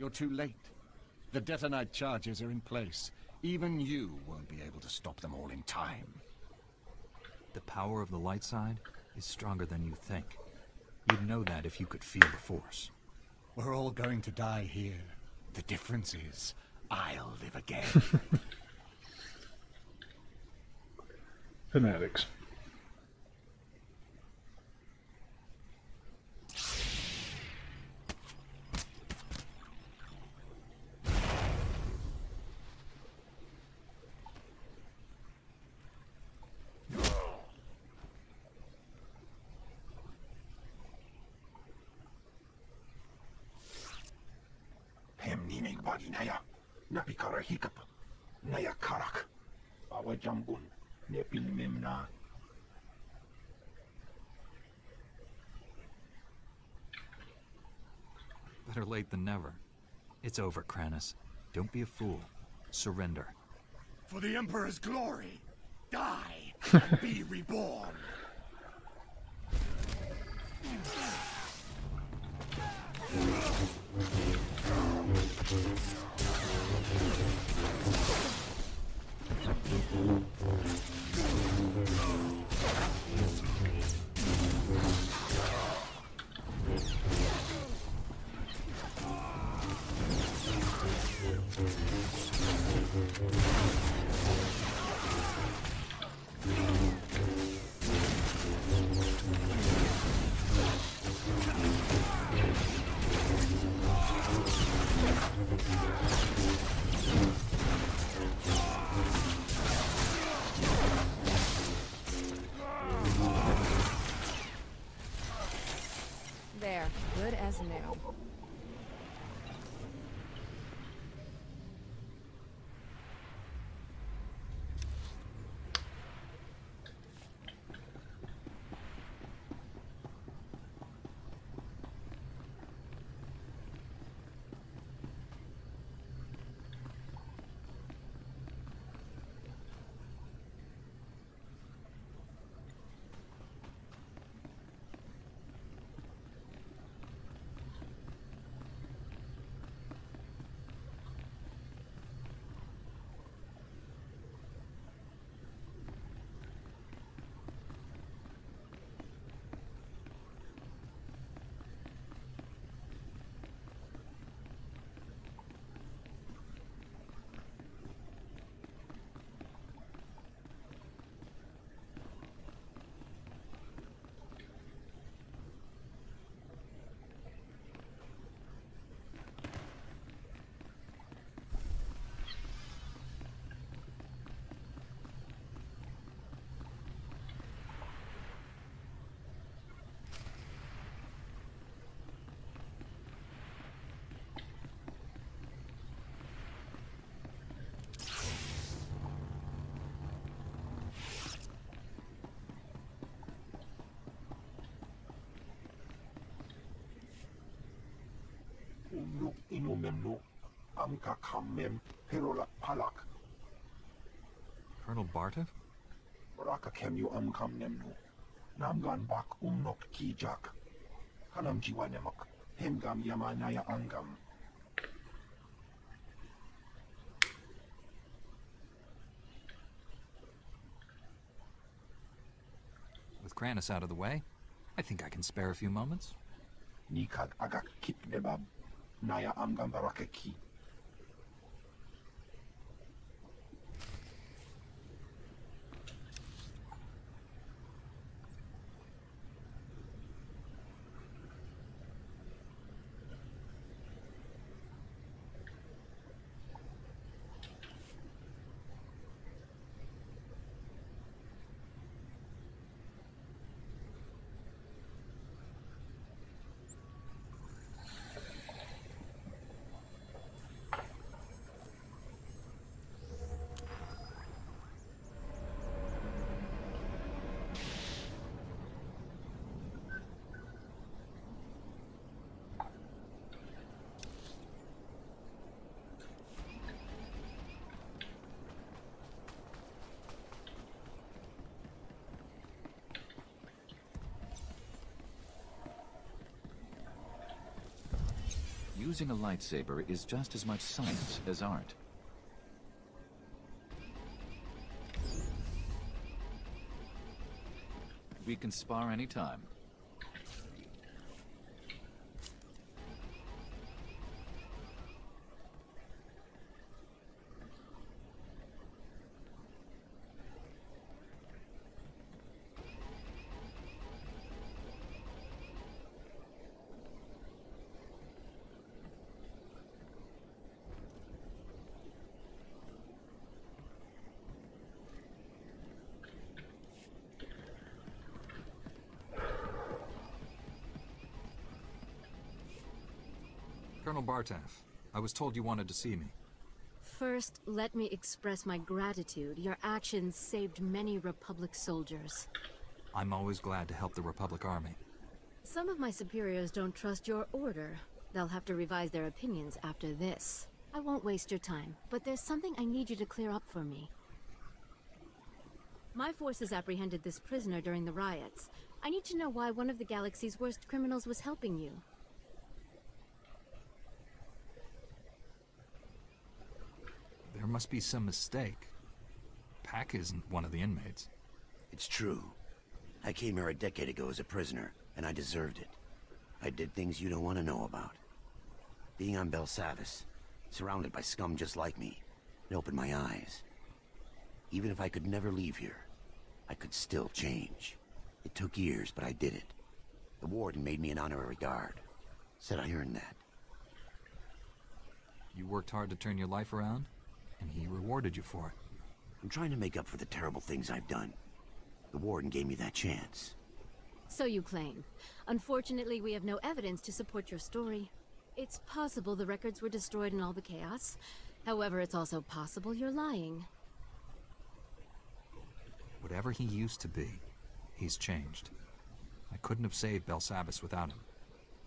Speaker 7: You're too late. The detonite charges are in place. Even you won't be able to stop them all in time.
Speaker 4: The power of the light side is stronger than you think. You'd know that if you could feel the Force.
Speaker 7: We're all going to die here. The difference is, I'll live again.
Speaker 1: Fanatics.
Speaker 10: Naya, Napikara Hiccup, Naya Karak, Awa Jambun, Nepin Memna.
Speaker 4: Better late than never. It's over, Kranis. Don't be a fool. Surrender.
Speaker 2: For the Emperor's glory, die and be reborn.
Speaker 15: There, good as new.
Speaker 10: Look inumemno, Amka Kamem, Perola Palak,
Speaker 4: Colonel Bartov?
Speaker 10: Raka Kemu Amkam Nemno, Namgan Bak Umnok Kijak, Hanam Jiwanemak, Hemgam Yamanaya Angam.
Speaker 4: With Kranis out of the way, I think I can spare a few moments.
Speaker 10: Nikad Agak Kip Nebab, Naya Amgam Barakeki.
Speaker 4: Using a lightsaber is just as much science as art. We can spar anytime. Colonel Bartaff, I was told you wanted to see me.
Speaker 19: First, let me express my gratitude. Your actions saved many Republic soldiers.
Speaker 4: I'm always glad to help the Republic Army.
Speaker 19: Some of my superiors don't trust your order. They'll have to revise their opinions after this. I won't waste your time, but there's something I need you to clear up for me. My forces apprehended this prisoner during the riots. I need to know why one of the galaxy's worst criminals was helping you.
Speaker 4: There must be some mistake. Pack isn't one of the inmates.
Speaker 3: It's true. I came here a decade ago as a prisoner, and I deserved it. I did things you don't want to know about. Being on Belsavis, surrounded by scum just like me, it opened my eyes. Even if I could never leave here, I could still change. It took years, but I did it. The warden made me an honorary guard. Said I earned that.
Speaker 4: You worked hard to turn your life around, and he rewarded you for it.
Speaker 3: I'm trying to make up for the terrible things I've done. The warden gave me that chance.
Speaker 19: So you claim. Unfortunately, we have no evidence to support your story. It's possible the records were destroyed in all the chaos. However, it's also possible you're lying.
Speaker 4: Whatever he used to be, he's changed. I couldn't have saved Belsavis without him.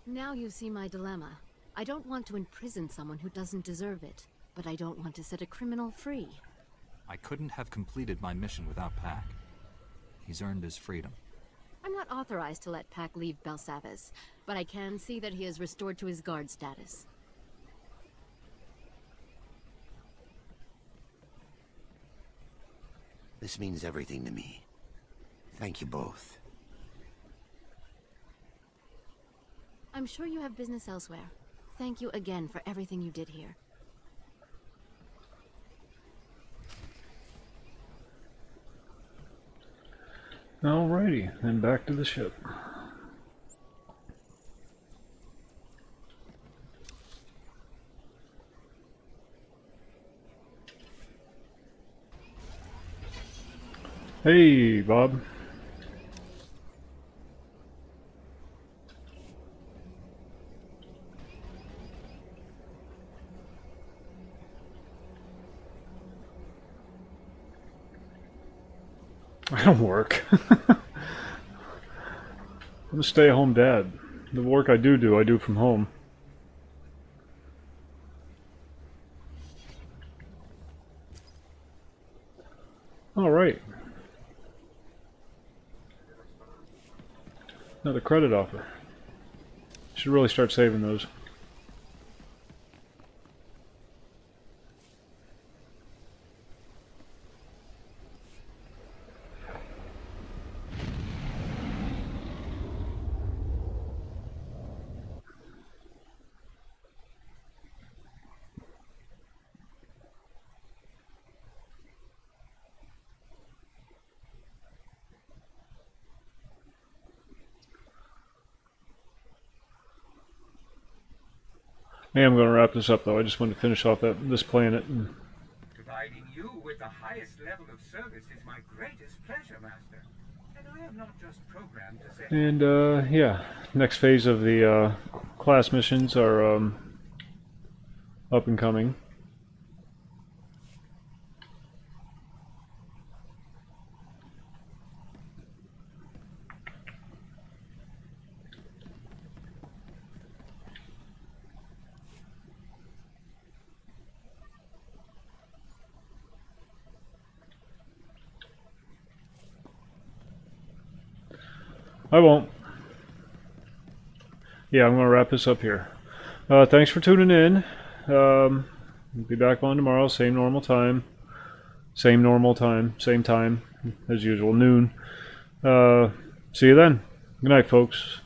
Speaker 19: Now you see my dilemma. I don't want to imprison someone who doesn't deserve it, but I don't want to set a criminal free.
Speaker 4: I couldn't have completed my mission without Pack. He's earned his freedom.
Speaker 19: I'm not authorized to let Pack leave Belsavis, but I can see that he is restored to his guard status.
Speaker 3: This means everything to me. Thank you both.
Speaker 19: I'm sure you have business elsewhere. Thank you again for everything you did here.
Speaker 1: Alrighty, then back to the ship. Hey, Bob. I don't work. I'm a stay-at-home dad. The work I do from home. All right. Another credit offer. Should really start saving those. Hey, I'm going to wrap this up though. I just wanted to finish off this planet.
Speaker 8: Providing you with the highest level of service is my greatest pleasure, Master. And I am not just programmed to say...
Speaker 1: And yeah, next phase of the class missions are up and coming. I won't. Yeah, I'm going to wrap this up here. Thanks for tuning in. We'll be back on tomorrow, same normal time. Same normal time, same time as usual, noon. See you then. Good night, folks.